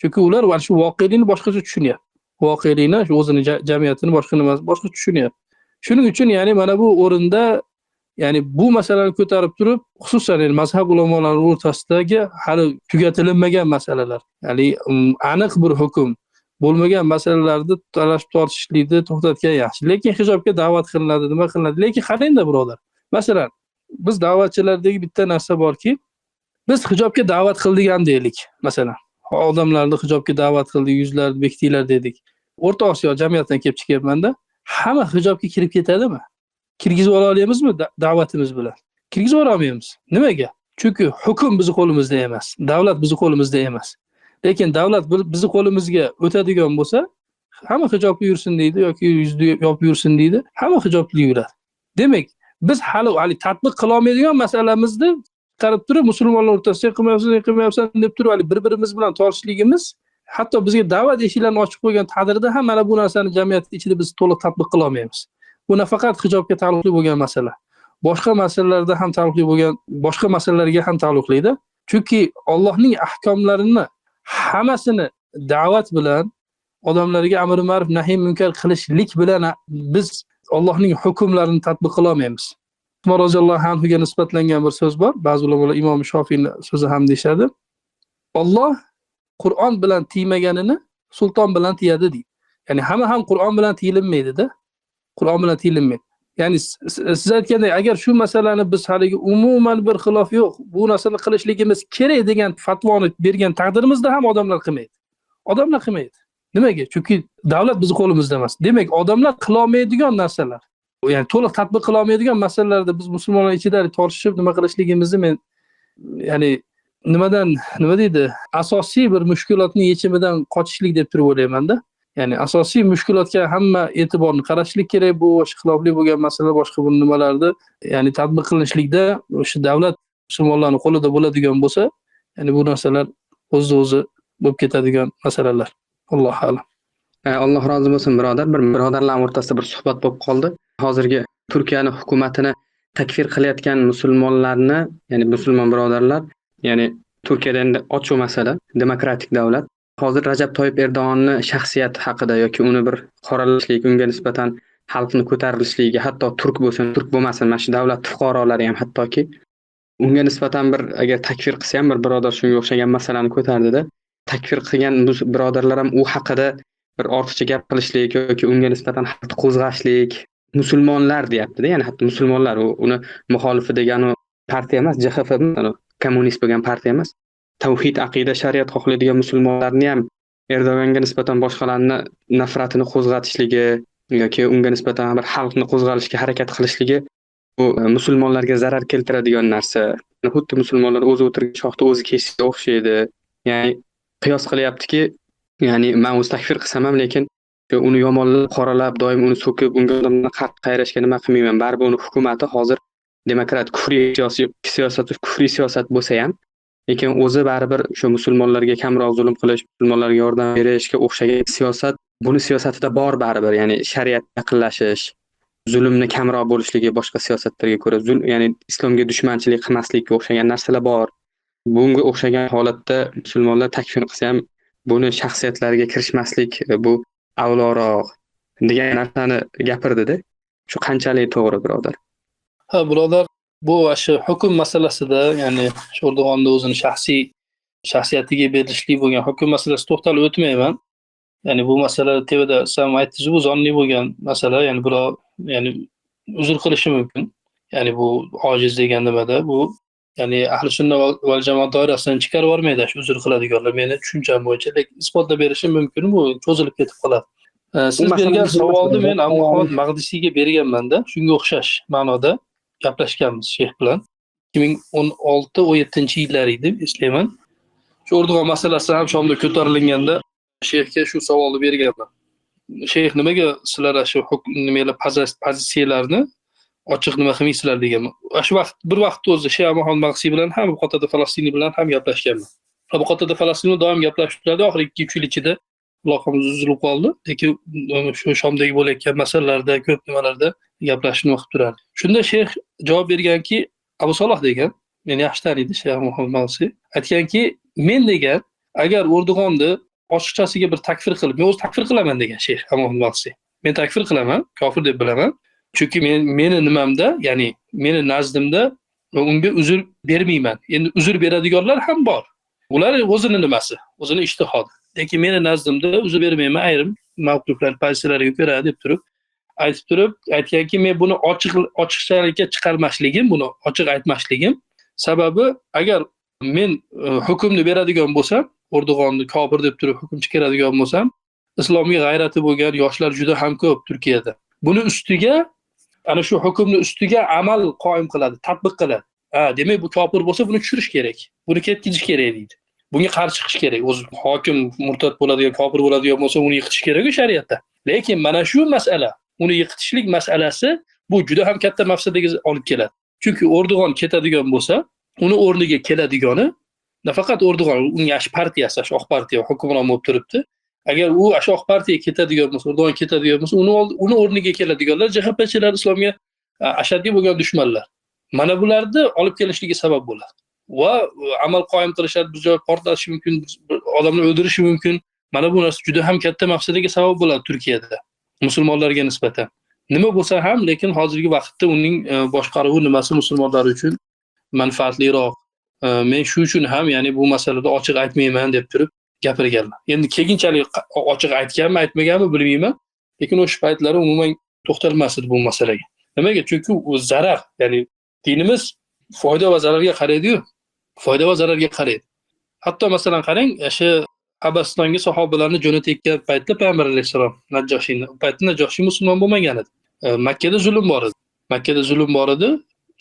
Chunki ular mana shu voqelikni boshqacha tushunyapti. Voqelikni, o'zini jamiyatini boshqa tushunyapti. Shuning uchun ya'ni mana bu o'rinda ya'ni bu masalani ko'tarib turib, xususan mazhab ulamolari o'rtasidagi hali tugatilinmagan masalalar, ya'ni aniq bir hukm bo'lmagan masalalarni talashib tortishlikni to'xtatgan yaxshi. Lekin hijobga da'vat qilinadi, nima qilinadi? Lekin qarangda birodar. Masalan, biz da'vatchilardagi bitta narsa borki, biz hijobga da'vat qildigan deylik. Masalan, odamlarni hijobga da'vat qildik, yuzlarni bektinglar dedik. O'rta Osiyo jamiyatidan kelib chiqyapmanda, hamma hijobga kirib ketadimi? Kirgizib ola olamizmi da'vatimiz bilan? Kirgizib ola olmaymiz. Nimaga? Chunki hukm bizning qo'limizda emas, davlat bizning qo'limizda emas. Lekin davlat bizning qo'limizga o'tadigan bo'lsa, hamma hijobli yursin deydi yoki yuzni yopib yursin deydi, hamma hijobli yuradi. Demak, biz hali tatbiq qila olmaydigan masalamizni qarab turib musulmonlar o'rtasida qilmayapsan deb turib bir-birimiz bilan tortishligimiz, hatto bizga da'vat eshiklarini ochib qo'ygan taqdirda ham mana bu narsani jamiyat ichida biz to'liq tatbiq qila olmaymiz. Bu nafaqat hijobga taalluqli bo'lgan masala. Boshqa masalalarda ham taalluqli bo'lgan, boshqa masalalarga ham taalluqli-da. Chunki Allohning ahkomlarini hammasini da'vat bilan, odamlarga amr ma'ruf nahiy munkar qilishlik bilan biz Allohning hukmlarini tatbiq qila olmaymiz. Umar roziyallohu anhu ga nisbatlangan bir so'z bor. Ba'zi ulamolar Imom Shofiyning so'zi ham deyshadi. Alloh Qur'on bilan tiymaganini sulton bilan tiyadi deydi. Ya'ni hamma ham Qur'on bilan tiyilinmaydi-da. Qur'on bilan tiyilinmaydi. Ya'ni siz aytgandek, agar shu masalani biz haligi umuman bir xilof yo'q, bu narsani qilishligimiz kerak degan fatvoni bergan taqdirimizda ham odamlar qilmaydi. Odamlar qilmaydi. Nimaga? Chunki davlat bizning qo'limizda emas. Demak, odamlar qila olmaydigan narsalar, ya'ni to'liq tatbiq qila olmaydigan masalalarda biz musulmonlar ichida tortishib nima qilishligimizni men ya'ni nima deydi? Asosiy bir mushkulotni yechimidan qochishlik deb turib o'ylayman-da. Ya'ni asosiy mushkulotga hamma e'tiborni qarashlik kerak. Bu xilofli bo'lgan masala boshqa bir nimalarda, ya'ni tatbiq qilinishlikda o'sha davlat musulmonlarning qo'lida bo'ladigan bo'lsa, ya'ni bu narsalar o'z-o'zi bo'lib ketadigan masalalar. Alloh a'lam. Alloh rozi bo'lsin birodar. Bir birodarlar o'rtasida bir suhbat bo'lib qoldi. Hozirgi Turkiyani hukumatini takfir qilayotgan musulmonlarni, ya'ni musulmon birodarlar, ya'ni Turkiyada endi ochiq masala, demokratik davlat. Hozir Rajab Toyyib Erdo'g'onni shaxsiyati haqida yoki uni bir qoralashlik, unga nisbatan xalqni ko'tarilishligi, hatto turk bo'lsin, turk bo'lmasin, mana shu davlat fuqarolari ham hattoki unga nisbatan bir agar takfir qilsa ham bir birodar shunga o'xshagan masalani ko'tardida, takfir qilgan birodarlar ham u haqida bir ortiqcha gap qilishlik yoki unga nisbatan xalqni qo'zg'ashlik, musulmonlar deyapti-da, ya'ni hatto musulmonlar uni muxolifi degani partiya emas, JXF, kommunist bo'lgan partiya emas. Tavhid, aqida, shariat xohlaydigan musulmonlarni ham Erdo'g'anga nisbatan boshqalarni nafratini qo'zg'atishligi yoki unga nisbatan bir xalqni qo'zg'alishga harakat qilishligi bu musulmonlarga zarar keltiradigan narsa. Xuddi musulmonlar o'zi o'tirgan shoxda o'zi kesishga o'xshaydi. Ya'ni qiyos qilyaptiki, ya'ni men o'z takfir qilsam ham, lekin uni yomonlab, qoralab, doim uni so'kib, unga odamlarni xalq qayrashga nima qilmayman. Baribir uni hukumati hozir demokrat, kufriy siyosat bo'lsa ham, lekin o'zi baribir o'sha musulmonlarga kamroq zulm qilish, musulmonlarga yordam berishga o'xshagan siyosat, buni siyosatida bor baribir, ya'ni shariatga yaqinlashish, zulmni kamroq bo'lishligi boshqa siyosatlarga ko'ra, ya'ni islomga dushmanchilik qilmaslikka o'xshagan narsalar bor. Bunga o'xshagan holatda musulmonlar takfir qilsa ham buni shaxsiyatlariga kirishmaslik bu avloroq degan narsani gapirdi-da. Shu qanchalik to'g'ri birodar? Ha, birodar, bu shu hukm masalasida, ya'ni Erdo'g'onni o'zini shaxsiyatiga berishlik bo'lgan hukm masalasida to'xtalib o'tmayman. Ya'ni bu masala tevada sam aytdingiz, bu zonni bo'lgan masala, ya'ni birov ya'ni uzr qilishi mumkin. Ya'ni bu ojiz degan nimada bu, ya'ni ahli sunna va jamoat doirasidan chiqarib yormaydi shu uzr qiladiganlar. Meni tushuncham bo'yicha, lekin isbotlab berishim mumkin, bu cho'zilib ketib qoladi. Siz bergan savolni men Muhammad Maqdisiyga berganman-da, shunga o'xshash ma'noda gaplashganmiz sheyx bilan. 2016-17 yillar edi, eslayman. Shu Erdo'g'on masalasi ham Shomda ko'tarilganda sheyxga shu savolni berganman. Sheyx, nimaga sizlar shu nimalar pozitsiyalarni ochiq nima qilmaysizlar deganman. Shu vaqt bir vaqt o'zi Sheyx Muhammad Maqsi bilan ham bu qatorda Falastiniy bilan ham gaplashganman. Bu qatorda Falastinni doim gaplashishlardi, oxirgi 2-3 yil ichida aloqamiz uzilib qoldi. Lekin shu Shomdagi bo'layotgan masalalarda, ko'p nimalarda gaplashishni vaqt turardi. Shunda Sheyx javob berganki, Abu Saloh degan, meni yaxshi taniydi Sheyx Muhammad Maqsi, aytganki, men degan, agar Erdo'g'onni ochiqchasiga bir takfir qilib, men o'zi takfir qilaman degan Sheyx Muhammad Maqsi. Men takfir qilaman, kofir deb bilaman. Chunki meni nimamda, ya'ni meni nazdimda unga uzr bermayman. Endi uzr beradiganlar ham bor. Ular o'zini nimasi, o'zini ijtihodi. Lekin meni nazdimda uzr bermayman, ayrim mavqiflar, pozitsiyalarga ko'ra deb turib, aytganki, men buni ochiqchalikka chiqarmasligim, buni ochiq aytmasligim sababi, agar men hukmni beradigan bo'lsam, Erdo'g'onni kofir deb turib hukm chiqaradigan bo'lsam, islomga g'ayrati bo'lgan yoshlar juda ham ko'p Turkiyada. Buni ustiga ana shu hukmni ustiga amal qoyim qiladi, tatbiq qiladi. Demak, bu kofir bo'lsa, buni tushirish kerak. Buni ketkizish kerak deydi. Bunga qarshi chiqish kerak. O'zi hokim murtad bo'ladigan, kofir bo'ladigan bo'lsa, uni yiqitish kerak shariatda. Lekin mana shu masala, uni yiqitishlik masalasi bu juda ham katta mafsadaga olib keladi. Chunki Erdo'g'on ketadigan bo'lsa, uni o'rniga keladigani nafaqat Erdo'g'on, uning ash partiyasi, ash oq partiya hukmron bo'lib turibdi. Agar u ash oq partiya ketadigan bo'lsa, Erdo'g'on ketadigan bo'lsa, uni o'rniga keladiganlar CHPchilar, islomga ashaddiy bo'lgan dushmanlar. Mana bularni olib kelishligi sabab bo'ladi. Va amal qoyim qilishadi, biz joy portlatishi mumkin, odamni o'ldirishi mumkin. Mana bu narsa juda ham katta mafsadaga sabab bo'ladi Turkiyada, musulmonlarga nisbatan. Nima bo'lsa ham, lekin hozirgi vaqtda uning boshqaruvi nimasi musulmonlar uchun manfaatliroq. Men shu uchun ham, ya'ni bu masalada ochiq aytmayman deb turib gapirganman. Endi keyinchalik ochiq aytganmi, aytmaganmi bilmayman, lekin o'sha paytlari umuman to'xtalmasdi bu masalaga. Nimaga? Chunki u zarar, ya'ni dinimiz foyda va zararga qaraydi-yu. Foyda va zararga qaraydi. Hatto masalan qarang, o'sha Abastonga sahobalarni jo'natayotgan paytda Payg'ambar alayhisalom Najjoshiyni, u paytda Najjoshiy musulmon bo'lmagan edi. Makkada zulm bor edi. Makkada zulm bor edi.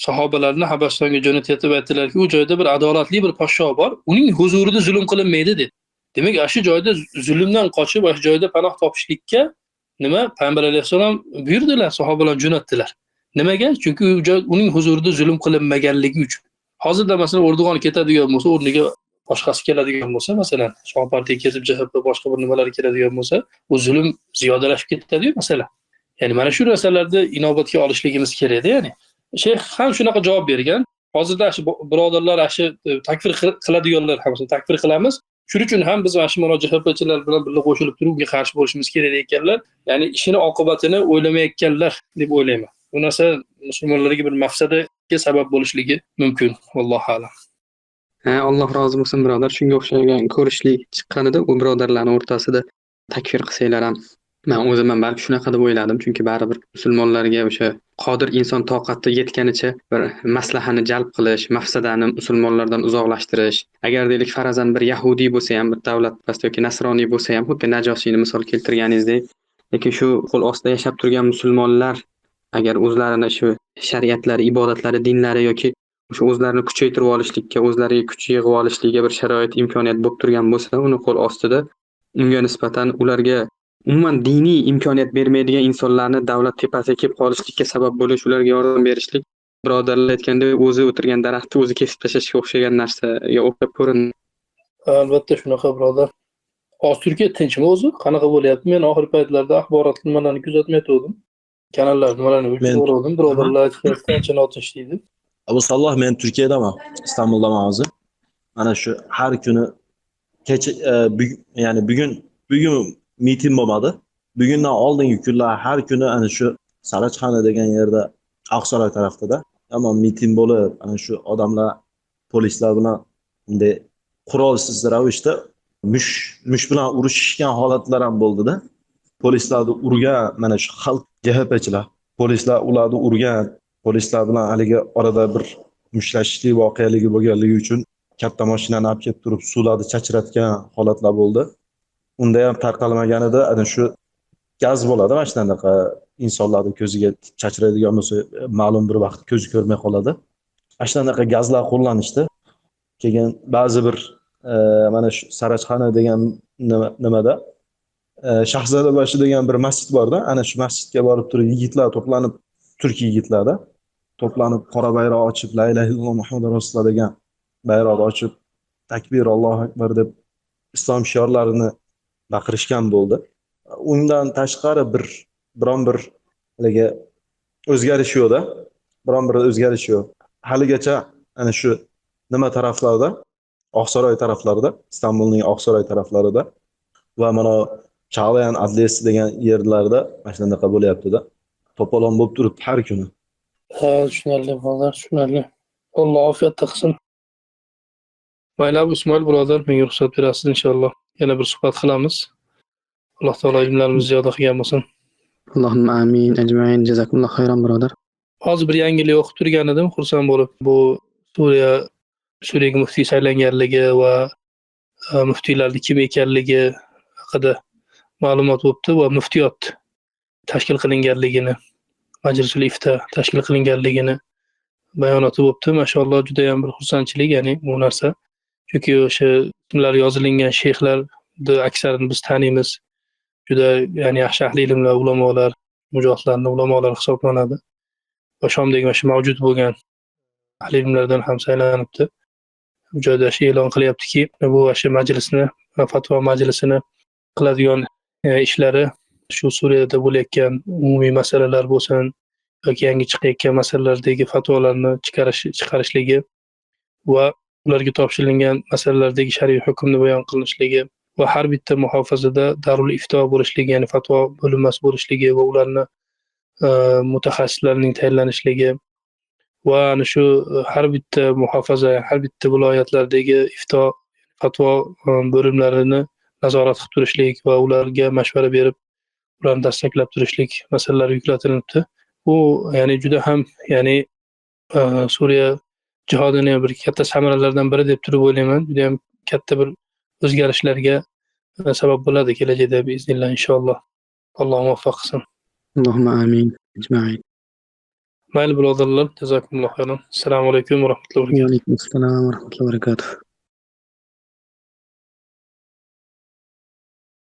Sahobalarni Habastonga jo'natib aytdilarki, u joyda bir adolatli bir podsho bor, uning huzurida zulm qilinmaydi dedi. Demak, shu joyda zulmdan qochib, shu joyda panoh topishlikka nima Payg'ambar alayhisalom buyurdilar, sahobalar jo'natdilar. Nimaga? Chunki u joy uning huzurida zulm qilinmaganligi uchun. Hozirda masalan Erdo'g'on ketadigan bo'lsa, o'rniga boshqasi keladigan bo'lsa, masalan, Shoh partiya ketib CHP boshqa bir nimalar keladigan bo'lsa, u zulm ziyodalashib ketadi-yu masalan. Ya'ni mana shu narsalarda inobatga olishligimiz kerak-da, ya'ni. Sheyx ham shunaqa javob bergan. Hozirda shu birodarlar shu takfir qiladiganlar ham takfir qilamiz. Shuning uchun ham biz mana shu CHPchilar bilan birga qo'shilib turib unga qarshi bo'lishimiz kerak ekanlar. Ya'ni ishini oqibatini o'ylamayotganlar deb o'ylayman. Bu narsa musulmonlarga bir mafsadaga sabab bo'lishligi mumkin. Vallohu a'lam. Alloh rozi bo'lsin birodar. Shunga o'xshagan ko'rishlik chiqqanida u birodarlarning o'rtasida takfir qilsanglar ham men o'zim balki shunaqa deb o'yladim, chunki baribir musulmonlarga o'sha qodir inson toqati yetganicha bir maslahani jalb qilish, mafsadani musulmonlardan uzoqlashtirish. Agar deylik farazan bir yahudiy bo'lsa ham, bir davlat past yoki nasroniy bo'lsa ham, xuddi Najosiyni misol keltirganingizdek, lekin shu qo'l ostida yashab turgan musulmonlar agar o'zlarini shu shariatlari, ibodatlari, dinlari yoki o'sha o'zlarini kuchaytirib olishlikka, o'zlariga kuch yig'ib olishlikka bir sharoit, imkoniyat bo'lib turgan bo'lsa, uni qo'l ostida unga nisbatan ularga umuman diniy imkoniyat bermaydigan insonlarni davlat tepasiga kelib qolishlikka sabab bo'lish, ularga yordam berishlik, birodarlar aytganda o'zi o'tirgan daraxtni o'zi kesib tashlashga o'xshagan narsaga o'xshab ko'rinadi. Albatta shunaqa birodar. Hozir Turkiya tinchmi o'zi? Qanaqa bo'lyapti? Men oxirgi paytlarda axborot nimalarni kuzatmay turdim. Kanallar nimalarni o'rgandim, birodarlar aytayotgan notinch deydi. Abu Saloh, men Turkiyadaman, Istanbuldaman hozir. Mana shu har kuni kecha ya'ni bugun miting bo'lmadi. Bugundan oldingi kunlar har kuni ana shu Sarachxona degan yerda, Oqsaroy tarafida yomon miting bo'lib, ana shu odamlar polislar bilan bunday qurolsiz ravishda mush bilan urushishgan holatlar ham bo'ldi-da. Polislarni urgan, mana shu xalq CHPchilar, polislar ularni urgan, polislar bilan haligi orada bir mushtlashishlik voqealigi bo'lganligi uchun katta mashinani olib kelib turib suvlarni chachratgan holatlar bo'ldi. Unda ham tarqalmaganida ana shu gaz bo'ladi, mana shunaqa insonlarning ko'ziga chachraydigan bo'lsa, ma'lum bir vaqt ko'zi ko'rmay qoladi. shunaqa gazlar qo'llanishdi. Keyin ba'zi bir mana shu Sarachxona degan nimada Shahzodabashi degan bir masjid borda, ana shu masjidga borib turib yigitlar to'planib, turk yigitlarda to'planib qora bayroq ochib, la ilaha illalloh Muhammad rasululloh degan bayroqni ochib, takbir Allohu akbar deb islom shiorlarini baqirishgan bo'ldi. Undan tashqari biron bir haligi o'zgarish yo'qda. Biron bir o'zgarish yo'q. Haligacha ana shu nima taraflarda, Oqsaroy taraflarida, Istanbulning Oqsaroy taraflarida va mana Chag'layan adliyasi degan yerlarda mana shunaqa bo'lyapti-da. To'polon bo'lib turibdi har kuni. Ha, tushunarli bolalar, tushunarli. Alloh ofiyatda qilsin. Mayli Ismoil birodar, menga ruxsat berasiz inshaalloh. Yana bir suhbat qilamiz. Alloh taolo ilmlarimizni ziyoda qilgan bo'lsin. Allohumma amin ajmain. Jazakumulloh xayron birodar. Hozir bir yangilik o'qib turgan edim, xursand bo'lib. Bu Suriyaga muftiy saylanganligi va muftiylarning kim ekanligi haqida ma'lumot bo'libdi va muftiyot tashkil qilinganligini, Majlisul Ifta tashkil qilinganligini bayonoti bo'libdi. Mashalloh juda ham bir xursandchilik, ya'ni bu narsa. Chunki o'sha ismlari yozilingan sheyxlarni aksarini biz taniymiz. Juda ya'ni yaxshi ahli ilmlar, ulamolar, mujohidlarning ulamolari hisoblanadi. Va Shomdagi mana shu mavjud bo'lgan ahli ilmlardan ham saylanibdi. Bu joyda e'lon qilyaptiki, bu o'sha majlisni, fatvo majlisini qiladigan ishlari shu Suriyada bo'layotgan umumiy masalalar bo'lsin yoki yangi chiqayotgan masalalardagi fatvolarni chiqarishligi va ularga topshirilgan masalalardagi shar'iy hukmni bayon qilinishligi va har bitta muhofazada Darul Ifto bo'lishligi, ya'ni fatvo bo'linmasi bo'lishligi va ularni mutaxassislarning tayinlanishligi va ana shu har bitta muhofaza, har bitta viloyatlardagi ifto fatvo bo'limlarini nazorat qilib turishlik va ularga mashvara berib, ularni dastaklab turishlik masalalari yuklatilibdi. Bu ya'ni juda ham ya'ni Suriya jihodining bir katta samaralaridan biri deb turib o'ylayman. Juda ham katta bir o'zgarishlarga sabab bo'ladi kelajakda biiznillah inshaalloh. Alloh muvaffaq qilsin. Allohumma amin ajmain. Mayli birodarlar, jazakumulloh xayron. Assalomu alaykum va rahmatullohi va barakatuh. Va alaykum assalom va rahmatullohi va barakatuh.